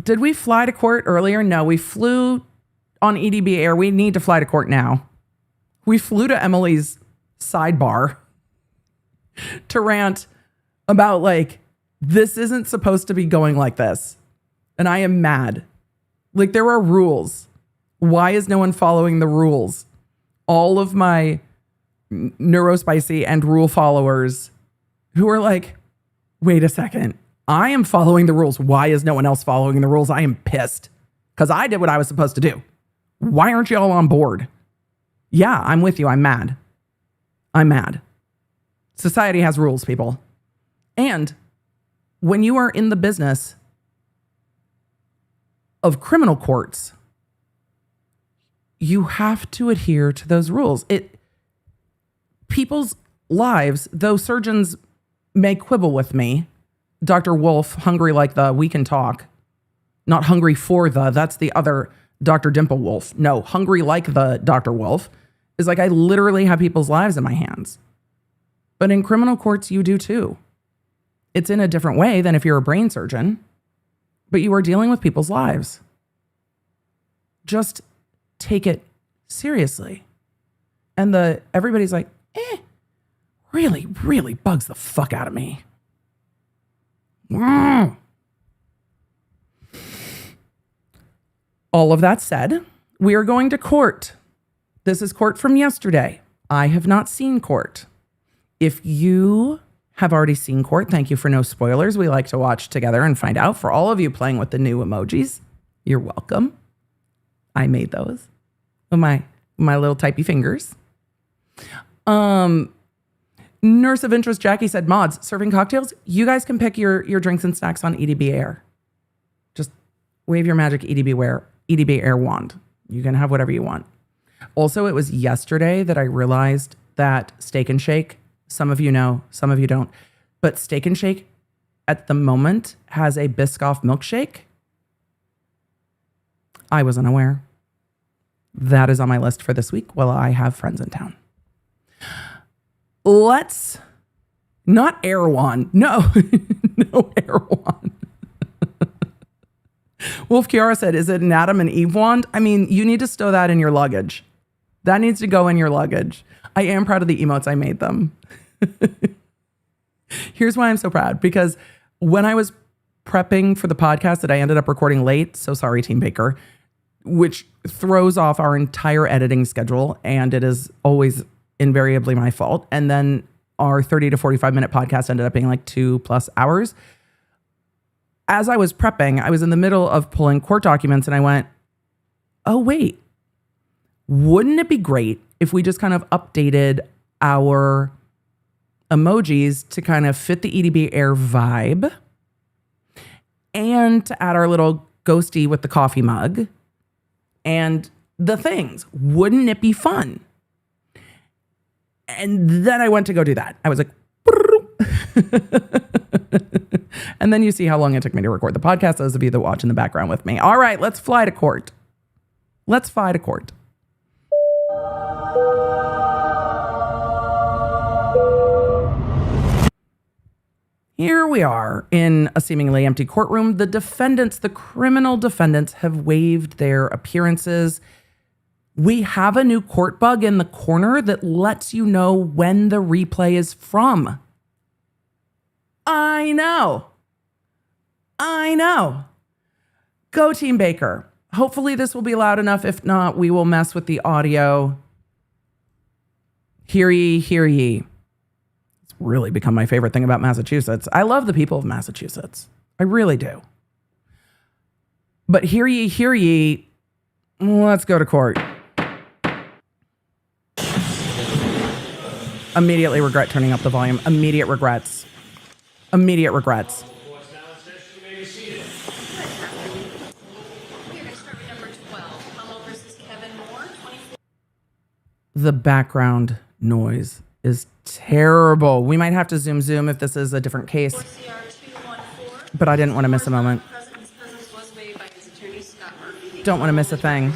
Did we fly to court earlier? No, we flew on EDB Air. We need to fly to court now. We flew to Emily's sidebar to rant about like, this isn't supposed to be going like this. And I am mad. Like, there are rules. Why is no one following the rules? All of my neurospicy and rule followers who are like, wait a second. I am following the rules. Why is no one else following the rules? I am pissed because I did what I was supposed to do. Why aren't you all on board? Yeah, I'm with you. I'm mad. Society has rules, people. And when you are in the business of criminal courts, you have to adhere to those rules. People's lives, though surgeons may quibble with me, Dr. Wolf, hungry like the we can talk, not hungry for the, that's the other Dr. Dimple Wolf. No, hungry like the Dr. Wolf is like, I literally have people's lives in my hands. But in criminal courts, you do too. It's in a different way than if you're a brain surgeon, but you are dealing with people's lives. Just take it seriously. And everybody's like, really, really bugs the fuck out of me. Mm. All of that said, we are going to court. This is court from yesterday. I have not seen court. If you have already seen court, thank you for no spoilers. We like to watch together and find out. For all of you playing with the new emojis, you're welcome. I made those with my little typey fingers. Nurse of Interest Jackie said, mods, serving cocktails, you guys can pick your drinks and snacks on EDB Air. Just wave your magic EDB Air wand. You can have whatever you want. Also, it was yesterday that I realized that Steak and Shake, some of you know, some of you don't, but Steak and Shake at the moment has a Biscoff milkshake. I was unaware. That is on my list for this week while I have friends in town. Let's not Erewhon. No, no Erewhon. Wolf Kiara said, is it an Adam and Eve wand? I mean, you need to stow that in your luggage. That needs to go in your luggage. I am proud of the emotes. I made them. Here's why I'm so proud. Because when I was prepping for the podcast that I ended up recording late, so sorry, Team Baker, which throws off our entire editing schedule. And it is always invariably my fault. And then our 30 to 45 minute podcast ended up being like 2+ hours. As I was prepping, I was in the middle of pulling court documents and I went, oh, wait, wouldn't it be great if we just kind of updated our emojis to kind of fit the EDB Air vibe and to add our little ghosty with the coffee mug and the things? Wouldn't it be fun? And then I went to go do that. I was like, and then you see how long it took me to record the podcast. Those of you that watch in the background with me. All right, let's fly to court. Let's fly to court. Here we are in a seemingly empty courtroom. The criminal defendants have waived their appearances. We have a new court bug in the corner that lets you know when the replay is from. I know. Go Team Baker. Hopefully this will be loud enough. If not, we will mess with the audio. Hear ye, hear ye. It's really become my favorite thing about Massachusetts. I love the people of Massachusetts. I really do. But hear ye, let's go to court. Immediately regret turning up the volume. Immediate regrets. The background noise is terrible. We might have to zoom if this is a different case. But I didn't want to miss a moment. Don't want to miss a thing.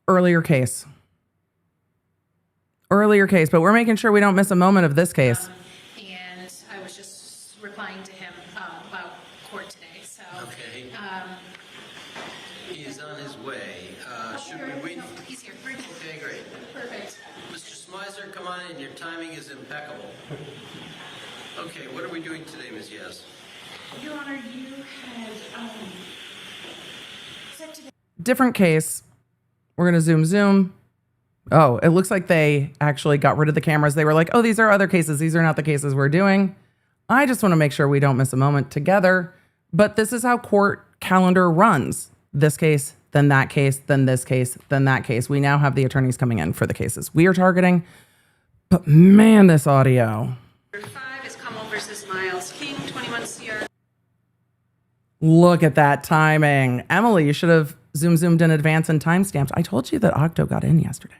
Earlier case, but we're making sure we don't miss a moment of this case. And I was just replying to him about court today, so. Okay. He is on his way. Should we wait? No, he's here. Okay, great. Perfect. Mr. Smizer, come on in. Your timing is impeccable. Okay, what are we doing today, Ms. Yes? Your Honor, you had, said to the Different case. We're going to zoom. Oh, it looks like they actually got rid of the cameras. They were like, oh, these are other cases. These are not the cases we're doing. I just want to make sure we don't miss a moment together. But this is how court calendar runs. This case, then that case, then this case, then that case. We now have the attorneys coming in for the cases we are targeting. But man, this audio. 5 is Kummel versus Miles King, 21 CR. Look at that timing. Emily, you should have zoomed in advance and timestamped. I told you that Octo got in yesterday.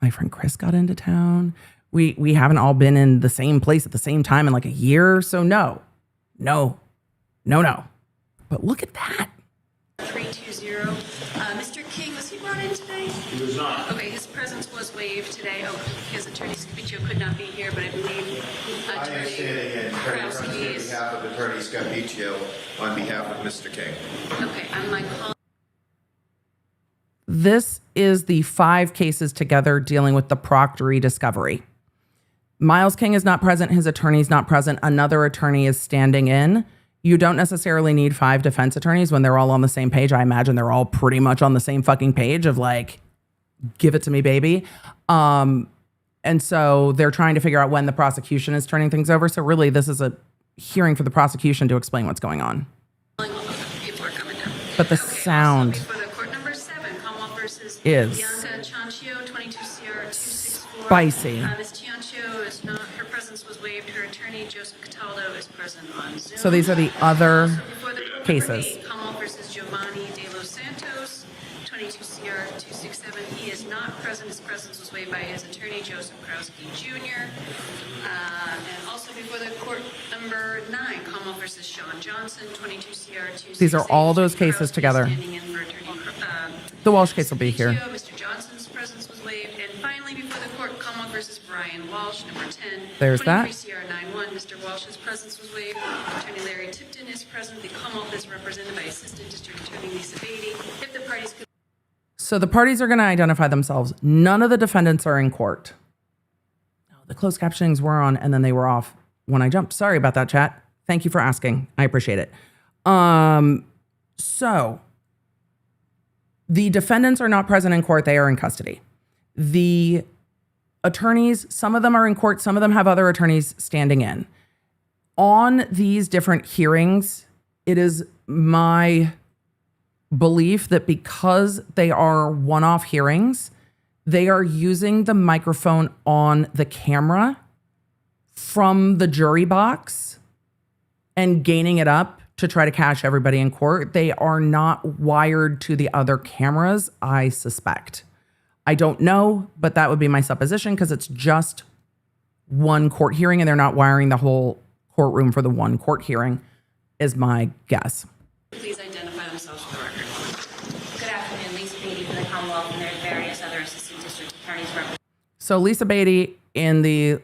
My friend Chris got into town. We haven't all been in the same place at the same time in like a year. So no. But look at that. 320. Mr. King, was he brought in today? He was not. Okay, his presence presence was waived today. Oh, because Attorney Scapicchio could not be here, but I believe I am standing in Attorney Crosby on behalf of Attorney Scapicchio on behalf of Mr. King. Okay, I'm like calling. This is the 5 cases together dealing with the Proctor discovery. Miles King is not present. His attorney's not present. Another attorney is standing in. You don't necessarily need 5 defense attorneys when they're all on the same page. I imagine they're all pretty much on the same fucking page of like, give it to me, baby. And so they're trying to figure out when the prosecution is turning things over. So really, this is a hearing for the prosecution to explain what's going on. People are coming down. But the Okay, sound also before the court number 7, Commonwealth versus is Bianca Ciancio, 22 CR 264. spicy. Ms. Ciancio is not, her presence was waived. Her attorney, Joseph Cataldo, is present on Zoom. So these are the other Also before the court cases. number 8, Commonwealth versus Giovanni De Los Santos, 22 CR 267. He is not present. His presence was waived by his attorney, Joseph Krowski Jr. And also before the court number 9, Commonwealth versus Sean Johnson, 22 CR 268. These are all those cases Krowski together. standing in for attorney, The Walsh case will be here. Mr. Johnson's presence was waived. And finally, before the court, Commonwealth versus Brian Walsh, number 10. There's that. 23 CR 91. Mr. Walsh's presence was waived. Attorney Larry Tipton is present. The Commonwealth is represented by Assistant District Attorney Lisa Beatty. If the parties could. So the parties are going to identify themselves. None of the defendants are in court. The closed captionings were on and then they were off when I jumped. Sorry about that, chat. Thank you for asking. I appreciate it. So the defendants are not present in court. They are in custody. The attorneys, some of them are in court. Some of them have other attorneys standing in. On these different hearings, it is my belief that because they are one-off hearings, they are using the microphone on the camera from the jury box and gaining it up to try to catch everybody in court. They are not wired to the other cameras, I suspect. I don't know, but that would be my supposition because it's just one court hearing and they're not wiring the whole courtroom for the one court hearing is my guess. Please identify themselves for the record. Good afternoon, Lisa Beatty from the Commonwealth, and there are various other assistant district attorneys representing. So Lisa Beatty in the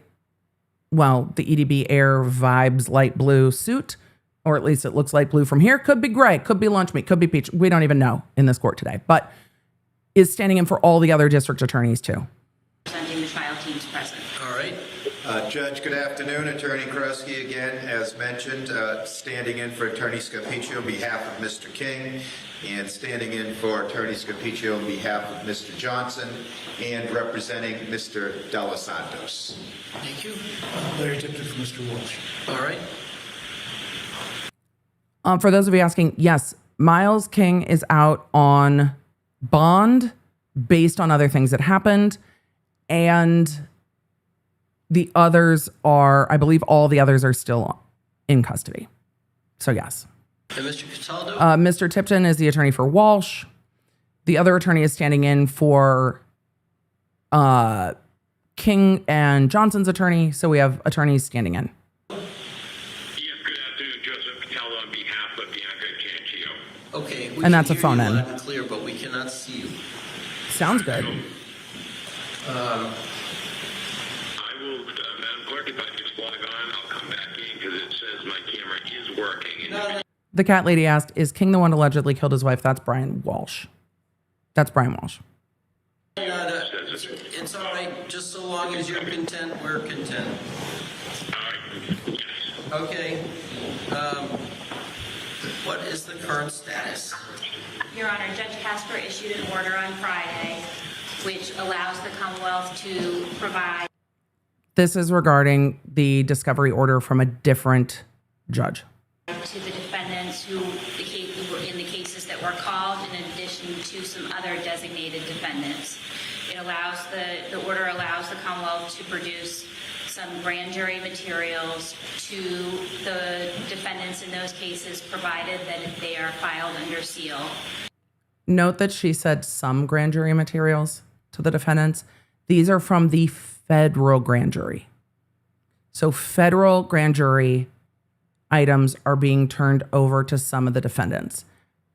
EDB Air Vibes light blue suit, or at least it looks light blue from here. Could be gray, could be lunch meat, could be peach. We don't even know in this court today, but is standing in for all the other district attorneys too. Representing the trial teams present. All right. Judge, good afternoon. Attorney Krosky again, as mentioned, standing in for Attorney Scapicchio on behalf of Mr. King, and standing in for Attorney Scapicchio on behalf of Mr. Johnson, and representing Mr. De Los Santos. Thank you. Larry Tipton for Mr. Walsh. All right. For those of you asking, yes, Miles King is out on bond based on other things that happened, and the others are, I believe all the others are still in custody. So yes. And Mr. Cataldo? Mr. Tipton is the attorney for Walsh. The other attorney is standing in for King and Johnson's attorney. So we have attorneys standing in. Yes, good afternoon, Joseph Pickle on behalf of Bianca Ciancio. Okay. We And can that's a hear phone you in. loud and clear, but we cannot see you. Sounds good. I will, Madam Clerk, if I just log on, I'll come back in because it says my camera is working. The cat lady asked, is King the one who allegedly killed his wife? That's Brian Walsh. That's Brian Walsh. It's all right, just so long as you're content, we're content. Yes. Okay. What is the current status? Your Honor, Judge Casper issued an order on Friday which allows the Commonwealth to provide. This is regarding the discovery order from a different judge. To the defendants who were in the cases that were called, in addition to some other designated defendants. It allows the order allows the Commonwealth to produce some grand jury materials to the defendants in those cases, provided that they are filed under seal. Note that she said some grand jury materials to the defendants. These are from the federal grand jury. So federal grand jury items are being turned over to some of the defendants.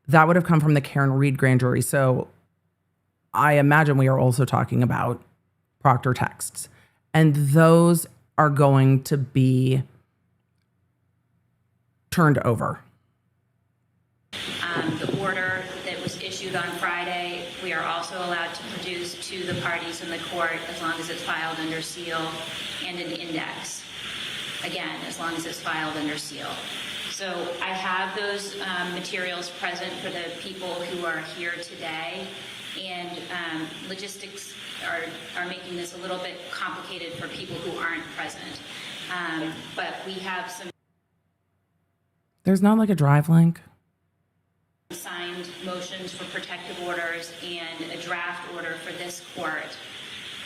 That would have come from the Karen Reed grand jury. So I imagine we are also talking about Proctor texts. And those are going to be turned over. The order that was issued on Friday, we are also allowed to produce to the parties in the court as long as it's filed under seal, and an index. Again, as long as it's filed under seal. So I have those materials present for the people who are here today, and logistics are making this a little bit complicated for people who aren't present. But we have some There's not like a drive link. signed motions for protective orders and a draft order for this court.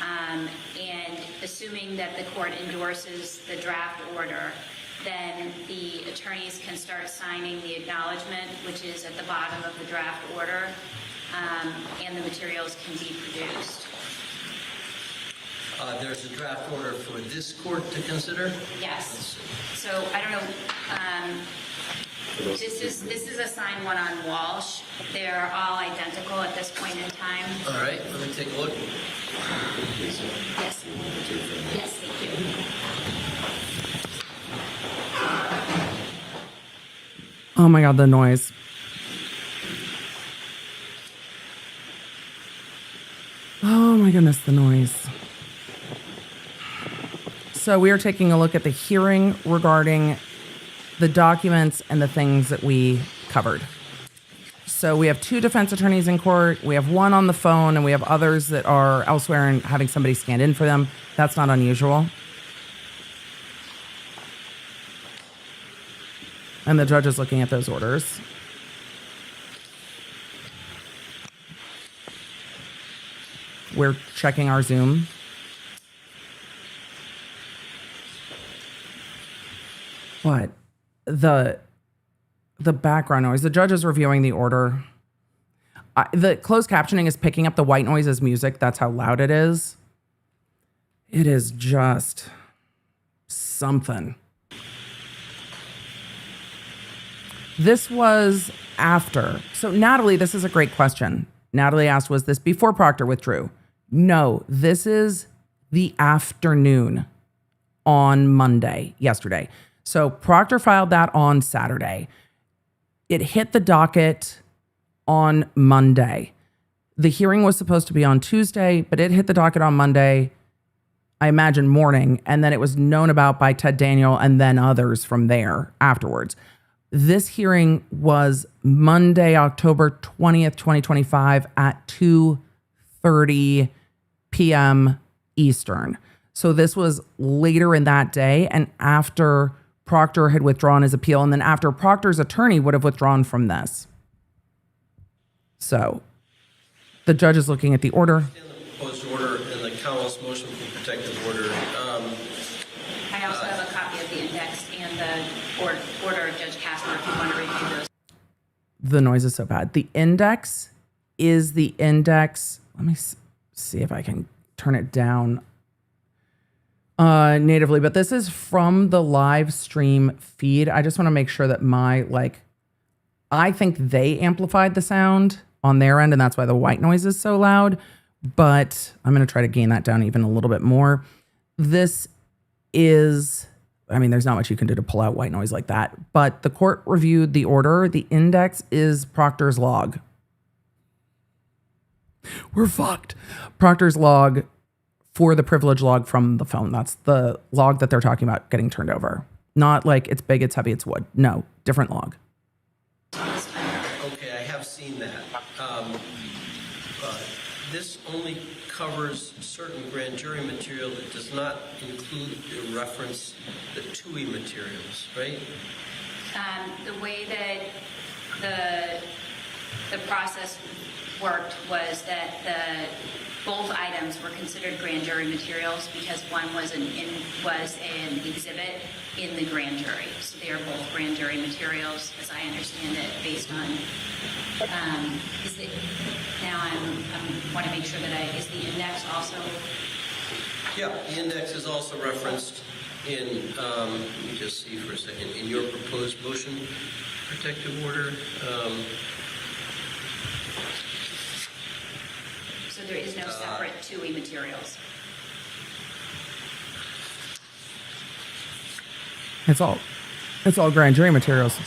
And assuming that the court endorses the draft order, then the attorneys can start signing the acknowledgement, which is at the bottom of the draft order, and the materials can be produced. There's a draft order for this court to consider? Yes. So I don't know. This is a signed one on Walsh. They're all identical at this point in time. All right, let me take a look. Yes. Yes, thank you. Oh my God, the noise. Oh my goodness, the noise. So we are taking a look at the hearing regarding the documents and the things that we covered. So we have 2 defense attorneys in court. We have 1 on the phone, and we have others that are elsewhere and having somebody stand in for them. That's not unusual. And the judge is looking at those orders. We're checking our Zoom. What? The background noise. The judge is reviewing the order. The closed captioning is picking up the white noise as music. That's how loud it is. It is just something. This was after. So Natalie, this is a great question. Natalie asked, was this before Proctor withdrew? No, this is the afternoon on Monday, yesterday. So Proctor filed that on Saturday. It hit the docket on Monday. The hearing was supposed to be on Tuesday, but it hit the docket on Monday, I imagine morning, and then it was known about by Ted Daniel and then others from there afterwards. This hearing was Monday, October 20th, 2025 at 2:30 p.m. Eastern. So this was later in that day and after Proctor had withdrawn his appeal, and then after Proctor's attorney would have withdrawn from this. So the judge is looking at the order. The proposed order and the Commonwealth's motion for protective order. I also have a copy of the index and the order of Judge Casper if you want to review those. The noise is so bad. The index is the index. Let me see if I can turn it down natively, but this is from the live stream feed. I just want to make sure that I think they amplified the sound on their end, and that's why the white noise is so loud, but I'm going to try to gain that down even a little bit more. This is, there's not much you can do to pull out white noise like that, but the court reviewed the order. The index is Proctor's log. We're fucked. Proctor's log for the privilege log from the phone. That's the log that they're talking about getting turned over. Not like it's big, it's heavy, it's wood. No, different log. Okay, I have seen that. This only covers certain grand jury material that does not include or reference the TUI materials, right? The way that the process worked was that both items were considered grand jury materials because one was an exhibit in the grand jury. So they are both grand jury materials, as I understand it, based on. Now I want to make sure that is the index also. Yeah, the index is also referenced in. Let me just see for a second. In your proposed motion, protective order. So there is no separate TUI materials. It's all grand jury materials.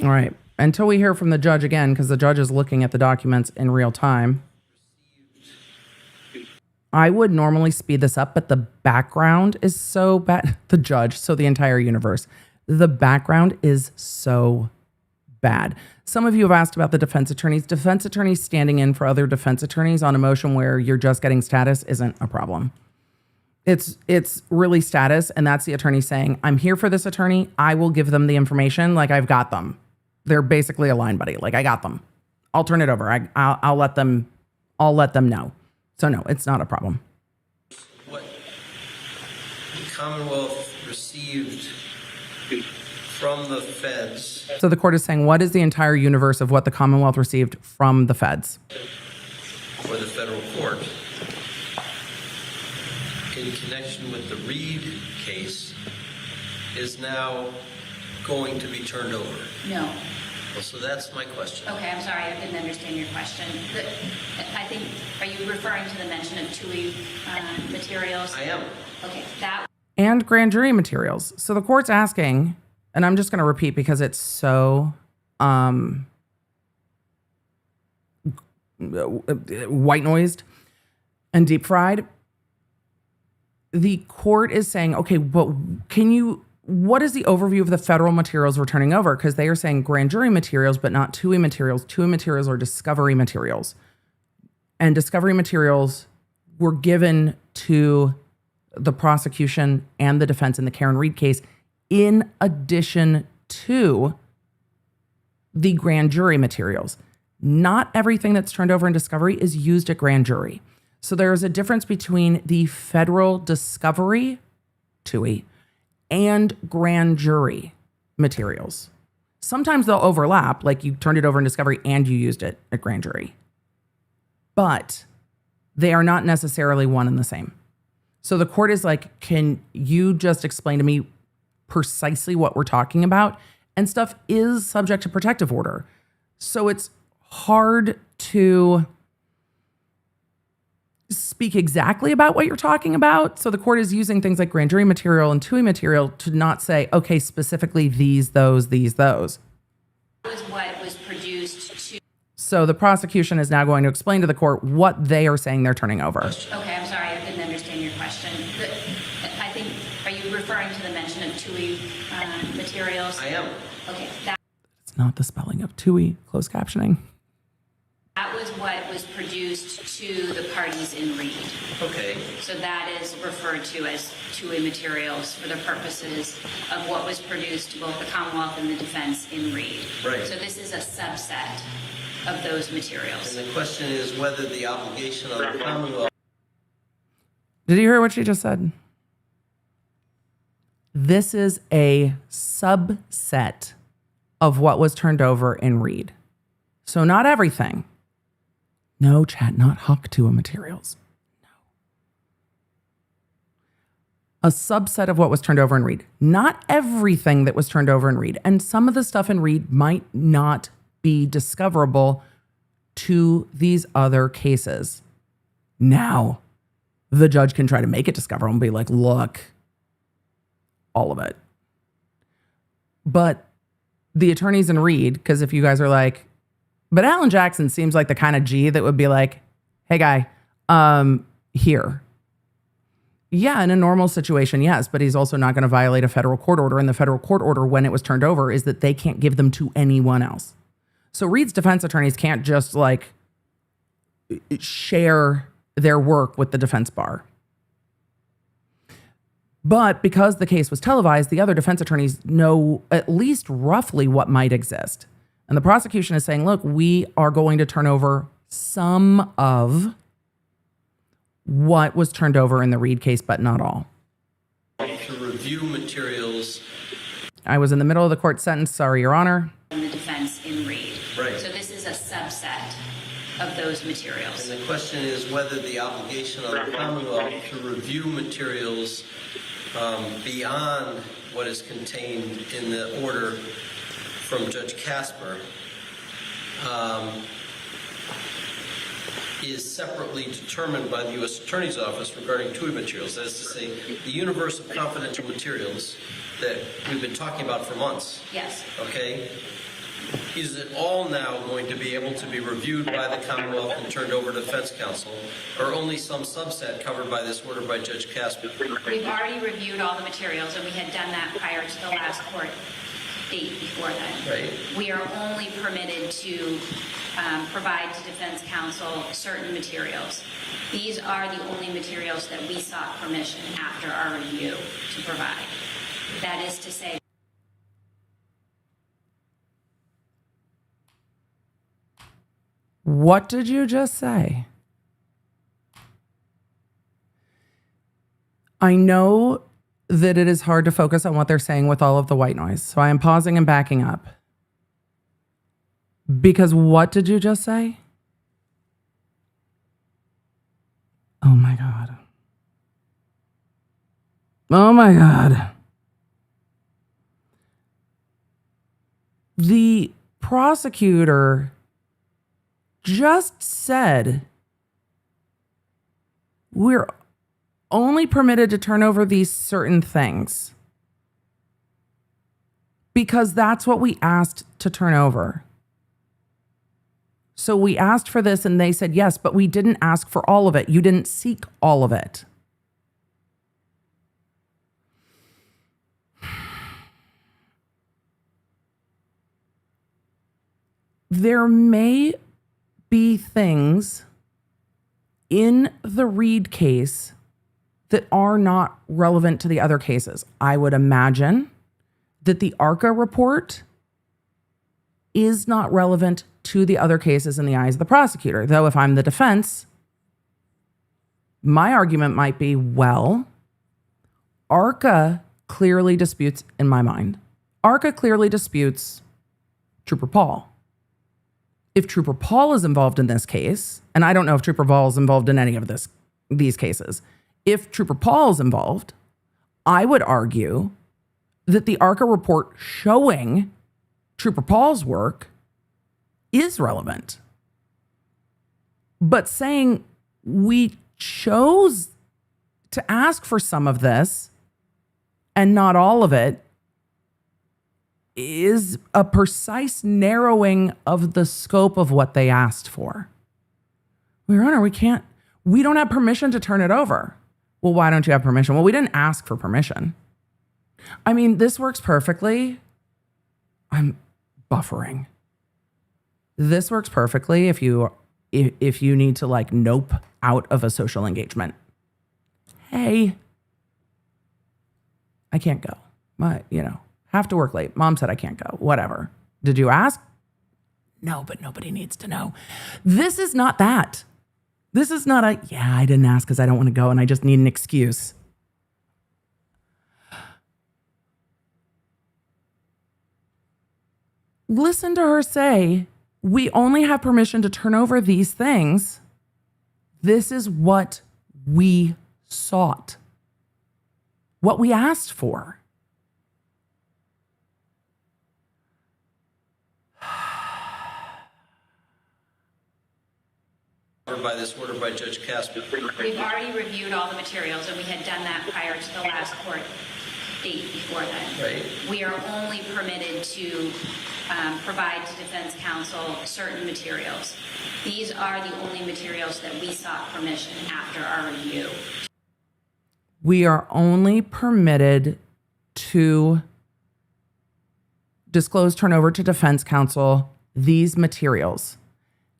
All right. Until we hear from the judge again, because the judge is looking at the documents in real time. I would normally speed this up, but the background is so bad. The judge, so the entire universe. The background is so bad. Some of you have asked about the defense attorneys. Defense attorneys standing in for other defense attorneys on a motion where you're just getting status isn't a problem. It's really status, and that's the attorney saying, I'm here for this attorney. I will give them the information. Like, I've got them. They're basically a line buddy. Like, I got them. I'll turn it over. I'll let them know. So no, it's not a problem. What the Commonwealth received from the feds. So the court is saying, what is the entire universe of what the Commonwealth received from the feds? For the federal court. In connection with the Reed case is now going to be turned over. No. Well, so that's my question. Okay, I'm sorry, I didn't understand your question. I think, are you referring to the mention of TUI materials? I am. Okay, that. And grand jury materials. So the court's asking, and I'm just going to repeat because it's so white noised and deep fried. The court is saying, okay, but what is the overview of the federal materials we're turning over? Because they are saying grand jury materials, but not TUI materials. TUI materials are discovery materials. And discovery materials were given to the prosecution and the defense in the Karen Reed case in addition to the grand jury materials. Not everything that's turned over in discovery is used at grand jury. So there is a difference between the federal discovery, TUI, and grand jury materials. Sometimes they'll overlap, like you turned it over in discovery and you used it at grand jury. But they are not necessarily one and the same. So the court is like, can you just explain to me precisely what we're talking about? And stuff is subject to protective order. So it's hard to speak exactly about what you're talking about. So the court is using things like grand jury material and TUI material to not say, okay, specifically these, those. That was what was produced to. So the prosecution is now going to explain to the court what they are saying they're turning over. Okay, I'm sorry, I didn't understand your question. I think, are you referring to the mention of TUI materials? I am. Okay, It's not the spelling of TUI, closed captioning. that was what was produced to the parties in Reed. Okay. So that is referred to as TUI materials for the purposes of what was produced to both the Commonwealth and the defense in Reed. Right. So this is a subset of those materials. And the question is whether the obligation on the Commonwealth. Did you hear what she just said? This is a subset of what was turned over in Reed. So not everything. No, chat, not HOC2 materials. No. A subset of what was turned over in Reed. Not everything that was turned over in Reed. And some of the stuff in Reed might not be discoverable to these other cases. Now, the judge can try to make it discoverable and be like, look, all of it. But the attorneys in Reed, because if you guys are like, but Alan Jackson seems like the kind of G that would be like, hey guy, here. Yeah, in a normal situation, yes, but he's also not going to violate a federal court order. And the federal court order, when it was turned over, is that they can't give them to anyone else. So Reed's defense attorneys can't just like share their work with the defense bar. But because the case was televised, the other defense attorneys know at least roughly what might exist. And the prosecution is saying, look, we are going to turn over some of what was turned over in the Reed case, but not all. To review materials. I was in the middle of the court sentence. Sorry, Your Honor. In the defense in Reed. Right. So this is a subset of those materials. And the question is whether the obligation on the Commonwealth to review materials beyond what is contained in the order from Judge Casper is separately determined by the U.S. Attorney's Office regarding TUI materials. That is to say, the universe of confidential materials that we've been talking about for months. Yes. Okay? Is it all now going to be able to be reviewed by the Commonwealth and turned over to Defense Counsel, or only some subset covered by this order by Judge Casper? We've already reviewed all the materials, and we had done that prior to the last court date before then. Right. We are only permitted to provide to Defense Counsel certain materials. These are the only materials that we sought permission after our review to provide. That is to say, What did you just say? I know that it is hard to focus on what they're saying with all of the white noise, so I am pausing and backing up. Because what did you just say? Oh my God. Oh my God. The prosecutor just said we're only permitted to turn over these certain things because that's what we asked to turn over. So we asked for this and they said yes, but we didn't ask for all of it. You didn't seek all of it. There may be things in the Reed case that are not relevant to the other cases. I would imagine that the ARCA report is not relevant to the other cases in the eyes of the prosecutor. Though if I'm the defense, my argument might be, well, ARCA clearly disputes, in my mind, ARCA clearly disputes Trooper Paul. If Trooper Paul is involved in this case, and I don't know if Trooper Paul is involved in any of these cases, if Trooper Paul is involved, I would argue that the ARCA report showing Trooper Paul's work is relevant. But saying we chose to ask for some of this and not all of it is a precise narrowing of the scope of what they asked for. Your Honor, we don't have permission to turn it over. Well, why don't you have permission? Well, we didn't ask for permission. I mean, this works perfectly. I'm buffering. This works perfectly if you need to like nope out of a social engagement. Hey, I can't go. Have to work late. Mom said I can't go. Whatever. Did you ask? No, but nobody needs to know. This is not that. This is not I didn't ask because I don't want to go and I just need an excuse. Listen to her say, we only have permission to turn over these things. This is what we sought. What we asked for. By this order by Judge Casper. we've already reviewed all the materials, and we had done that prior to the last court date before then. Right. We are only permitted to provide to Defense Counsel certain materials. These are the only materials that we sought permission after our review. We are only permitted to disclose, turn over to Defense Counsel these materials.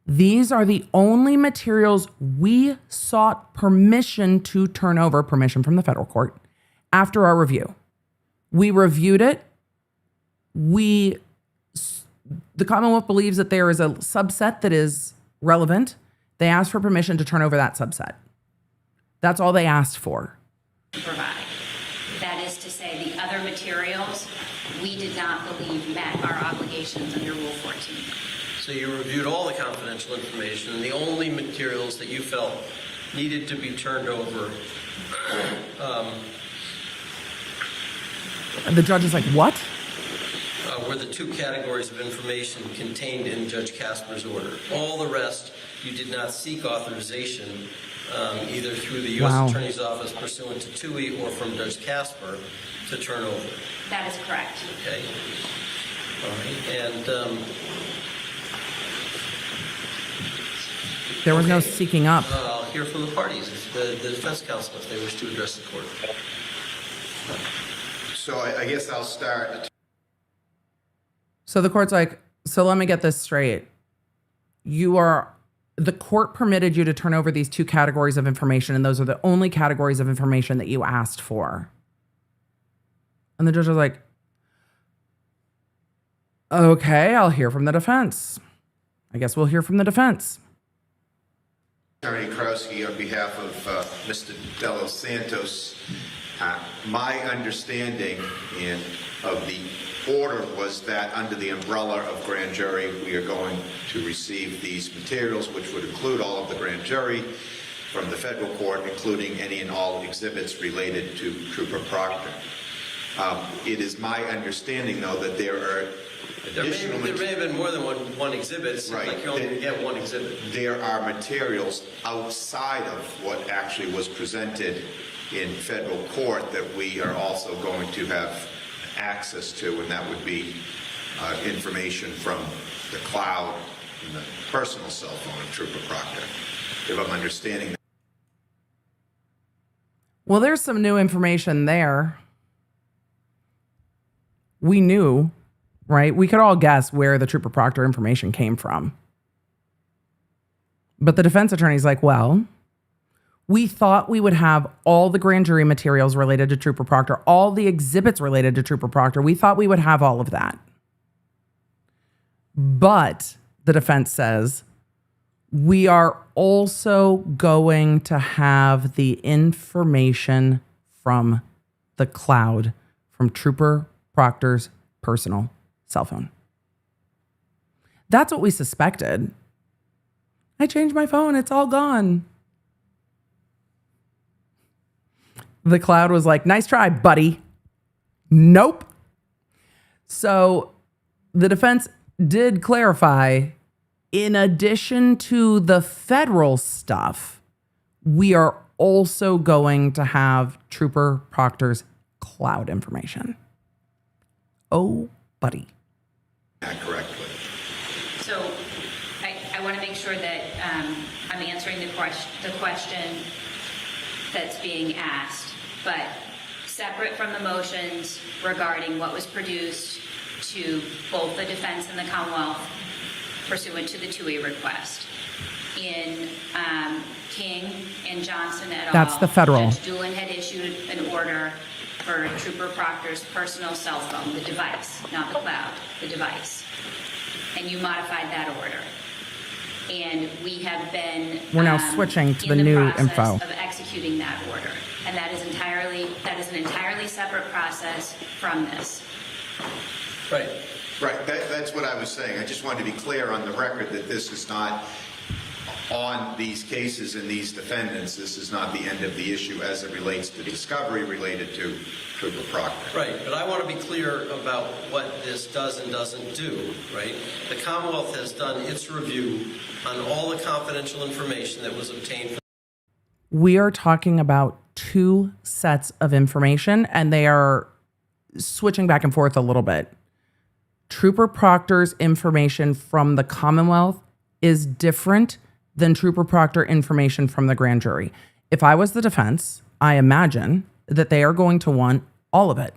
These are the only materials we sought permission to turn over, permission from the federal court, after our review. We reviewed it. The Commonwealth believes that there is a subset that is relevant. They asked for permission to turn over that subset. That's all they asked for. Provide. That is to say, the other materials we did not believe met our obligations under Rule 14. So you reviewed all the confidential information, and the only materials that you felt needed to be turned over. The judge is like, what? Were the two categories of information contained in Judge Casper's order. All the rest, you did not seek authorization either through the U.S. Attorney's Office pursuant to TUI or from Judge Casper to turn over. That is correct. Okay. All right. And there was no seeking up. I'll hear from the parties, the defense counsel, if they wish to address the court. So I guess I'll start. So the court's like, so let me get this straight. The court permitted you to turn over these two categories of information, and those are the only categories of information that you asked for. And the judge was like, okay, I'll hear from the defense. I guess we'll hear from the defense. Attorney Krowski, on behalf of Mr. De Los Santos, my understanding of the order was that under the umbrella of grand jury, we are going to receive these materials, which would include all of the grand jury from the federal court, including any and all exhibits related to Trooper Proctor. It is my understanding, though, that there are additional... There may have been more than one exhibit. It's right. Like you only get one exhibit. There are materials outside of what actually was presented in federal court that we are also going to have access to, and that would be information from the cloud and the personal cell phone of Trooper Proctor, if I'm understanding that. Well, there's some new information there. We knew, right? We could all guess where the Trooper Proctor information came from. But the defense attorney's like, well, we thought we would have all the grand jury materials related to Trooper Proctor, all the exhibits related to Trooper Proctor. We thought we would have all of that. But the defense says, we are also going to have the information from the cloud, from Trooper Proctor's personal cell phone. That's what we suspected. I changed my phone. It's all gone. The cloud was like, nice try, buddy. Nope. So the defense did clarify, in addition to the federal stuff, we are also going to have Trooper Proctor's cloud information. Oh, buddy. Not correctly. So I want to make sure that I'm answering the question that's being asked, but separate from the motions regarding what was produced to both the defense and the Commonwealth pursuant to the TUI request. In King and Johnson et al., that's the federal. Judge Doolin had issued an order for Trooper Proctor's personal cell phone, the device, not the cloud, the device. And you modified that order. And we have been we're now switching to the new info of executing that order, and that is an entirely separate process from this. Right. Right. That's what I was saying. I just wanted to be clear on the record that this is not on these cases and these defendants. This is not the end of the issue as it relates to discovery related to Trooper Proctor. Right, but I want to be clear about what this does and doesn't do, right? The Commonwealth has done its review on all the confidential information that was obtained. We are talking about two sets of information, and they are switching back and forth a little bit. Trooper Proctor's information from the Commonwealth is different than Trooper Proctor information from the grand jury. If I was the defense, I imagine that they are going to want all of it.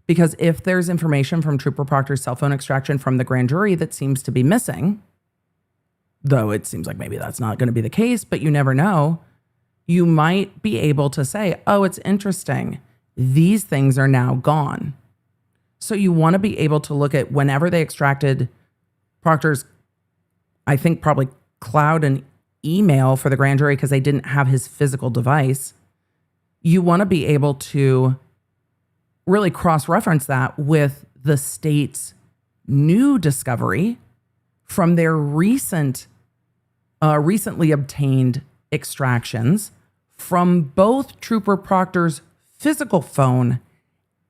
Because if there's information from Trooper Proctor's cell phone extraction from the grand jury that seems to be missing, though it seems like maybe that's not going to be the case, but you never know, you might be able to say, oh, it's interesting. These things are now gone. So you want to be able to look at whenever they extracted Proctor's, I think probably cloud and email for the grand jury because they didn't have his physical device. You want to be able to really cross-reference that with the state's new discovery from their recently obtained extractions from both Trooper Proctor's physical phone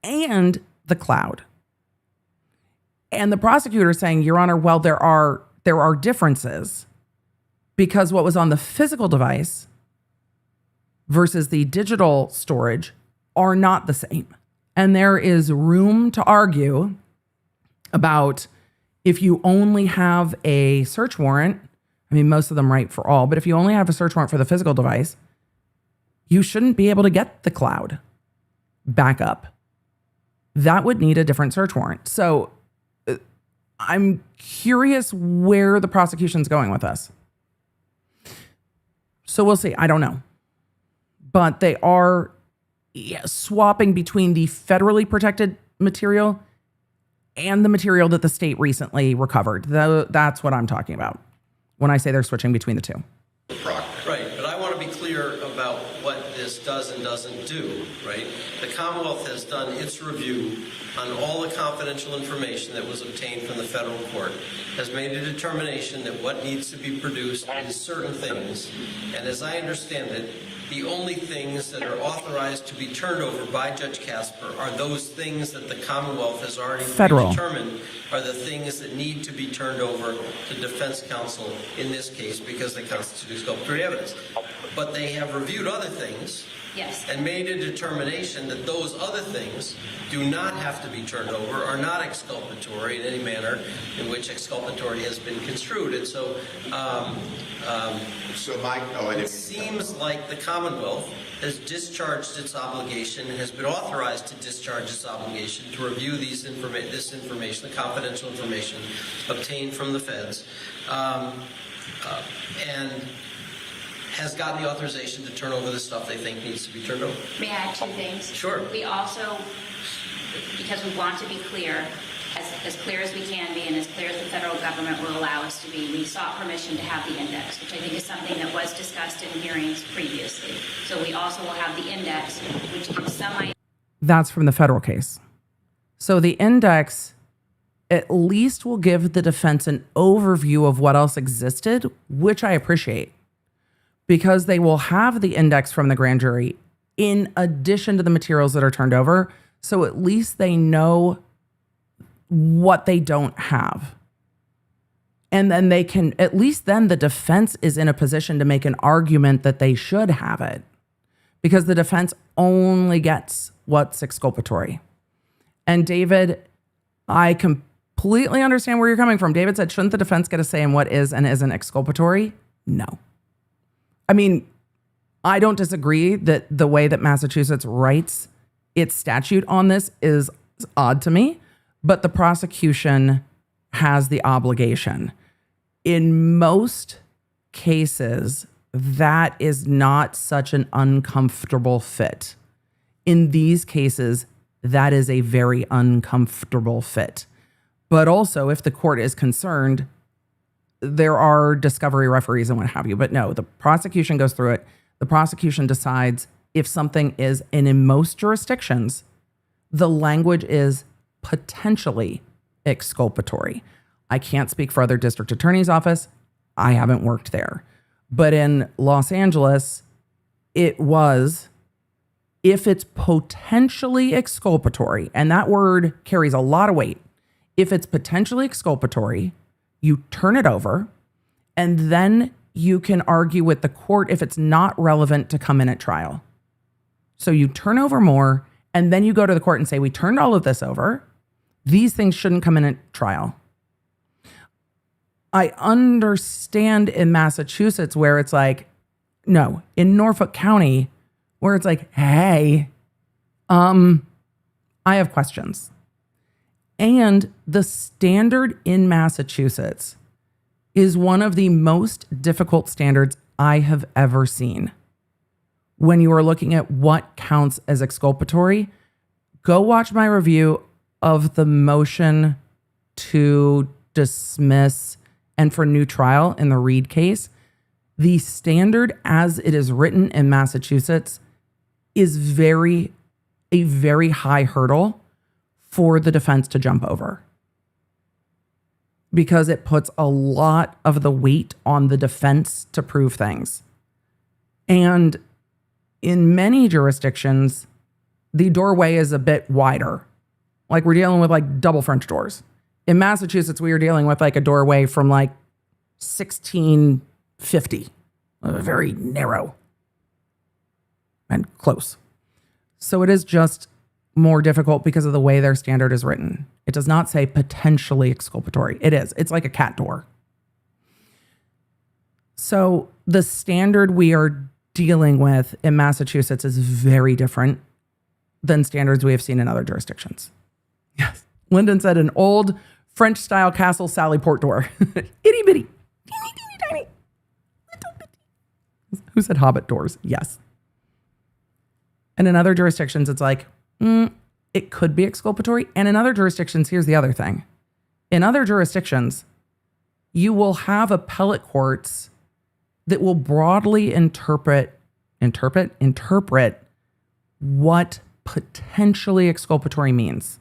and the cloud. And the prosecutor is saying, Your Honor, well, there are differences because what was on the physical device versus the digital storage are not the same. And there is room to argue about if you only have a search warrant. I mean, most of them write for all, but if you only have a search warrant for the physical device, you shouldn't be able to get the cloud backup. That would need a different search warrant. So I'm curious where the prosecution's going with this. So we'll see. I don't know. But they are swapping between the federally protected material and the material that the state recently recovered. That's what I'm talking about when I say they're switching between the two. Right, but I want to be clear about what this does and doesn't do, right? The Commonwealth has done its review on all the confidential information that was obtained from the federal court, has made a determination that what needs to be produced is certain things, and as I understand it, the only things that are authorized to be turned over by Judge Casper are those things that the Commonwealth has already determined are the things that need to be turned over to defense counsel in this case because they constitute exculpatory evidence. But they have reviewed other things and made a determination that those other things do not have to be turned over, are not exculpatory in any manner in which exculpatory has been construed. And so it seems like the Commonwealth has discharged its obligation and has been authorized to discharge its obligation to review this information, the confidential information obtained from the feds, and has gotten the authorization to turn over the stuff they think needs to be turned over. May I add two things? Sure. We also, because we want to be clear, as clear as we can be and as clear as the federal government will allow us to be, we sought permission to have the index, which I think is something that was discussed in hearings previously. So we also will have the index, which gives some idea. That's from the federal case. So the index at least will give the defense an overview of what else existed, which I appreciate, because they will have the index from the grand jury in addition to the materials that are turned over. So at least they know what they don't have. And then they can, at least then the defense is in a position to make an argument that they should have it, because the defense only gets what's exculpatory. And David, I completely understand where you're coming from. David said, shouldn't the defense get a say in what is and isn't exculpatory? No. I mean, I don't disagree that the way that Massachusetts writes its statute on this is odd to me, but the prosecution has the obligation. In most cases, that is not such an uncomfortable fit. In these cases, that is a very uncomfortable fit. But also, if the court is concerned, there are discovery referees and what have you. But no, the prosecution goes through it. The prosecution decides if something is, and in most jurisdictions, the language is potentially exculpatory. I can't speak for other district attorney's office. I haven't worked there. But in Los Angeles, it was, if it's potentially exculpatory, and that word carries a lot of weight. If it's potentially exculpatory, you turn it over, and then you can argue with the court if it's not relevant to come in at trial. So you turn over more, and then you go to the court and say, we turned all of this over. These things shouldn't come in at trial. I understand in Massachusetts where it's like, no, in Norfolk County, where it's like, hey, I have questions. And the standard in Massachusetts is one of the most difficult standards I have ever seen. When you are looking at what counts as exculpatory, go watch my review of the motion to dismiss and for new trial in the Reed case. The standard as it is written in Massachusetts is a very high hurdle for the defense to jump over. because it puts a lot of the weight on the defense to prove things. And in many jurisdictions, the doorway is a bit wider. Like we're dealing with like double French doors. In Massachusetts, we were dealing with like a doorway from like 1650, very narrow and close. So it is just more difficult because of the way their standard is written. It does not say potentially exculpatory. It is. It's like a cat door. So the standard we are dealing with in Massachusetts is very different than standards we have seen in other jurisdictions. Yes. Lyndon said an old French-style castle Sally Port door. Itty bitty. Teeny, teeny, tiny. Little bitty. Who said hobbit doors? Yes. And in other jurisdictions, it's like, it could be exculpatory. And in other jurisdictions, here's the other thing. In other jurisdictions, you will have appellate courts that will broadly interpret what potentially exculpatory means.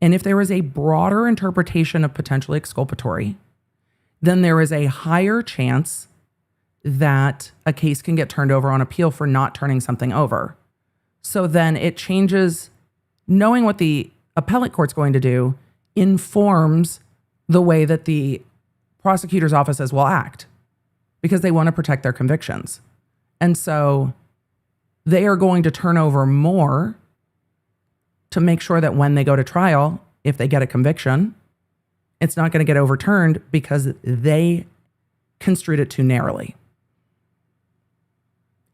And if there is a broader interpretation of potentially exculpatory, then there is a higher chance that a case can get turned over on appeal for not turning something over. So then it changes, knowing what the appellate court's going to do informs the way that the prosecutor's offices will act because they want to protect their convictions. And so they are going to turn over more to make sure that when they go to trial, if they get a conviction, it's not going to get overturned because they construed it too narrowly.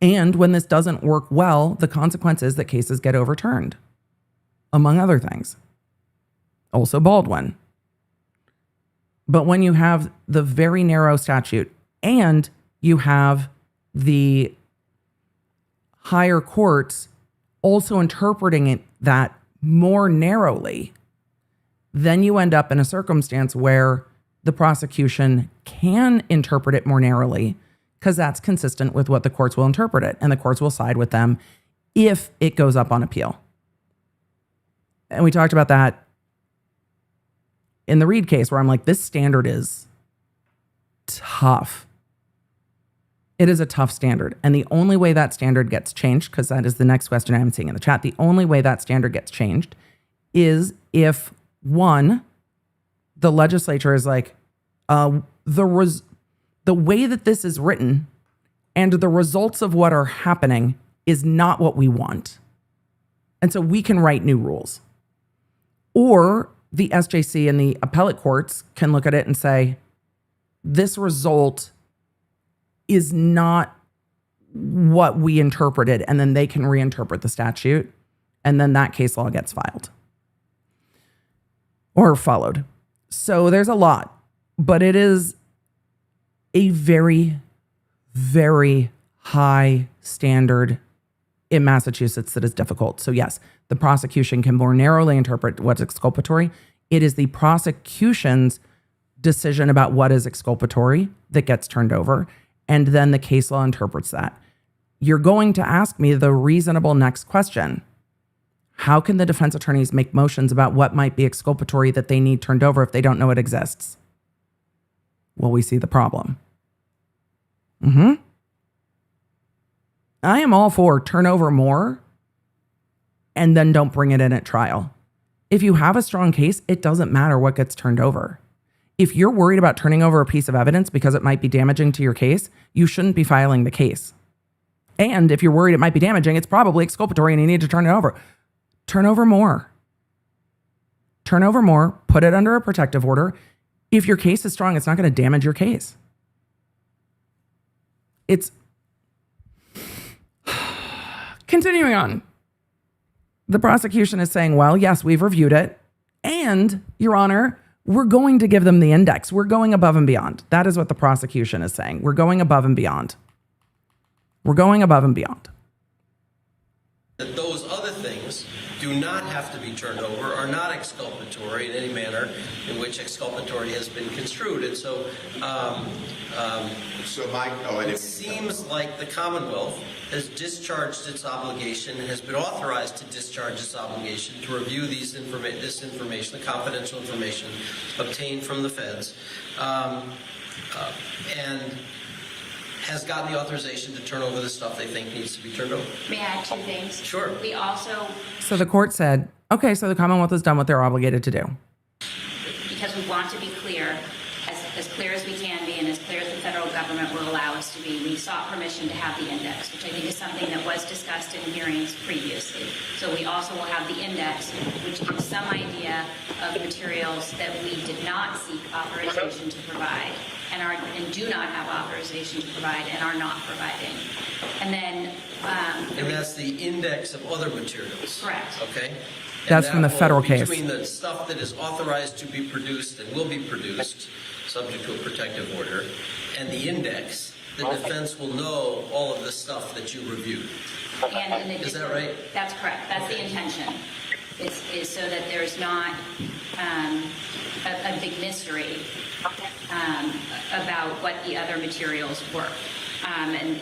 And when this doesn't work well, the consequence is that cases get overturned, among other things. Also Baldwin. But when you have the very narrow statute and you have the higher courts also interpreting it that more narrowly, then you end up in a circumstance where the prosecution can interpret it more narrowly because that's consistent with what the courts will interpret it, and the courts will side with them if it goes up on appeal. And we talked about that in the Reed case where I'm like, this standard is tough. It is a tough standard. And the only way that standard gets changed, because that is the next question I'm seeing in the chat, the only way that standard gets changed is if, one, the legislature is like, the way that this is written and the results of what are happening is not what we want. And so we can write new rules. Or the SJC and the appellate courts can look at it and say, this result is not what we interpreted, and then they can reinterpret the statute, and then that case law gets filed or followed. So there's a lot, but it is a very, very high standard in Massachusetts that is difficult. So yes, the prosecution can more narrowly interpret what's exculpatory. It is the prosecution's decision about what is exculpatory that gets turned over, and then the case law interprets that. You're going to ask me the reasonable next question. How can the defense attorneys make motions about what might be exculpatory that they need turned over if they don't know it exists? Well, we see the problem. I am all for turn over more and then don't bring it in at trial. If you have a strong case, it doesn't matter what gets turned over. If you're worried about turning over a piece of evidence because it might be damaging to your case, you shouldn't be filing the case. And if you're worried it might be damaging, it's probably exculpatory and you need to turn it over. Turn over more. Turn over more, put it under a protective order. If your case is strong, it's not going to damage your case. It's continuing on. The prosecution is saying, well, yes, we've reviewed it. And, Your Honor, we're going to give them the index. We're going above and beyond. That is what the prosecution is saying. We're going above and beyond. We're going above and beyond. That those other things do not have to be turned over, are not exculpatory in any manner in which exculpatory has been construed. And so, it seems like the Commonwealth has discharged its obligation and has been authorized to discharge its obligation to review this information, the confidential information obtained from the feds, and has gotten the authorization to turn over the stuff they think needs to be turned over. May I add two things? Sure. We also, So the court said, okay, so the Commonwealth has done what they're obligated to do. because we want to be clear, as clear as we can be and as clear as the federal government will allow us to be, we sought permission to have the index, which I think is something that was discussed in hearings previously. So we also will have the index, which gives some idea of materials that we did not seek authorization to provide and do not have authorization to provide and are not providing. And then... and that's the index of other materials. Correct. Okay? And That's from the that will, federal case. Between the stuff that is authorized to be produced and will be produced, subject to a protective order, and the index, the defense will know all of the stuff that you reviewed. And in Is that right? That's correct. That's the intention. Is so that there's not a big mystery about what the other materials were. And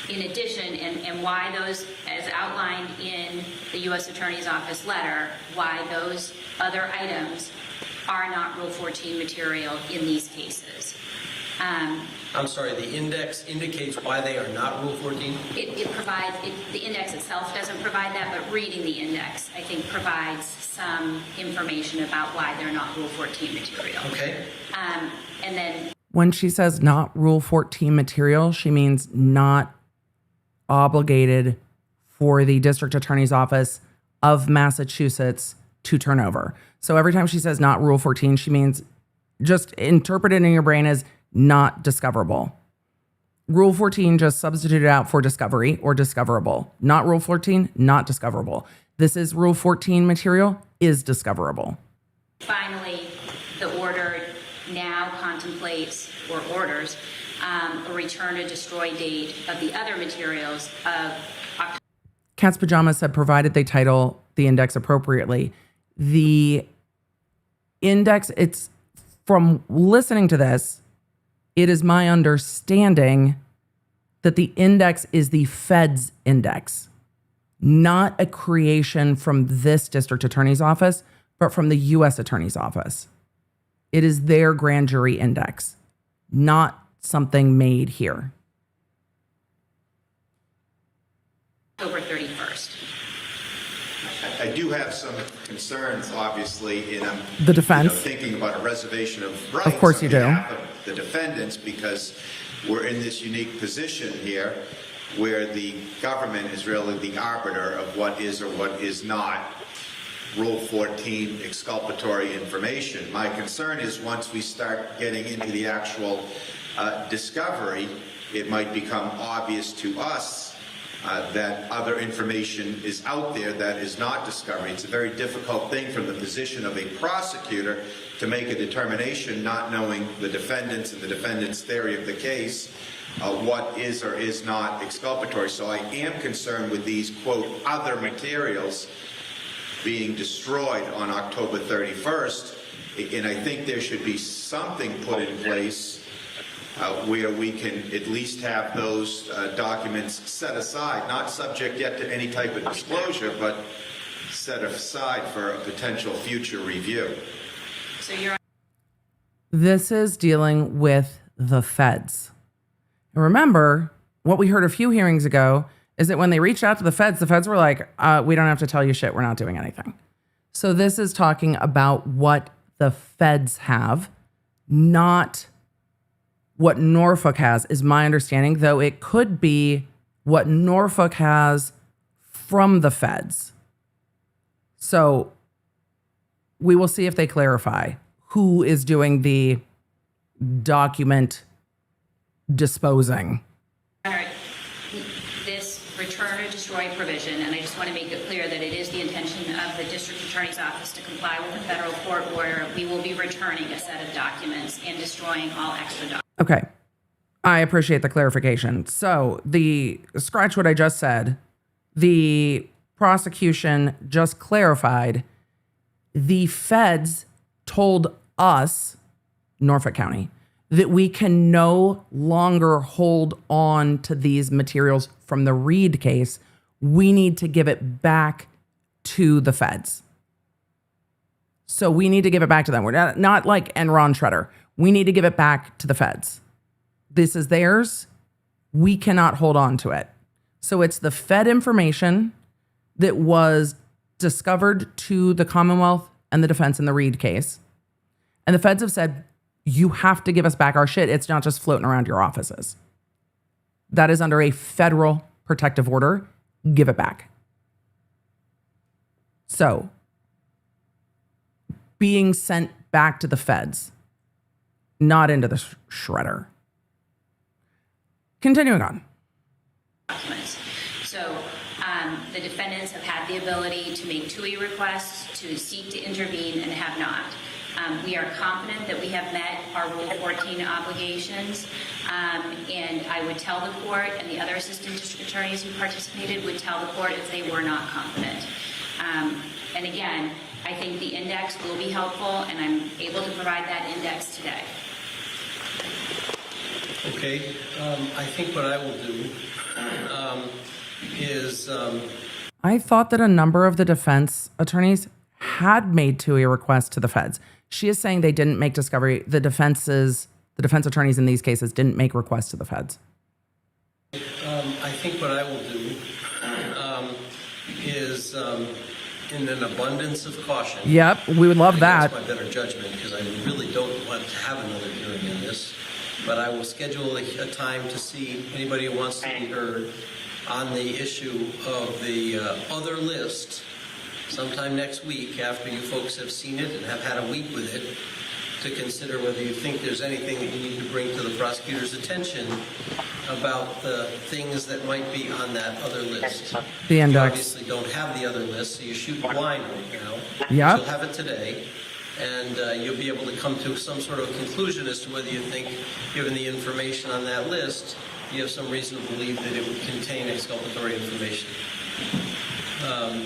in addition, and why those, as outlined in the U.S. Attorney's Office letter, why those other items are not Rule 14 material in these cases. I'm sorry, the index indicates why they are not Rule 14? It provides, the index itself doesn't provide that, but reading the index, I think, provides some information about why they're not Rule 14 material. Okay. And then... When she says not Rule 14 material, she means not obligated for the District Attorney's Office of Massachusetts to turn over. So every time she says not Rule 14, she means just interpret it in your brain as not discoverable. Rule 14 just substituted out for discovery or discoverable. Not Rule 14, not discoverable. This is Rule 14 material is discoverable. Finally, the order now contemplates or orders a return or destroy date of the other materials of October. Cat's Pajamas said provided they title the index appropriately. The index, it's from listening to this, it is my understanding that the index is the Fed's index, not a creation from this district attorney's office, but from the U.S. Attorney's Office. It is their grand jury index, not something made here. October 31st. I do have some concerns, obviously, in The defense. thinking about a reservation of rights. Of course you do. On behalf of the defendants, because we're in this unique position here where the government is really the arbiter of what is or what is not Rule 14 exculpatory information. My concern is once we start getting into the actual discovery, it might become obvious to us that other information is out there that is not discovery. It's a very difficult thing from the position of a prosecutor to make a determination, not knowing the defendants and the defendant's theory of the case, what is or is not exculpatory. So I am concerned with these, quote, other materials being destroyed on October 31st, and I think there should be something put in place where we can at least have those documents set aside, not subject yet to any type of disclosure, but set aside for a potential future review. So you're... This is dealing with the feds. And remember, what we heard a few hearings ago is that when they reached out to the feds were like, we don't have to tell you shit. We're not doing anything. So this is talking about what the feds have, not what Norfolk has, is my understanding, though it could be what Norfolk has from the feds. So we will see if they clarify who is doing the document disposing. All right. This return or destroy provision, and I just want to make it clear that it is the intention of the District Attorney's Office to comply with the federal court order. We will be returning a set of documents and destroying all extra documents. Okay. I appreciate the clarification. So scratch what I just said. The prosecution just clarified, the feds told us, Norfolk County, that we can no longer hold on to these materials from the Reed case. We need to give it back to the feds. So we need to give it back to them. We're not like Enron Shredder. We need to give it back to the feds. This is theirs. We cannot hold on to it. So it's the Fed information that was discovered to the Commonwealth and the defense in the Reed case. And the feds have said, you have to give us back our shit. It's not just floating around your offices. That is under a federal protective order. Give it back. So, being sent back to the feds, not into the shredder. Continuing on. So the defendants have had the ability to make TUI requests, to seek to intervene, and have not. We are confident that we have met our Rule 14 obligations, and I would tell the court, and the other assistant district attorneys who participated would tell the court if they were not confident. And again, I think the index will be helpful, and I'm able to provide that index today. Okay, I think what I will do is... I thought that a number of the defense attorneys had made TUI requests to the feds. She is saying they didn't make discovery. The defense attorneys in these cases didn't make requests to the feds. I think what I will do is, in an abundance of caution. Yep, we would love that. That's my better judgment, because I really don't want to have another hearing in this. But I will schedule a time to see anybody who wants to be heard on the issue of the other list sometime next week, after you folks have seen it and have had a week with it, to consider whether you think there's anything that you need to bring to the prosecutor's attention about the things that might be on that other list. The index. You obviously don't have the other list, so you shoot blind right now. Yep. You'll have it today, and you'll be able to come to some sort of conclusion as to whether you think, given the information on that list, you have some reason to believe that it would contain exculpatory information,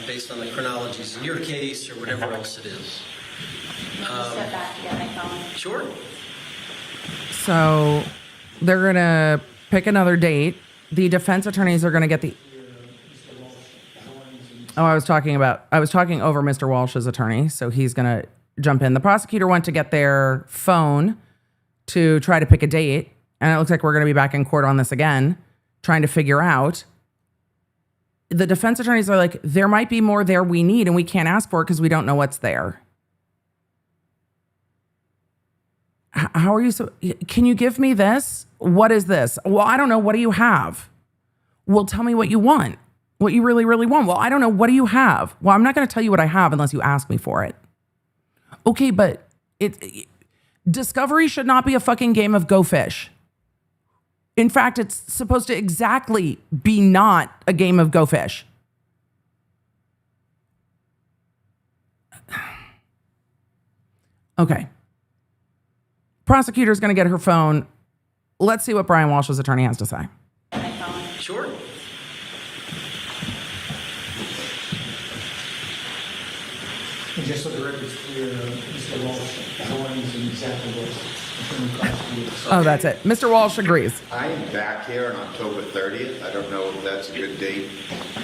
based on the chronologies in your case or whatever else it is. Step back to get my phone. Sure. So they're going to pick another date. The defense attorneys are going to get the... Oh, I was talking over Mr. Walsh's attorney, so he's going to jump in. The prosecutor went to get their phone to try to pick a date, and it looks like we're going to be back in court on this again, trying to figure out. The defense attorneys are like, there might be more there we need, and we can't ask for it because we don't know what's there. How are you so... Can you give me this? What is this? Well, I don't know. What do you have? Well, tell me what you want. What you really, really want. Well, I don't know. What do you have? Well, I'm not going to tell you what I have unless you ask me for it. Okay, but discovery should not be a fucking game of Go Fish. In fact, it's supposed to exactly be not a game of Go Fish. Okay. Prosecutor's going to get her phone. Let's see what Brian Walsh's attorney has to say. Sure. And just so the record's clear, Mr. Walsh joins in exactly what Oh, that's it. Mr. Walsh agrees. I am back here on October 30th. I don't know if that's a good date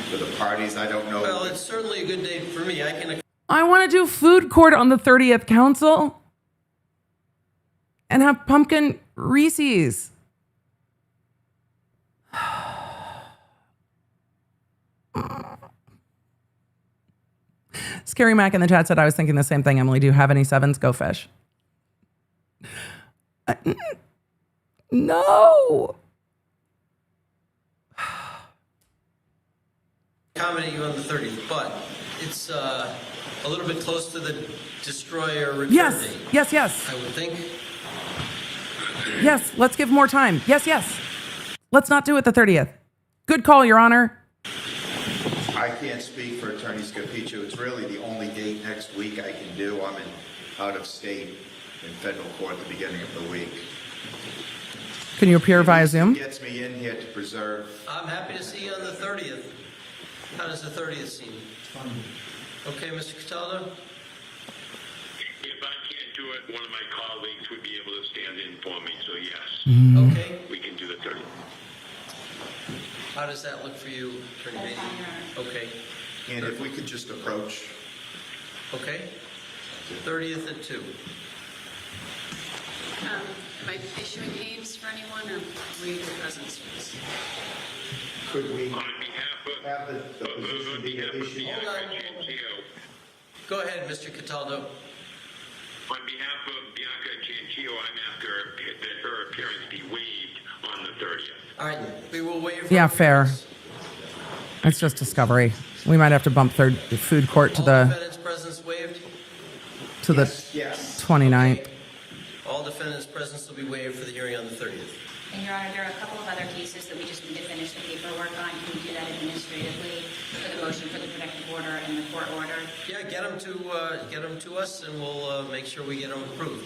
for the parties. I don't know. Well, it's certainly a good date for me. I want to do food court on the 30th, council. And have pumpkin Reese's. Scary Mac in the chat said, I was thinking the same thing, Emily. Do you have any sevens? Go Fish. No. Accommodate you on the 30th, but it's a little bit close to the destroyer return date. Yes. I would think. Yes, let's give more time. Yes. Let's not do it the 30th. Good call, Your Honor. I can't speak for Attorney Scapicio. It's really the only date next week I can do. I'm out of state in federal court at the beginning of the week. Can you appear via Zoom? It gets me in here to preserve. I'm happy to see you on the 30th. How does the 30th seem? Okay, Mr. Cataldo? If I can't do it, one of my colleagues would be able to stand in for me, so yes. Okay. We can do the 30th. How does that look for you, Attorney Beatty? Okay. And if we could just approach. Okay. 30th at 2. Am I issuing names for anyone or reading the presence? Could we On behalf of, have the position on be behalf of issued? Bianca Gentile, Go ahead, Mr. Cataldo. on behalf of Bianca Gentile, I'm after that her appearance be waived on the 30th. All right, we will waive. Yeah, fair. It's just discovery. We might have to bump third food court to All the defendants' presence waived? Yes. 29th. All defendants' presence will be waived for the hearing on the 30th. And Your Honor, there are a couple of other cases that we just need to finish the paperwork on. Can we do that administratively for the motion for the protective order and the court order? Yeah, get them to us, and we'll make sure we get them approved.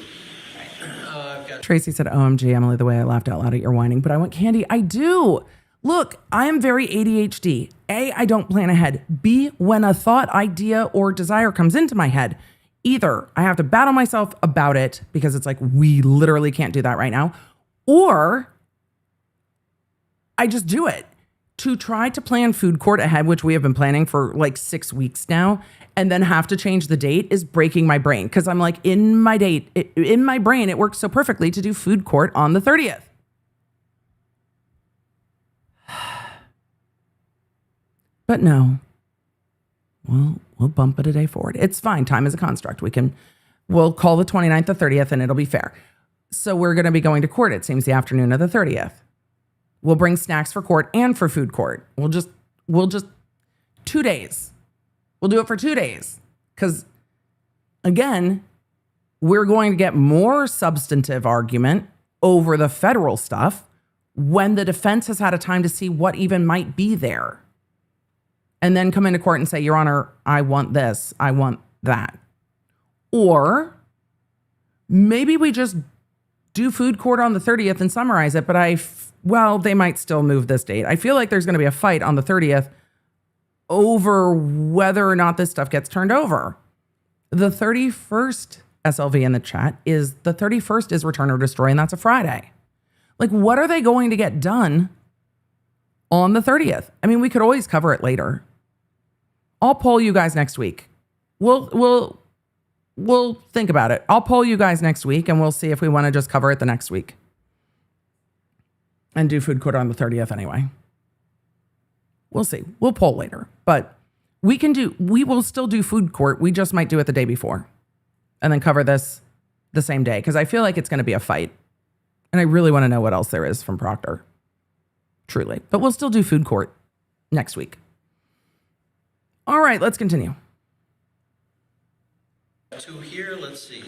I've got Tracy said, OMG, Emily, the way I laughed out loud at your whining, but I want candy. I do. Look, I am very ADHD. A, I don't plan ahead. B, when a thought, idea, or desire comes into my head, either I have to battle myself about it because it's like, we literally can't do that right now, or I just do it. To try to plan food court ahead, which we have been planning for like 6 weeks now, and then have to change the date is breaking my brain. Because I'm like, in my brain, it works so perfectly to do food court on the 30th. But no, we'll bump it a day forward. It's fine. Time is a construct. We'll call the 29th the 30th and it'll be fair. So we're going to be going to court, it seems, the afternoon of the 30th. We'll bring snacks for court and for food court. We'll just 2 days. We'll do it for 2 days. Because again, we're going to get more substantive argument over the federal stuff when the defense has had a time to see what even might be there. And then come into court and say, Your Honor, I want this, I want that. Or maybe we just do food court on the 30th and summarize it, but they might still move this date. I feel like there's going to be a fight on the 30th over whether or not this stuff gets turned over. The 31st SLV in the chat is the 31st is return or destroy, and that's a Friday. Like, what are they going to get done on the 30th? I mean, we could always cover it later. I'll poll you guys next week. We'll think about it. I'll poll you guys next week and we'll see if we want to just cover it the next week. And do food court on the 30th anyway. We'll see. We'll poll later. But we will still do food court. We just might do it the day before. And then cover this the same day. Because I feel like it's going to be a fight. And I really want to know what else there is from Proctor. Truly. But we'll still do food court next week. All right, let's continue. To here, let's see.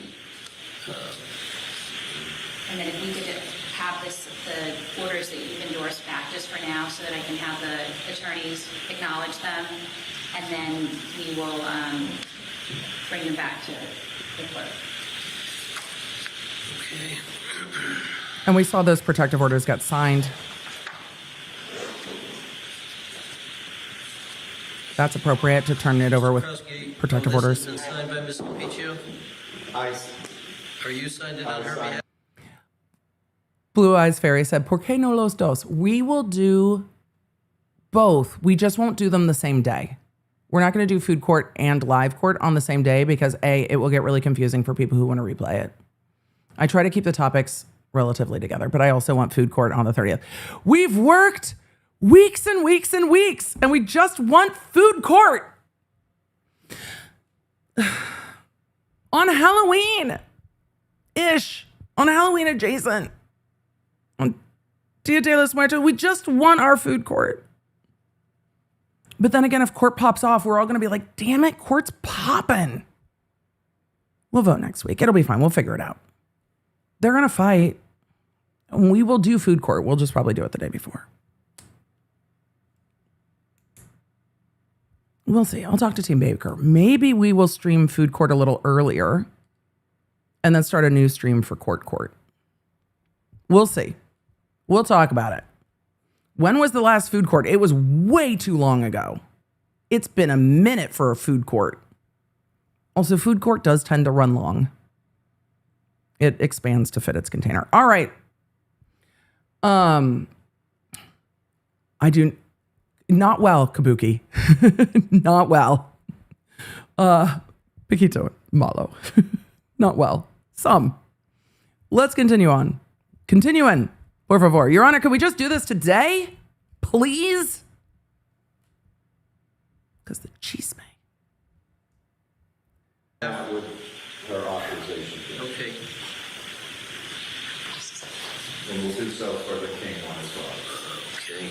And then if we could have the orders that you've endorsed back just for now so that I can have the attorneys acknowledge them. And then we will bring them back to the clerk. Okay. And we saw those protective orders got signed. That's appropriate to turn it over with protective orders. This has been signed by Ms. Capiccio. Aye. Are you signed it on her behalf? Blue Eyes Fairy said, ¿Por qué no los dos? We will do both. We just won't do them the same day. We're not going to do food court and live court on the same day because A, it will get really confusing for people who want to replay it. I try to keep the topics relatively together, but I also want food court on the 30th. We've worked weeks and weeks and weeks, and we just want food court on Halloween-ish, on Halloween adjacent, on Dia de los Muertos. We just want our food court. But then again, if court pops off, we're all going to be like, damn it, court's popping. We'll vote next week. It'll be fine. We'll figure it out. They're going to fight. We will do food court. We'll just probably do it the day before. We'll see. I'll talk to Team Baker. Maybe we will stream food court a little earlier and then start a new stream for court. We'll see. We'll talk about it. When was the last food court? It was way too long ago. It's been a minute for a food court. Also, food court does tend to run long. It expands to fit its container. All right. I do not well, Kabuki. Not well. Piquito, malo. Not well. Some. Let's continue on. Continuing. Por favor. Your Honor, can we just do this today? Please? Because the chisme. With her authorization. Okay. And we'll do so for the King one as well. Okay.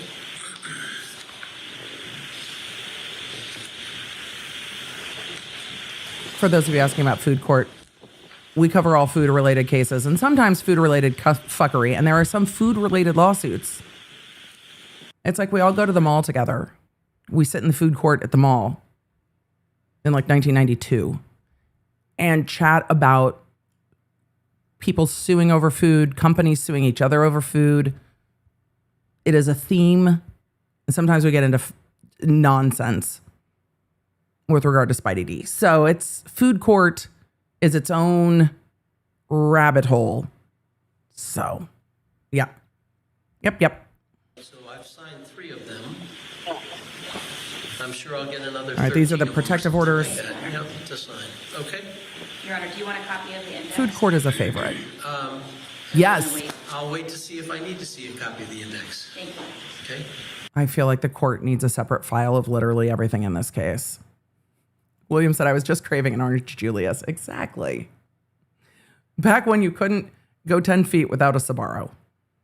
For those of you asking about food court, we cover all food-related cases and sometimes food-related fuckery, and there are some food-related lawsuits. It's like we all go to the mall together. We sit in the food court at the mall in like 1992 and chat about people suing over food, companies suing each other over food. It is a theme. And sometimes we get into nonsense with regard to Spidey D. So it's food court is its own rabbit hole. So, yeah. Yep. So I've signed 3 of them. I'm sure I'll get another. All right, these are the 13 protective orders. Yep, to sign. Okay. Your Honor, do you want a copy of the index? Food court is a favorite. Yes. I'll wait to see if I need to see a copy of the index. Thank you. Okay. I feel like the court needs a separate file of literally everything in this case. William said, I was just craving an orange Julius. Exactly. Back when you couldn't go 10 feet without a Sbarro.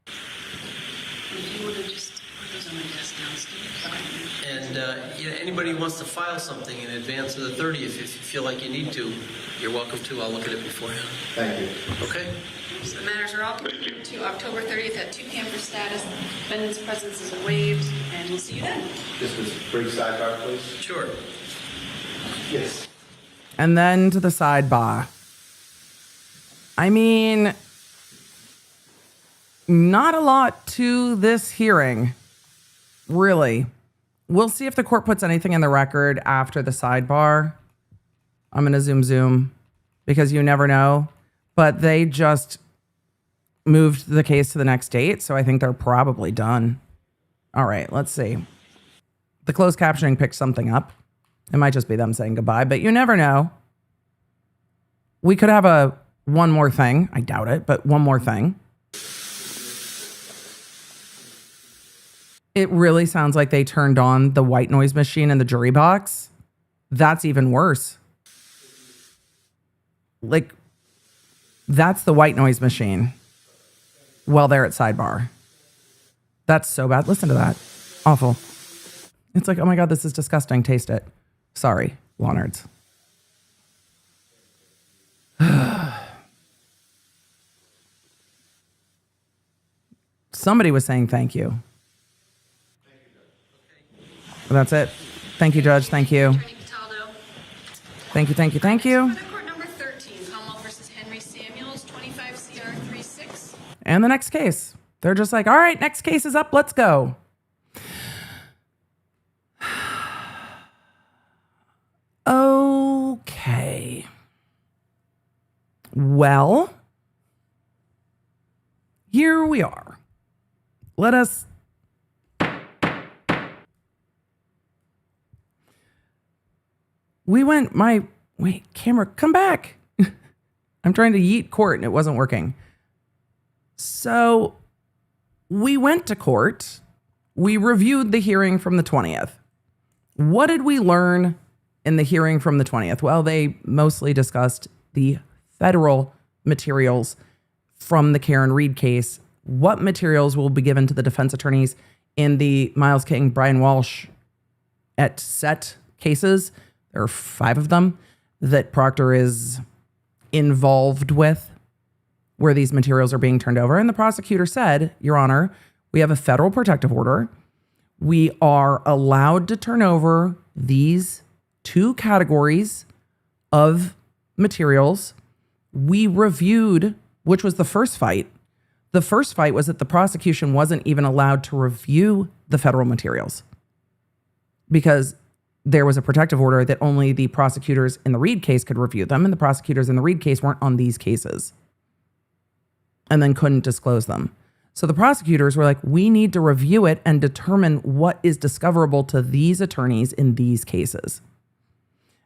If you want to just put those on my desk downstairs. And anybody who wants to file something in advance of the 30th, if you feel like you need to, you're welcome to. I'll look at it beforehand. Thank you. Okay? So the matters are all continued to October 30th at 2 p.m. for status. Defendant's presence is waived, and we'll see you then. Just a brief sidebar, please. Sure. Yes. And then to the sidebar. I mean, not a lot to this hearing, really. We'll see if the court puts anything in the record after the sidebar. I'm going to zoom because you never know. But they just moved the case to the next date, so I think they're probably done. All right, let's see. The closed captioning picked something up. It might just be them saying goodbye, but you never know. We could have one more thing. I doubt it, but one more thing. It really sounds like they turned on the white noise machine in the jury box. That's even worse. Like, that's the white noise machine while they're at sidebar. That's so bad. Listen to that. Awful. It's like, oh my God, this is disgusting. Taste it. Sorry, law nerds. Somebody was saying thank you. That's it. Thank you, Judge. Thank you. Attorney Cataldo. Thank you. For the court number 13, Commonwealth versus Henry Samuels, 25 CR 36. And the next case. They're just like, all right, next case is up. Let's go. Okay. Well, here we are. Let us camera, come back. I'm trying to yeet court and it wasn't working. So we went to court. We reviewed the hearing from the 20th. What did we learn in the hearing from the 20th? Well, they mostly discussed the federal materials from the Karen Reed case. What materials will be given to the defense attorneys in the Miles King, Brian Walsh et set cases? There are 5 of them that Proctor is involved with where these materials are being turned over. And the prosecutor said, Your Honor, we have a federal protective order. We are allowed to turn over these 2 categories of materials. We reviewed, which was the first fight. The first fight was that the prosecution wasn't even allowed to review the federal materials because there was a protective order that only the prosecutors in the Reed case could review them, and the prosecutors in the Reed case weren't on these cases and then couldn't disclose them. So the prosecutors were like, we need to review it and determine what is discoverable to these attorneys in these cases.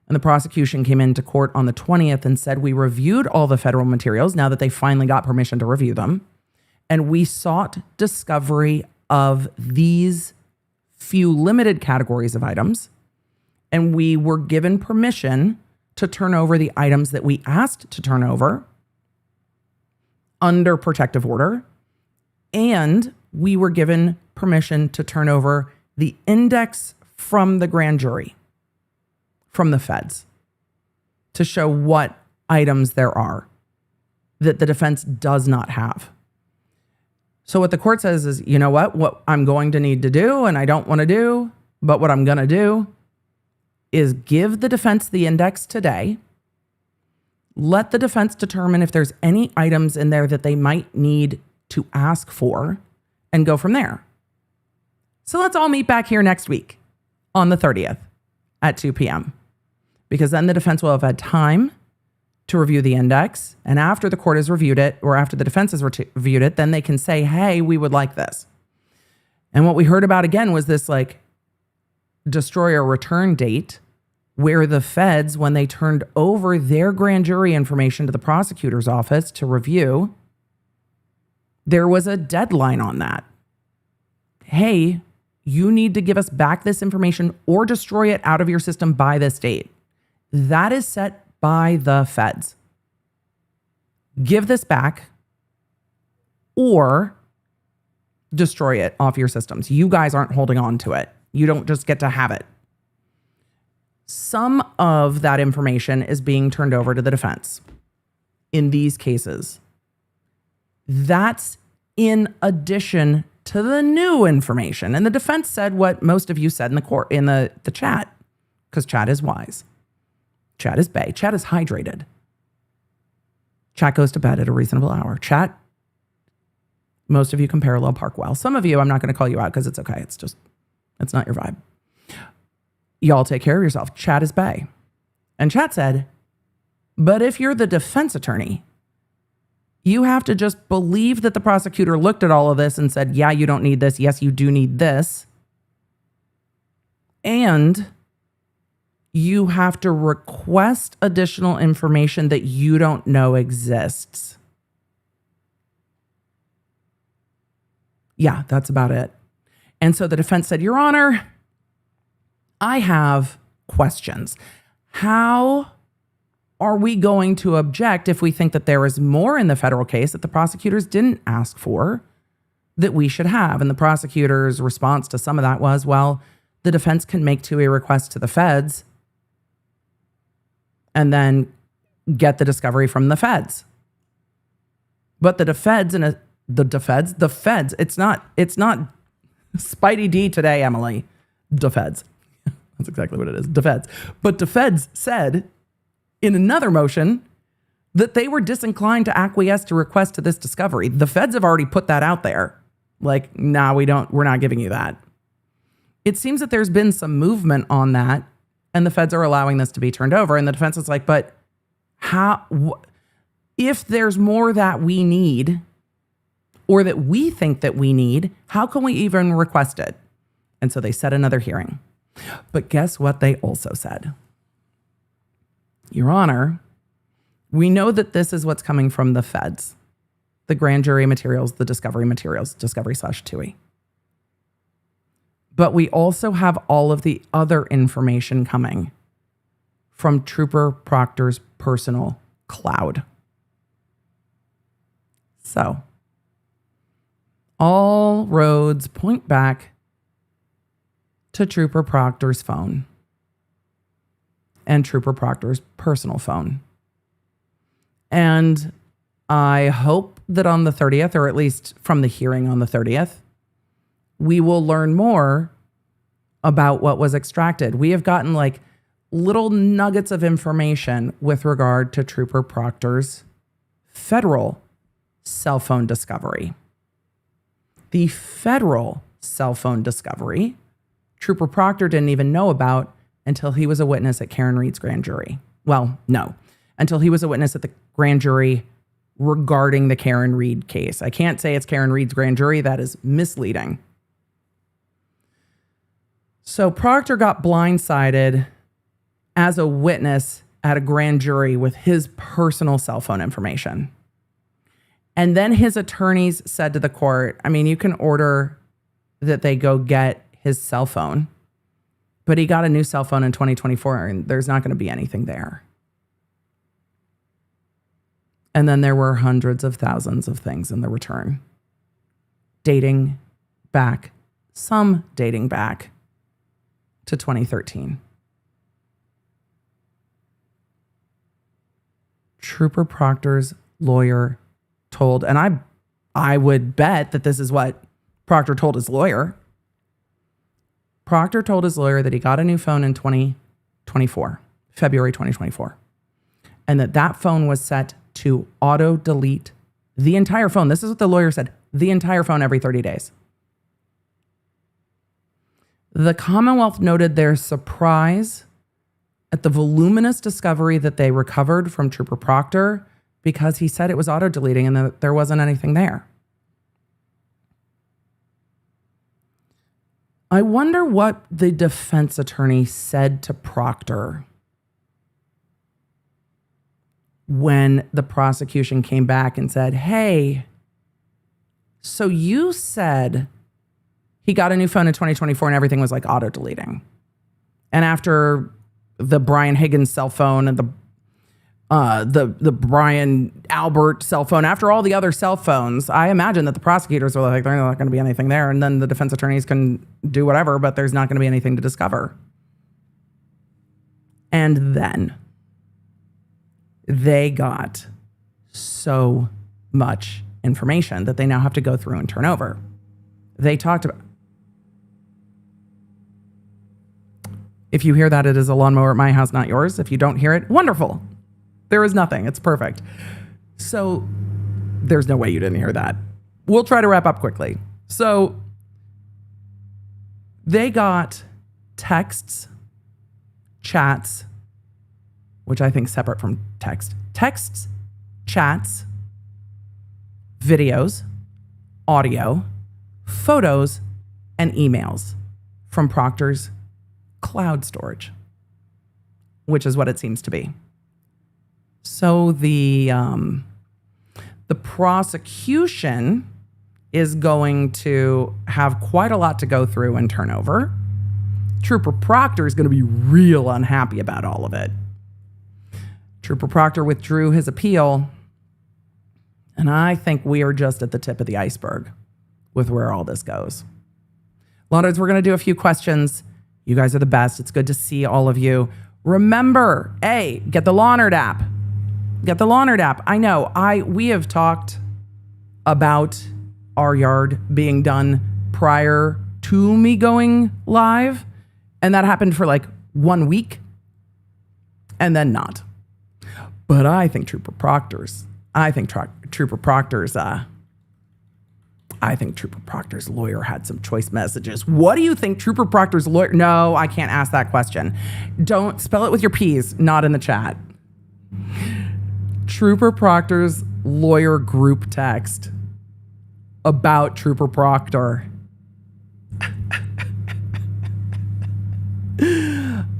And the prosecution came into court on the 20th and said, we reviewed all the federal materials now that they finally got permission to review them. And we sought discovery of these few limited categories of items. And we were given permission to turn over the items that we asked to turn over under protective order. And we were given permission to turn over the index from the grand jury, from the feds, to show what items there are that the defense does not have. So what the court says is, you know what I'm going to need to do, and I don't want to do, but what I'm going to do is give the defense the index today. Let the defense determine if there's any items in there that they might need to ask for and go from there. So let's all meet back here next week on the 30th at 2 p.m. because then the defense will have had time to review the index. And after the court has reviewed it, or after the defense has reviewed it, then they can say, hey, we would like this. And what we heard about again was this like destroyer return date where the feds, when they turned over their grand jury information to the prosecutor's office to review, there was a deadline on that. Hey, you need to give us back this information or destroy it out of your system by this date. That is set by the feds. Give this back or destroy it off your systems. You guys aren't holding on to it. You don't just get to have it. Some of that information is being turned over to the defense in these cases. That's in addition to the new information. And the defense said what most of you said in the court, in the chat, because chat is wise. Chat is bae. Chat is hydrated. Chat goes to bed at a reasonable hour. Chat, most of you can parallel park well. Some of you, I'm not going to call you out because it's okay. It's not your vibe. Y'all take care of yourself. Chat is bae. And chat said, but if you're the defense attorney, you have to just believe that the prosecutor looked at all of this and said, yeah, you don't need this. Yes, you do need this. And you have to request additional information that you don't know exists. Yeah, that's about it. And so the defense said, Your Honor, I have questions. How are we going to object if we think that there is more in the federal case that the prosecutors didn't ask for that we should have? And the prosecutor's response to some of that was, well, the defense can make two-way requests to the feds and then get the discovery from the feds. But the feds, it's not Spidey D today, Emily. The feds. That's exactly what it is. The feds. But the feds said in another motion that they were disinclined to acquiesce to request to this discovery. The feds have already put that out there. Like, nah, we're not giving you that. It seems that there's been some movement on that and the feds are allowing this to be turned over. And the defense is like, but if there's more that we need or that we think that we need, how can we even request it? And so they set another hearing. But guess what they also said? Your Honor, we know that this is what's coming from the feds, the grand jury materials, the discovery materials, discovery/TUI. But we also have all of the other information coming from Trooper Proctor's personal cloud. So, all roads point back to Trooper Proctor's phone and Trooper Proctor's personal phone. And I hope that on the 30th, or at least from the hearing on the 30th, we will learn more about what was extracted. We have gotten like little nuggets of information with regard to Trooper Proctor's federal cell phone discovery. The federal cell phone discovery, Trooper Proctor didn't even know about until he was a witness at Karen Reed's grand jury. Well, no, until he was a witness at the grand jury regarding the Karen Reed case. I can't say it's Karen Reed's grand jury. That is misleading. So Proctor got blindsided as a witness at a grand jury with his personal cell phone information. And then his attorneys said to the court, I mean, you can order that they go get his cell phone, but he got a new cell phone in 2024 and there's not going to be anything there. And then there were hundreds of thousands of things in the return, some dating back to 2013. Trooper Proctor's lawyer told, and I would bet that this is what Proctor told his lawyer. Proctor told his lawyer that he got a new phone in 2024, February 2024, and that phone was set to auto delete the entire phone. This is what the lawyer said, the entire phone every 30 days. The Commonwealth noted their surprise at the voluminous discovery that they recovered from Trooper Proctor because he said it was auto deleting and that there wasn't anything there. I wonder what the defense attorney said to Proctor when the prosecution came back and said, hey, so you said he got a new phone in 2024 and everything was like auto deleting. And after the Brian Higgins cell phone and the Brian Albert cell phone, after all the other cell phones, I imagine that the prosecutors were like, there's not going to be anything there. And then the defense attorneys can do whatever, but there's not going to be anything to discover. And then they got so much information that they now have to go through and turn over. They talked about, if you hear that, it is a lawnmower at my house, not yours. If you don't hear it, wonderful. There is nothing. It's perfect. So there's no way you didn't hear that. We'll try to wrap up quickly. So they got texts, chats, which I think separate from texts, chats, videos, audio, photos, and emails from Proctor's cloud storage, which is what it seems to be. So the prosecution is going to have quite a lot to go through and turn over. Trooper Proctor is going to be real unhappy about all of it. Trooper Proctor withdrew his appeal, and I think we are just at the tip of the iceberg with where all this goes. Lauders, we're going to do a few questions. You guys are the best. It's good to see all of you. Remember, A, get the Lawnerd app. Get the Lawnerd app. I know, we have talked about our yard being done prior to me going live, and that happened for like 1 week, and then not. But I think Trooper Proctor's lawyer had some choice messages. What do you think Trooper Proctor's lawyer? No, I can't ask that question. Don't spell it with your P's, not in the chat. Trooper Proctor's lawyer group text about Trooper Proctor.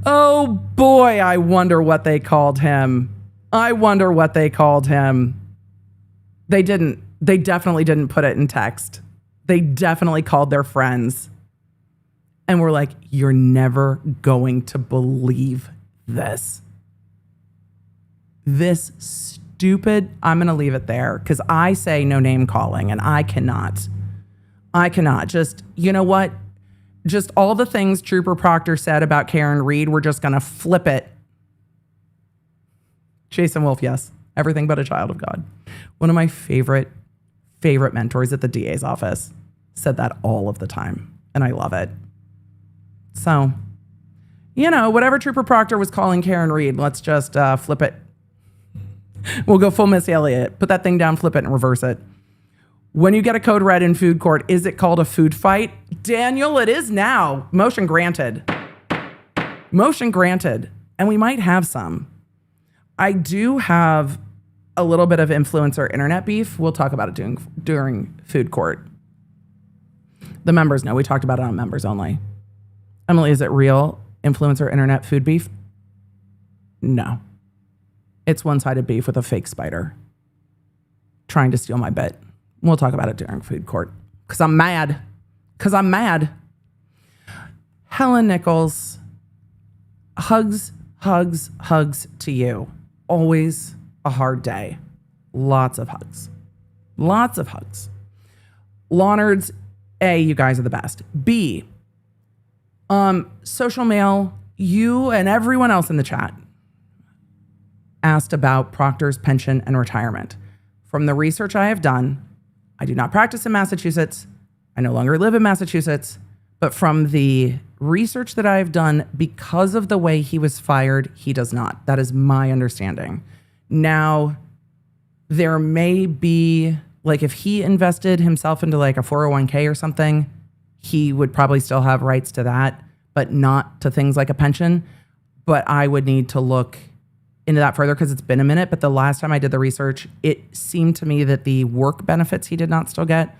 Oh boy, I wonder what they called him. They definitely didn't put it in text. They definitely called their friends and were like, you're never going to believe this. This stupid, I'm going to leave it there because I say no name calling and I cannot just, you know what? Just all the things Trooper Proctor said about Karen Reed, we're just going to flip it. Jason Wolf, yes. Everything but a child of God. One of my favorite mentors at the DA's office said that all of the time. And I love it. So, whatever Trooper Proctor was calling Karen Reed, let's just flip it. We'll go full Missy Elliott. Put that thing down, flip it, and reverse it. When you get a code red in food court, is it called a food fight? Daniel, it is now. Motion granted. Motion granted, and we might have some. I do have a little bit of influencer internet beef. We'll talk about it during food court. The members know. We talked about it on members only. Emily, is it real influencer internet food beef? No. It's one-sided beef with a fake spider trying to steal my bit. We'll talk about it during food court. Because I'm mad. Helen Nichols, hugs to you. Always a hard day. Lots of hugs. Lawnards, A, you guys are the best. B, social mail, you and everyone else in the chat asked about Proctor's pension and retirement. From the research I have done, I do not practice in Massachusetts. I no longer live in Massachusetts. But from the research that I've done, because of the way he was fired, he does not. That is my understanding. Now, there may be, like, if he invested himself into like a 401k or something, he would probably still have rights to that, but not to things like a pension. But I would need to look into that further because it's been a minute. But the last time I did the research, it seemed to me that the work benefits he did not still get,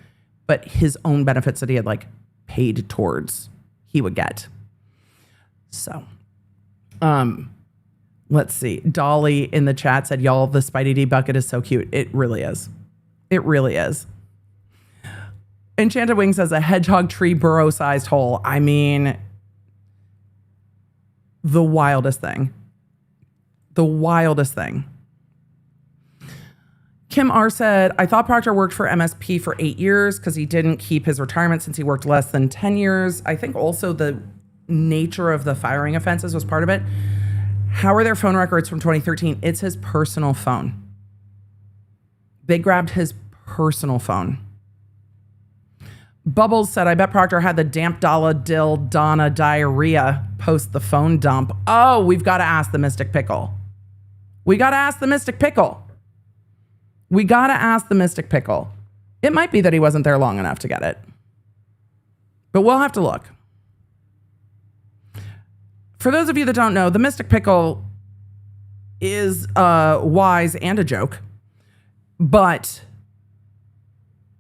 but his own benefits that he had like paid towards, he would get. So, let's see. Dolly in the chat said, y'all, the Spidey D bucket is so cute. It really is. Enchanted Wing says a hedgehog tree burrow-sized hole. I mean, the wildest thing. Kim R said, I thought Proctor worked for MSP for 8 years because he didn't keep his retirement since he worked less than 10 years. I think also the nature of the firing offenses was part of it. How are their phone records from 2013? It's his personal phone. They grabbed his personal phone. Bubbles said, I bet Proctor had the damp dill Donna diarrhea post the phone dump. Oh, we've got to ask the Mystic Pickle. It might be that he wasn't there long enough to get it. But we'll have to look. For those of you that don't know, the Mystic Pickle is wise and a joke. But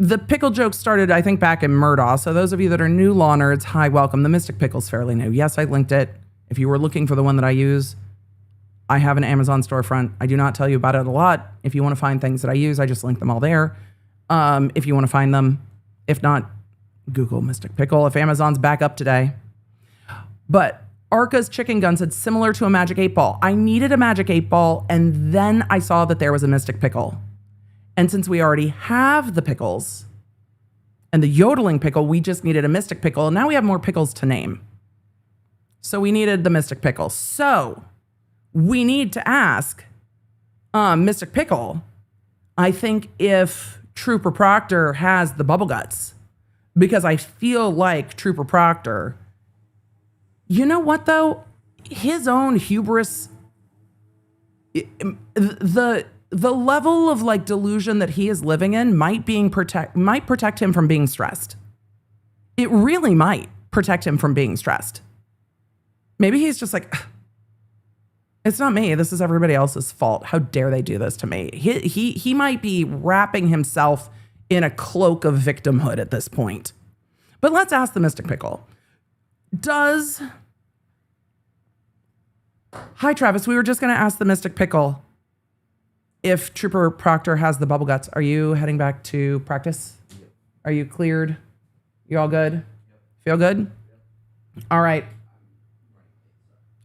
the pickle joke started, I think, back in Murdaugh. So those of you that are new law nerds, hi, welcome. The Mystic Pickle's fairly new. Yes, I linked it. If you were looking for the one that I use, I have an Amazon storefront. I do not tell you about it a lot. If you want to find things that I use, I just link them all there. If you want to find them. If not, Google Mystic Pickle if Amazon's back up today. But Arca's Chicken Gun said similar to a Magic 8 Ball. I needed a Magic 8 Ball, and then I saw that there was a Mystic Pickle. And since we already have the pickles and the yodeling pickle, we just needed a Mystic Pickle. And now we have more pickles to name. So we needed the Mystic Pickle. So we need to ask Mystic Pickle, I think, if Trooper Proctor has the bubble guts. Because I feel like Trooper Proctor, you know what though? His own hubris, the level of like delusion that he is living in might protect him from being stressed. It really might protect him from being stressed. Maybe he's just like, it's not me. This is everybody else's fault. How dare they do this to me? He might be wrapping himself in a cloak of victimhood at this point. But let's ask the Mystic Pickle. Hi, Travis. We were just going to ask the Mystic Pickle if Trooper Proctor has the bubble guts. Are you heading back to practice? Are you cleared? You all good? Feel good? All right.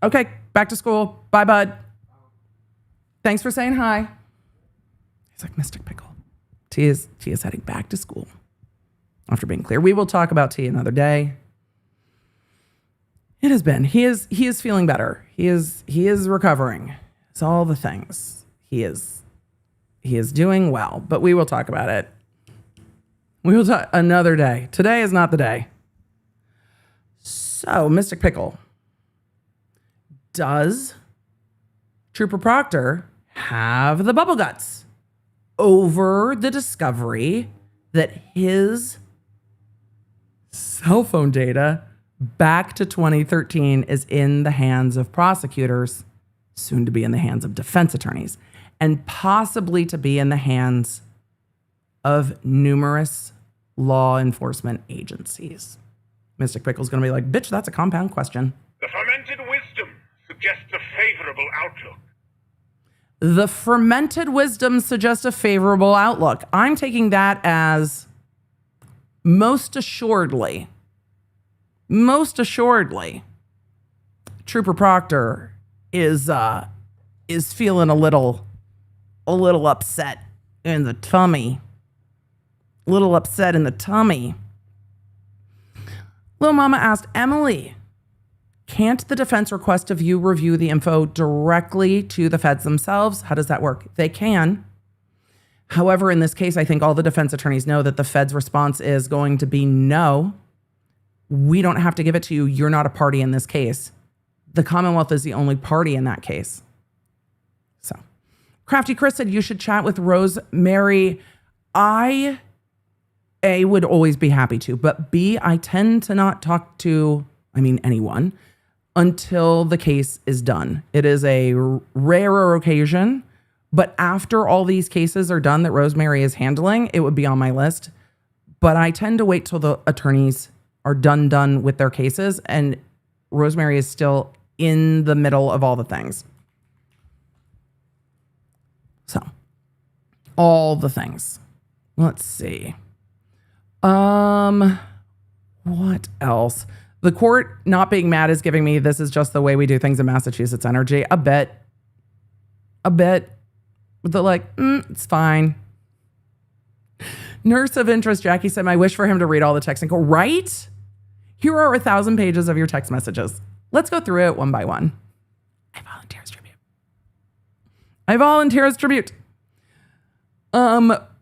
Okay, back to school. Bye, bud. Thanks for saying hi. He's like, Mystic Pickle. T is heading back to school after being clear. We will talk about T another day. It has been. He is feeling better. He is recovering. It's all the things. He is doing well, but we will talk about it. We will talk another day. Today is not the day. So, Mystic Pickle. Does Trooper Proctor have the bubble guts over the discovery that his cell phone data back to 2013 is in the hands of prosecutors, soon to be in the hands of defense attorneys, and possibly to be in the hands of numerous law enforcement agencies. Mystic Pickle's going to be like, bitch, that's a compound question. The fermented wisdom suggests a favorable outlook. The fermented wisdom suggests a favorable outlook. I'm taking that as most assuredly, Trooper Proctor is feeling a little upset in the tummy. Little upset in the tummy. Little Mama asked, Emily, can't the defense request of you review the info directly to the feds themselves? How does that work? They can. However, in this case, I think all the defense attorneys know that the feds' response is going to be no. We don't have to give it to you. You're not a party in this case. The Commonwealth is the only party in that case. So, Crafty Chris said you should chat with Rosemary. A, would always be happy to, but B, I tend to not talk to, anyone until the case is done. It is a rarer occasion, but after all these cases are done that Rosemary is handling, it would be on my list. But I tend to wait till the attorneys are done with their cases, and Rosemary is still in the middle of all the things. So, all the things. Let's see. What else? The court not being mad is giving me, this is just the way we do things in Massachusetts energy. A bit. But they're it's fine. Nurse of interest, Jackie said, I wish for him to read all the text and go, right? Here are 1,000 pages of your text messages. Let's go through it one by one. I volunteer as tribute.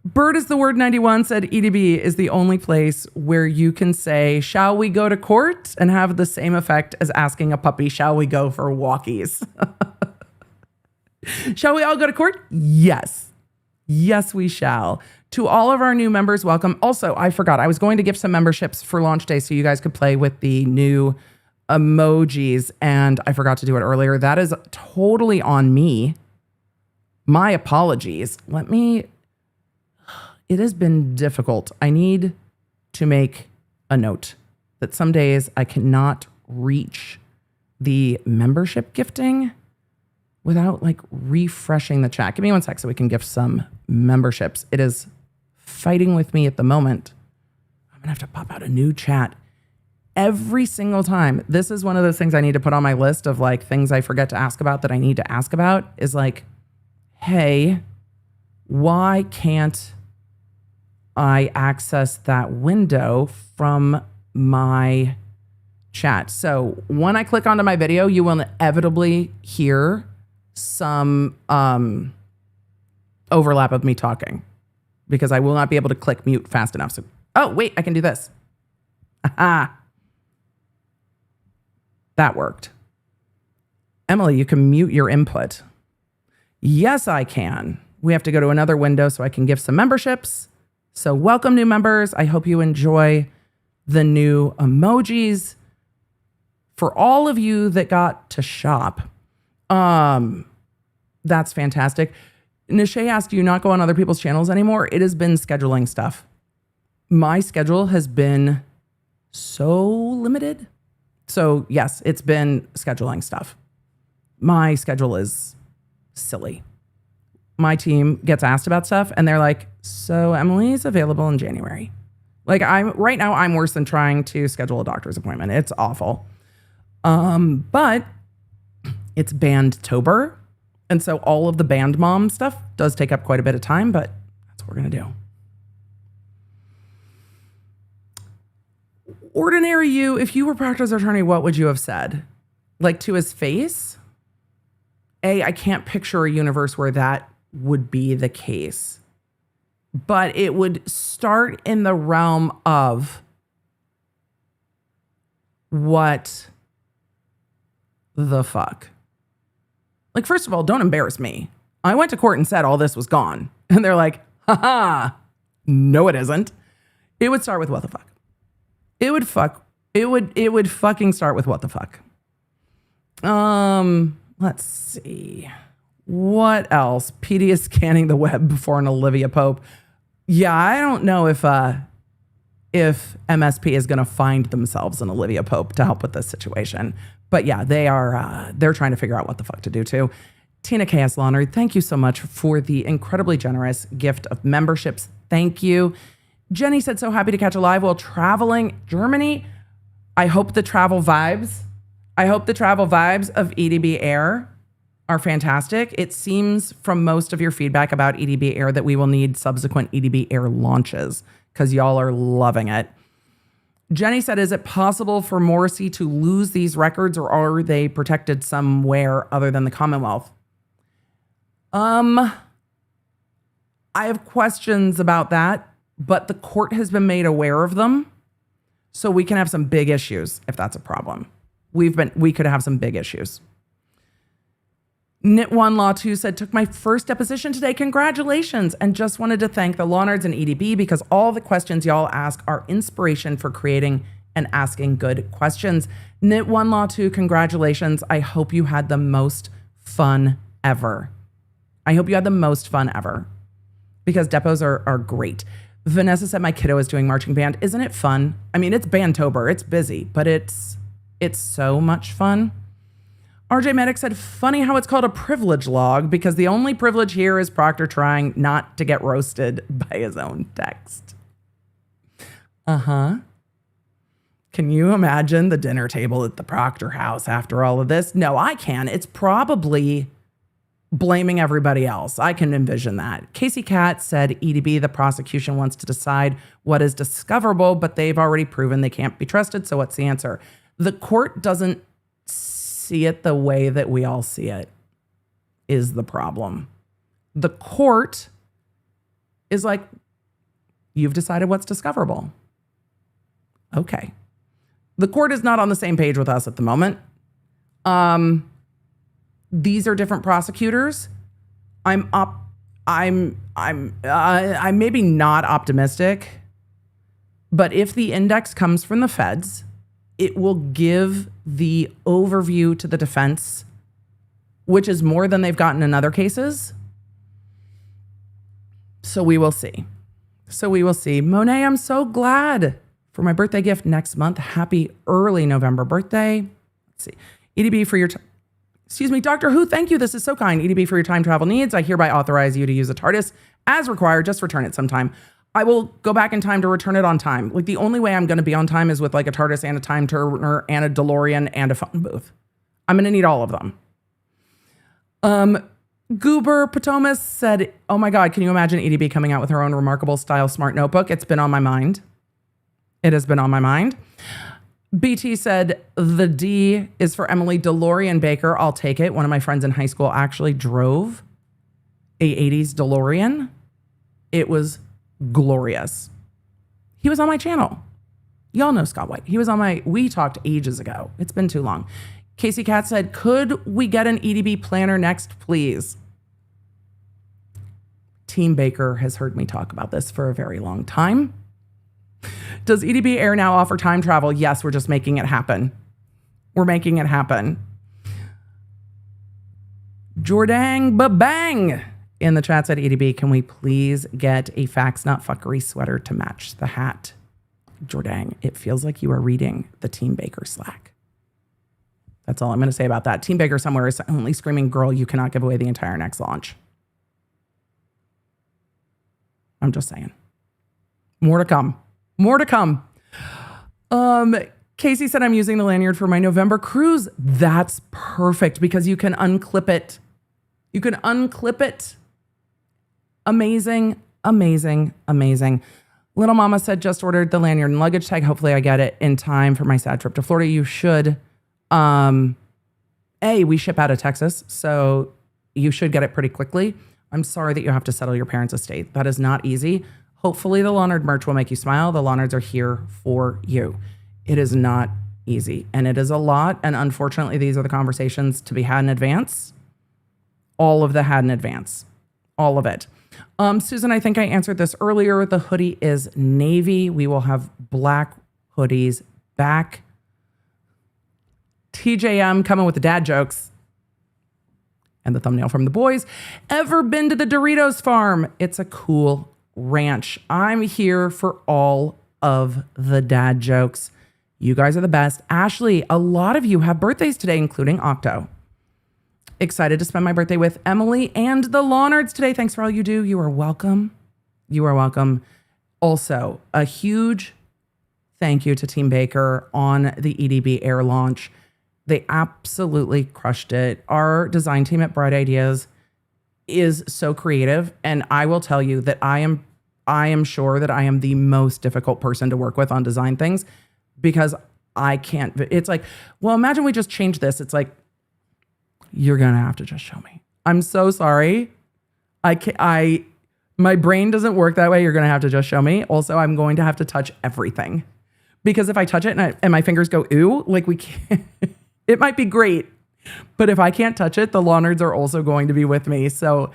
Bird is the word 91 said EDB is the only place where you can say, shall we go to court? And have the same effect as asking a puppy, shall we go for walkies? Shall we all go to court? Yes. Yes, we shall. To all of our new members, welcome. Also, I forgot, I was going to give some memberships for launch day so you guys could play with the new emojis, and I forgot to do it earlier. That is totally on me. My apologies. It has been difficult. I need to make a note that some days I cannot reach the membership gifting without refreshing the chat. Give me 1 sec so we can gift some memberships. It is fighting with me at the moment. I'm gonna have to pop out a new chat every single time. This is one of those things I need to put on my list of things I forget to ask about that I need to ask about is hey, why can't I access that window from my chat? So when I click onto my video, you will inevitably hear some overlap of me talking because I will not be able to click mute fast enough. So, oh, wait, I can do this. Aha. That worked. Emily, you can mute your input. Yes, I can. We have to go to another window so I can give some memberships. So welcome, new members. I hope you enjoy the new emojis. For all of you that got to shop, that's fantastic. Nishay asked, do you not go on other people's channels anymore? It has been scheduling stuff. My schedule has been so limited. So yes, it's been scheduling stuff. My schedule is silly. My team gets asked about stuff and they're like, so Emily's available in January. Right now I'm worse than trying to schedule a doctor's appointment. It's awful. But it's Bandtober. And so all of the band mom stuff does take up quite a bit of time, but that's what we're going to do. Ordinary you, if you were Proctor's attorney, what would you have said? To his face? I can't picture a universe where that would be the case. But it would start in the realm of what the fuck? First of all, don't embarrass me. I went to court and said all this was gone. And they're like, haha, no, it isn't. It would start with what the fuck? It would It would fucking start with what the fuck. Let's see. What else? PD is scanning the web before an Olivia Pope. Yeah, I don't know if MSP is going to find themselves an Olivia Pope to help with this situation. But yeah, they're trying to figure out what the fuck to do too. Tina K.S. Lawnard, thank you so much for the incredibly generous gift of memberships. Thank you. Jenny said, so happy to catch a live while traveling Germany. I hope the travel vibes of EDB Air are fantastic. It seems from most of your feedback about EDB Air that we will need subsequent EDB Air launches because y'all are loving it. Jenny said, is it possible for Morrissey to lose these records or are they protected somewhere other than the Commonwealth? I have questions about that, but the court has been made aware of them. So we can have some big issues if that's a problem. We could have some big issues. Knit1 Law 2 said, took my first deposition today. Congratulations. And just wanted to thank the Lawnards and EDB because all the questions y'all ask are inspiration for creating and asking good questions. Knit1 Law 2, congratulations. I hope you had the most fun ever. Because depots are great. Vanessa said, my kiddo is doing marching band. Isn't it fun? I mean, it's Bandtober. It's busy, but it's so much fun. RJ Medic said, funny how it's called a privilege log because the only privilege here is Proctor trying not to get roasted by his own text. Can you imagine the dinner table at the Proctor house after all of this? No, I can. It's probably blaming everybody else. I can envision that. Casey Cat said, EDB, the prosecution wants to decide what is discoverable, but they've already proven they can't be trusted. So what's the answer? The court doesn't see it the way that we all see it is the problem. The court is like, you've decided what's discoverable. Okay. The court is not on the same page with us at the moment. These are different prosecutors. I'm maybe not optimistic, but if the index comes from the feds, it will give the overview to the defense, which is more than they've gotten in other cases. So we will see. Monet, I'm so glad for my birthday gift next month. Happy early November birthday. Let's see. EDB for your Doctor Who, thank you. This is so kind. EDB for your time travel needs. I hereby authorize you to use a TARDIS as required. Just return it sometime. I will go back in time to return it on time. Like the only way I'm going to be on time is with like a TARDIS and a time turner and a DeLorean and a phone booth. I'm going to need all of them. Goober Potomas said, oh my God, can you imagine EDB coming out with her own remarkable style smart notebook? It's been on my mind. It has been on my mind. BT said, the D is for Emily DeLorean Baker. I'll take it. One of my friends in high school actually drove a 80s DeLorean. It was glorious. He was on my channel. Y'all know Scott White. We talked ages ago. It's been too long. Casey Cat said, could we get an EDB planner next, please? Team Baker has heard me talk about this for a very long time. Does EDB Air now offer time travel? Yes, we're just making it happen. Jordang Babang in the chat said, EDB, can we please get a Facts Not Fuckery sweater to match the hat? Jordang, it feels like you are reading the Team Baker Slack. That's all I'm going to say about that. Team Baker somewhere is only screaming, girl, you cannot give away the entire next launch. I'm just saying. More to come. Casey said, I'm using the lanyard for my November cruise. That's perfect because you can unclip it. Amazing. Little Mama said, just ordered the lanyard and luggage tag. Hopefully I get it in time for my sad trip to Florida. You should. We ship out of Texas, so you should get it pretty quickly. I'm sorry that you have to settle your parents' estate. That is not easy. Hopefully the Lawnard merch will make you smile. The Lawnards are here for you. It is not easy, and it is a lot, and unfortunately, these are the conversations to be had in advance. All of the had in advance. All of it. Susan, I think I answered this earlier. The hoodie is navy. We will have black hoodies back. TJM coming with the dad jokes. And the thumbnail from the boys. Ever been to the Doritos farm? It's a cool ranch. I'm here for all of the dad jokes. You guys are the best. Ashley, a lot of you have birthdays today, including Octo. Excited to spend my birthday with Emily and the Lawnards today. Thanks for all you do. You are welcome. You are welcome. Also, a huge thank you to Team Baker on the EDB Air launch. They absolutely crushed it. Our design team at Bright Ideas is so creative. And I will tell you that I am sure that I am the most difficult person to work with on design things because I can't. It's like, well, imagine we just change this. It's like, you're going to have to just show me. I'm so sorry. My brain doesn't work that way. You're going to have to just show me. Also, I'm going to have to touch everything because if I touch it and my fingers go, ooh, like we can't. It might be great, but if I can't touch it, the Lawnards are also going to be with me. So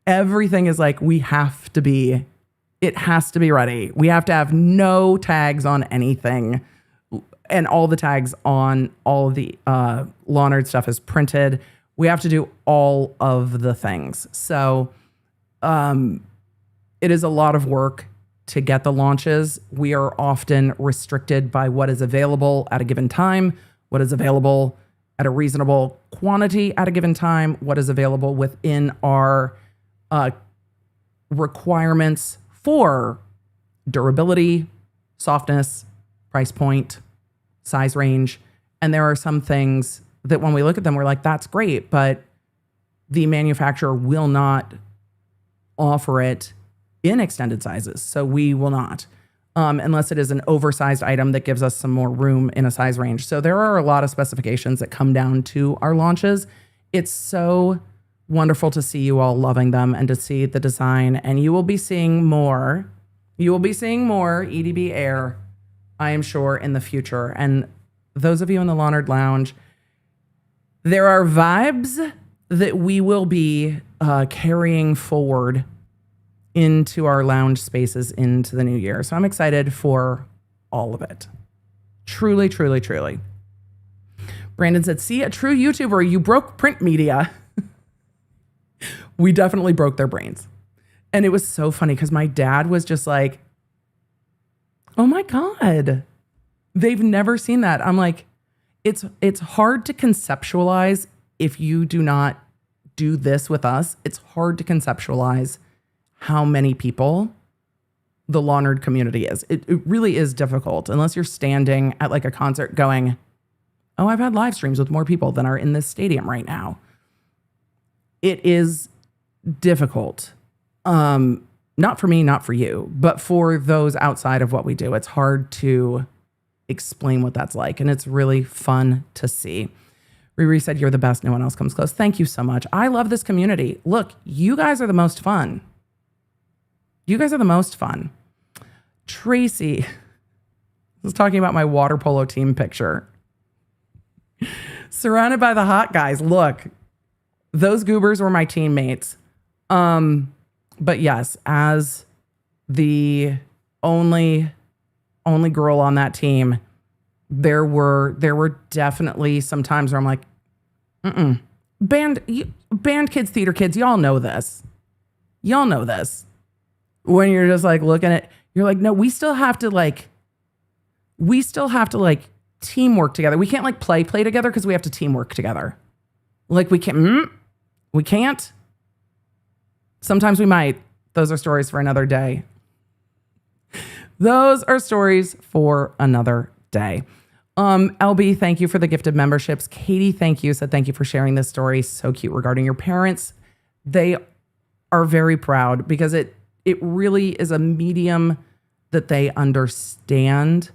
everything is like, it has to be ready. We have to have no tags on anything. And all the tags on all of the Lawnard stuff is printed. We have to do all of the things. So it is a lot of work to get the launches. We are often restricted by what is available at a given time, what is available at a reasonable quantity at a given time, what is available within our requirements for durability, softness, price point, size range. And there are some things that when we look at them, we're like, that's great, but the manufacturer will not offer it in extended sizes. So we will not. Unless it is an oversized item that gives us some more room in a size range. So there are a lot of specifications that come down to our launches. It's so wonderful to see you all loving them and to see the design. And you will be seeing more. You will be seeing more EDB Air, I am sure, in the future. And those of you in the Lawnard Lounge, there are vibes that we will be carrying forward into our lounge spaces into the new year. So I'm excited for all of it. Truly, truly, truly. Brandon said, see, a true YouTuber, you broke print media. We definitely broke their brains. And it was so funny because my dad was just like, oh my God, they've never seen that. I'm like, it's hard to conceptualize if you do not do this with us. It's hard to conceptualize how many people the Lawnard community is. It really is difficult unless you're standing at like a concert going, oh, I've had live streams with more people than are in this stadium right now. It is difficult. Not for me, not for you, but for those outside of what we do. It's hard to explain what that's like. And it's really fun to see. Riri said, you're the best. No one else comes close. Thank you so much. I love this community. Look, you guys are the most fun. You guys are the most fun. Tracy was talking about my water polo team picture. Surrounded by the hot guys. Look, those goobers were my teammates. But yes, as the only girl on that team, there were definitely some times where I'm like, band kids, theater kids, y'all know this. Y'all know this. When you're just like looking at, you're like, no, we still have to teamwork together. We can't like play together because we have to teamwork together. Like we can't. Sometimes we might. Those are stories for another day. Those are stories for another day. LB, thank you for the gifted memberships. Katie, thank you. Said thank you for sharing this story. So cute regarding your parents. They are very proud because it really is a medium that they understand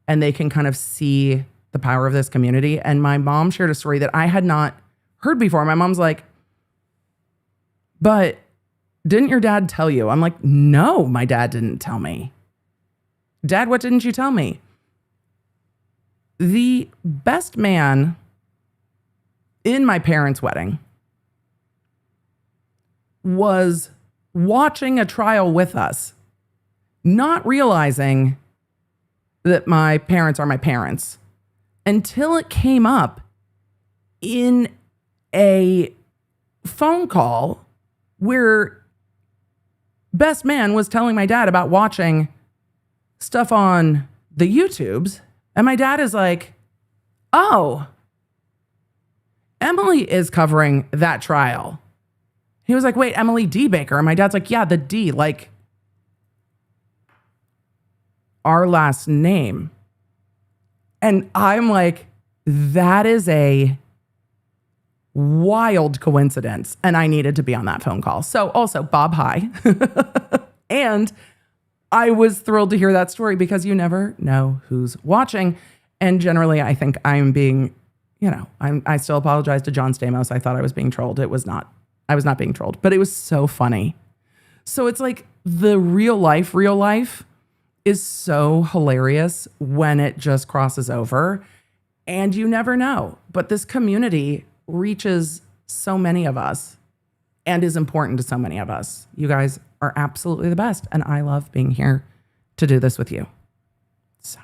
and they can kind of see the power of this community. And my mom shared a story that I had not heard before. My mom's like, but didn't your dad tell you? I'm like, no, my dad didn't tell me. Dad, what didn't you tell me? The best man in my parents' wedding was watching a trial with us, not realizing that my parents are my parents until it came up in a phone call where best man was telling my dad about watching stuff on the YouTubes. And my dad is like, oh, Emily is covering that trial. He was like, wait, Emily D. Baker. And my dad's like, yeah, the D, like our last name. And I'm like, that is a wild coincidence. And I needed to be on that phone call. So also, Bob, hi. And I was thrilled to hear that story because you never know who's watching. And generally, I think I'm being, I still apologize to John Stamos. I thought I was being trolled. I was not being trolled, but it was so funny. So it's like the real life is so hilarious when it just crosses over, and you never know. But this community reaches so many of us and is important to so many of us. You guys are absolutely the best, and I love being here to do this with you. So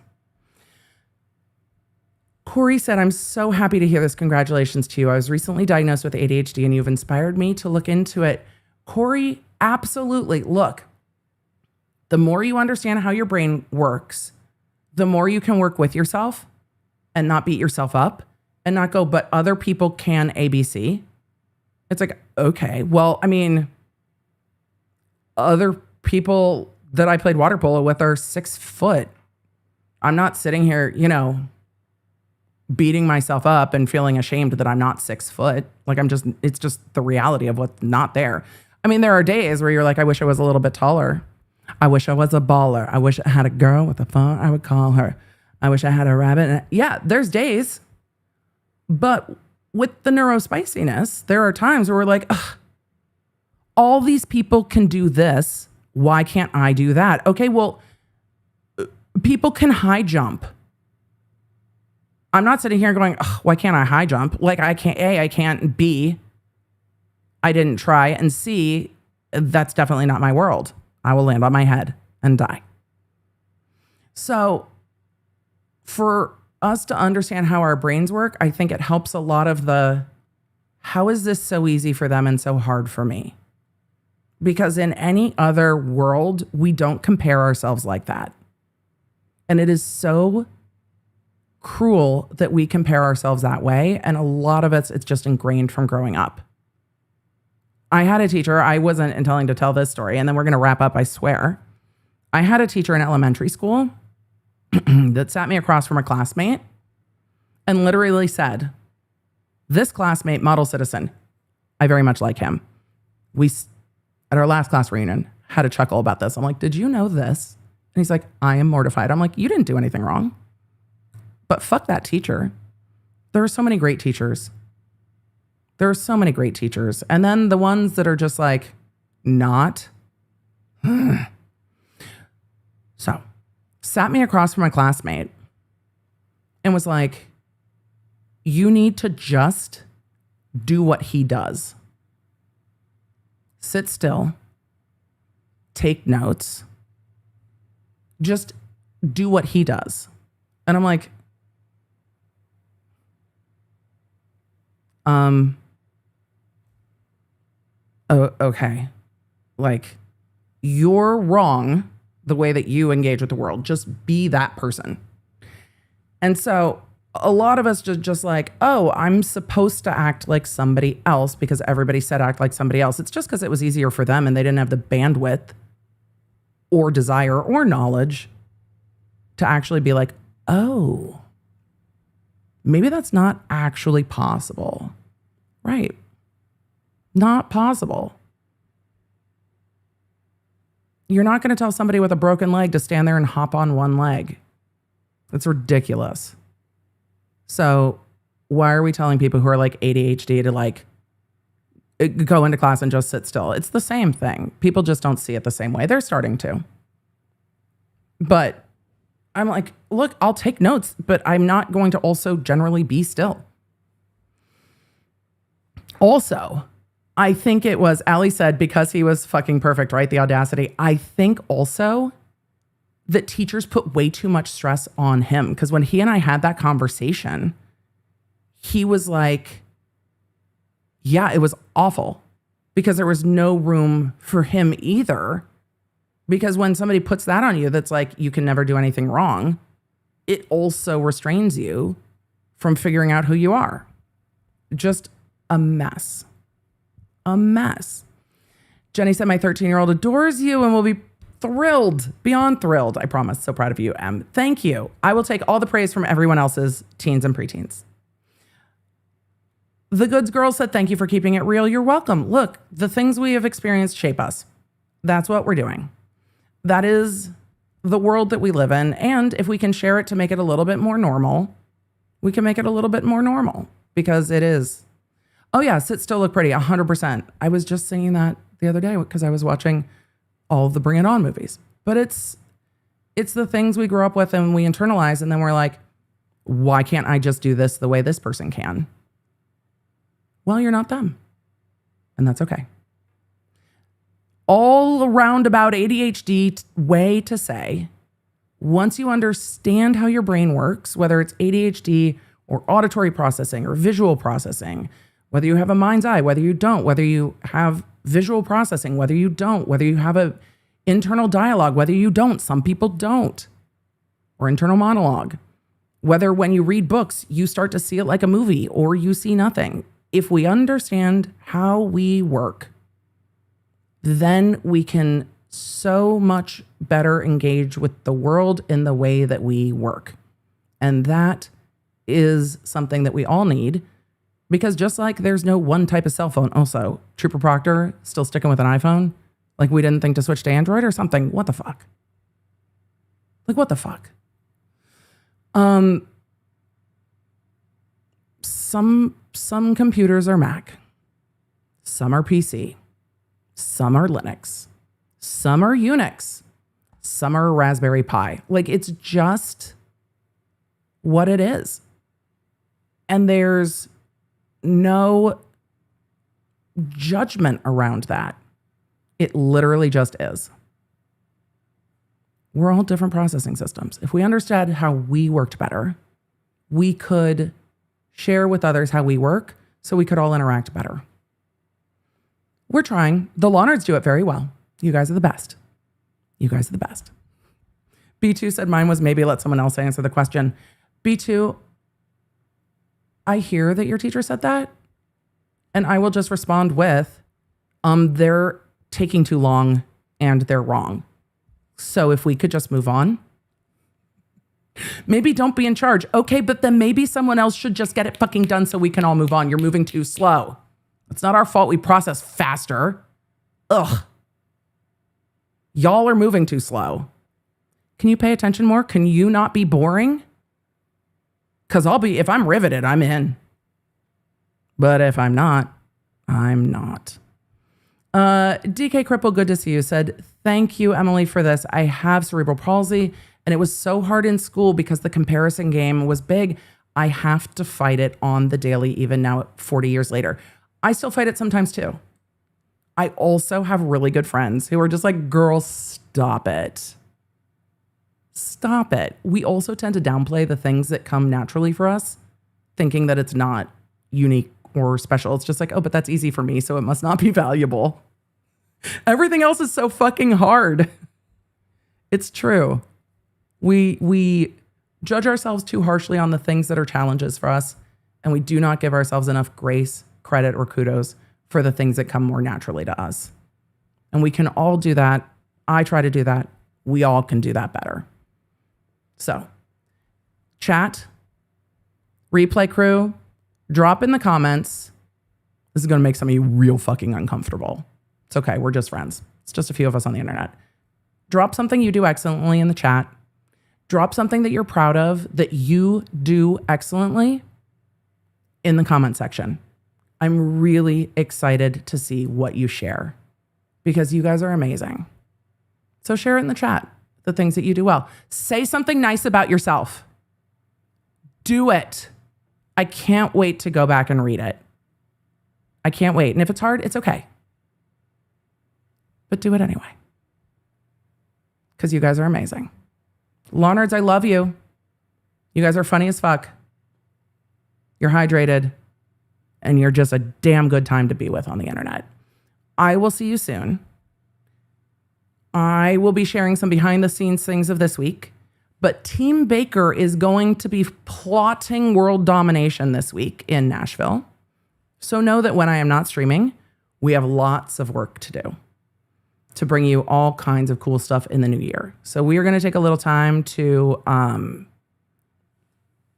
Corey said, I'm so happy to hear this. Congratulations to you. I was recently diagnosed with ADHD and you've inspired me to look into it. Corey, absolutely. Look, the more you understand how your brain works, the more you can work with yourself and not beat yourself up and not go, but other people can ABC. It's like, okay, well, I mean, other people that I played water polo with are 6 foot. I'm not sitting here, beating myself up and feeling ashamed that I'm not 6 foot. Like it's just the reality of what's not there. I mean, there are days where you're like, I wish I was a little bit taller. I wish I was a baller. I wish I had a girl with a phone. I would call her. I wish I had a rabbit. Yeah, there's days. But with the neurospiciness, there are times where we're like, ugh, all these people can do this. Why can't I do that? Okay, well, people can high jump. I'm not sitting here going, why can't I high jump? Like I can't, A, I can't, B, I didn't try, and C, that's definitely not my world. I will land on my head and die. So for us to understand how our brains work, I think it helps a lot of how is this so easy for them and so hard for me? Because in any other world, we don't compare ourselves like that. And it is so cruel that we compare ourselves that way. And a lot of it's just ingrained from growing up. I had a teacher, I wasn't intending to tell this story, and then we're going to wrap up, I swear. I had a teacher in elementary school that sat me across from a classmate and literally said, this classmate, model citizen, I very much like him. We, at our last class reunion, had a chuckle about this. I'm like, did you know this? And he's like, I am mortified. I'm like, you didn't do anything wrong. But fuck that teacher. There are so many great teachers. There are so many great teachers. And then the ones that are just like, not. So, sat me across from a classmate and was like, you need to just do what he does. Sit still. Take notes. Just do what he does. And I'm like, oh, okay. Like, you're wrong the way that you engage with the world. Just be that person. And so a lot of us just like, oh, I'm supposed to act like somebody else because everybody said act like somebody else. It's just because it was easier for them and they didn't have the bandwidth or desire or knowledge to actually be like, oh, maybe that's not actually possible. Right. Not possible. You're not going to tell somebody with a broken leg to stand there and hop on one leg. It's ridiculous. So why are we telling people who are like ADHD to like go into class and just sit still? It's the same thing. People just don't see it the same way. They're starting to. But I'm like, look, I'll take notes, but I'm not going to also generally be still. Also, I think it was, Allie said, because he was fucking perfect, right? The audacity. I think also that teachers put way too much stress on him. Because when he and I had that conversation, he was like, yeah, it was awful because there was no room for him either. Because when somebody puts that on you, that's like, you can never do anything wrong. It also restrains you from figuring out who you are. Just a mess. A mess. Jenny said, my 13-year-old adores you and will be thrilled, beyond thrilled. I promise. So proud of you, Em. Thank you. I will take all the praise from everyone else's teens and preteens. The Goods Girl said, thank you for keeping it real. You're welcome. Look, the things we have experienced shape us. That's what we're doing. That is the world that we live in. And if we can share it to make it a little bit more normal, we can make it a little bit more normal because it is. Oh yeah, Sit Still Look Pretty, 100%. I was just singing that the other day because I was watching all of the Bring It On movies. But it's the things we grew up with and we internalize, and then we're like, why can't I just do this the way this person can? Well, you're not them. And that's okay. All around about ADHD way to say, once you understand how your brain works, whether it's ADHD or auditory processing or visual processing, whether you have a mind's eye, whether you don't, whether you have visual processing, whether you don't, whether you have a internal dialogue, whether you don't, some people don't, or internal monologue, whether when you read books, you start to see it like a movie or you see nothing. If we understand how we work, then we can so much better engage with the world in the way that we work. And that is something that we all need, because just like there's no one type of cell phone. Also, Trooper Proctor still sticking with an iPhone. Like we didn't think to switch to Android or something. What the fuck? Like what the fuck? Some computers are Mac. Some are PC. Some are Linux. Some are Unix. Some are Raspberry Pi. Like it's just what it is. And there's no judgment around that. It literally just is. We're all different processing systems. If we understood how we worked better, we could share with others how we work so we could all interact better. We're trying. The Lawnards do it very well. You guys are the best. You guys are the best. B2 said mine was maybe let someone else answer the question. B2, I hear that your teacher said that, and I will just respond with, they're taking too long and they're wrong. So if we could just move on. Maybe don't be in charge. Okay, but then maybe someone else should just get it fucking done so we can all move on. You're moving too slow. It's not our fault we process faster. Ugh. Y'all are moving too slow. Can you pay attention more? Can you not be boring? Because if I'm riveted, I'm in. But if I'm not, I'm not. DK Cripple, good to see you, said, thank you, Emily, for this. I have cerebral palsy, and it was so hard in school because the comparison game was big. I have to fight it on the daily, even now 40 years later. I still fight it sometimes too. I also have really good friends who are just like, girl, stop it. Stop it. We also tend to downplay the things that come naturally for us, thinking that it's not unique or special. It's just like, oh, but that's easy for me, so it must not be valuable. Everything else is so fucking hard. It's true. We judge ourselves too harshly on the things that are challenges for us, and we do not give ourselves enough grace, credit, or kudos for the things that come more naturally to us. And we can all do that. I try to do that. We all can do that better. So, chat, replay crew, drop in the comments. This is going to make some of you real fucking uncomfortable. It's okay. We're just friends. It's just a few of us on the internet. Drop something you do excellently in the chat. Drop something that you're proud of that you do excellently in the comment section. I'm really excited to see what you share because you guys are amazing. So share it in the chat, the things that you do well. Say something nice about yourself. Do it. I can't wait to go back and read it. I can't wait. And if it's hard, it's okay. But do it anyway. Because you guys are amazing. Law nerds, I love you. You guys are funny as fuck. You're hydrated. And you're just a damn good time to be with on the internet. I will see you soon. I will be sharing some behind the scenes things of this week. But Team Baker is going to be plotting world domination this week in Nashville. So know that when I am not streaming, we have lots of work to do to bring you all kinds of cool stuff in the new year. So we are going to take a little time to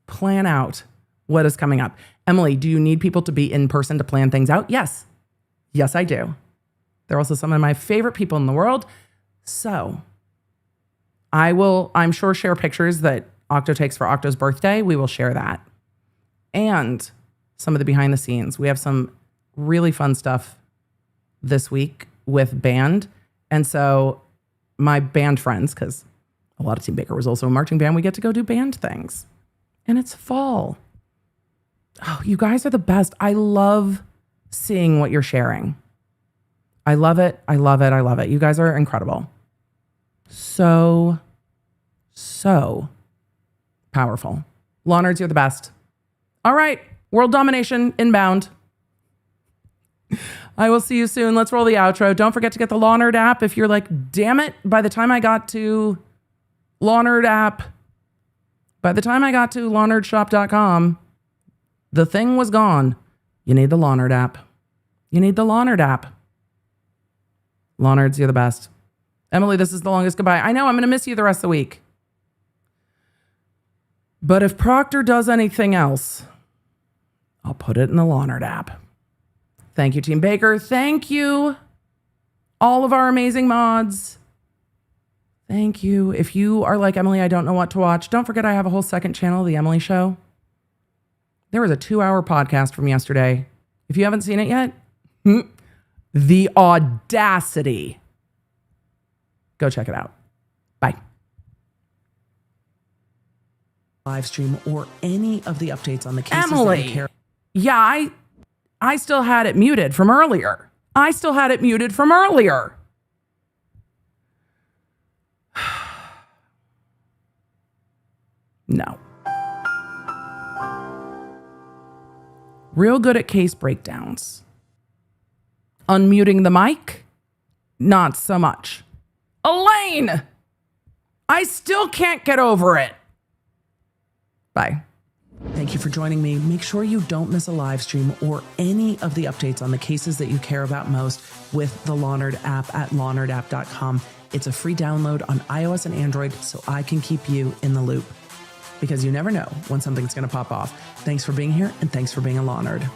plan out what is coming up. Emily, do you need people to be in person to plan things out? Yes. Yes, I do. They're also some of my favorite people in the world. So I will, I'm sure, share pictures that Octo takes for Octo's birthday. We will share that. And some of the behind the scenes. We have some really fun stuff this week with band. And so my band friends, because a lot of Team Baker was also a marching band, we get to go do band things. And it's fall. Oh, you guys are the best. I love seeing what you're sharing. I love it. I love it. I love it. You guys are incredible. So powerful. Law nerds, you're the best. All right. World domination inbound. I will see you soon. Let's roll the outro. Don't forget to get the Law Nerd app. If you're like, damn it, by the time I got to lawnerdshop.com, the thing was gone. You need the Law Nerd app. You need the Law Nerd app. Law nerds, you're the best. Emily, this is the longest goodbye. I know, I'm going to miss you the rest of the week. But if Proctor does anything else, I'll put it in the Law Nerd app. Thank you, Team Baker. Thank you, all of our amazing mods. Thank you. If you are like Emily, I don't know what to watch, don't forget I have a whole second channel, The Emily Show. There was a 2-hour podcast from yesterday. If you haven't seen it yet, the audacity. Go check it out. Bye. Live stream or any of the updates on the cases that you care. Yeah, I still had it muted from earlier. No. Real good at case breakdowns. Unmuting the mic, not so much. Elaine! I still can't get over it. Bye. Thank you for joining me. Make sure you don't miss a live stream or any of the updates on the cases that you care about most with the Law Nerd app at lawnerdapp.com. It's a free download on iOS and Android so I can keep you in the loop. Because you never know when something's going to pop off. Thanks for being here and thanks for being a Law Nerd.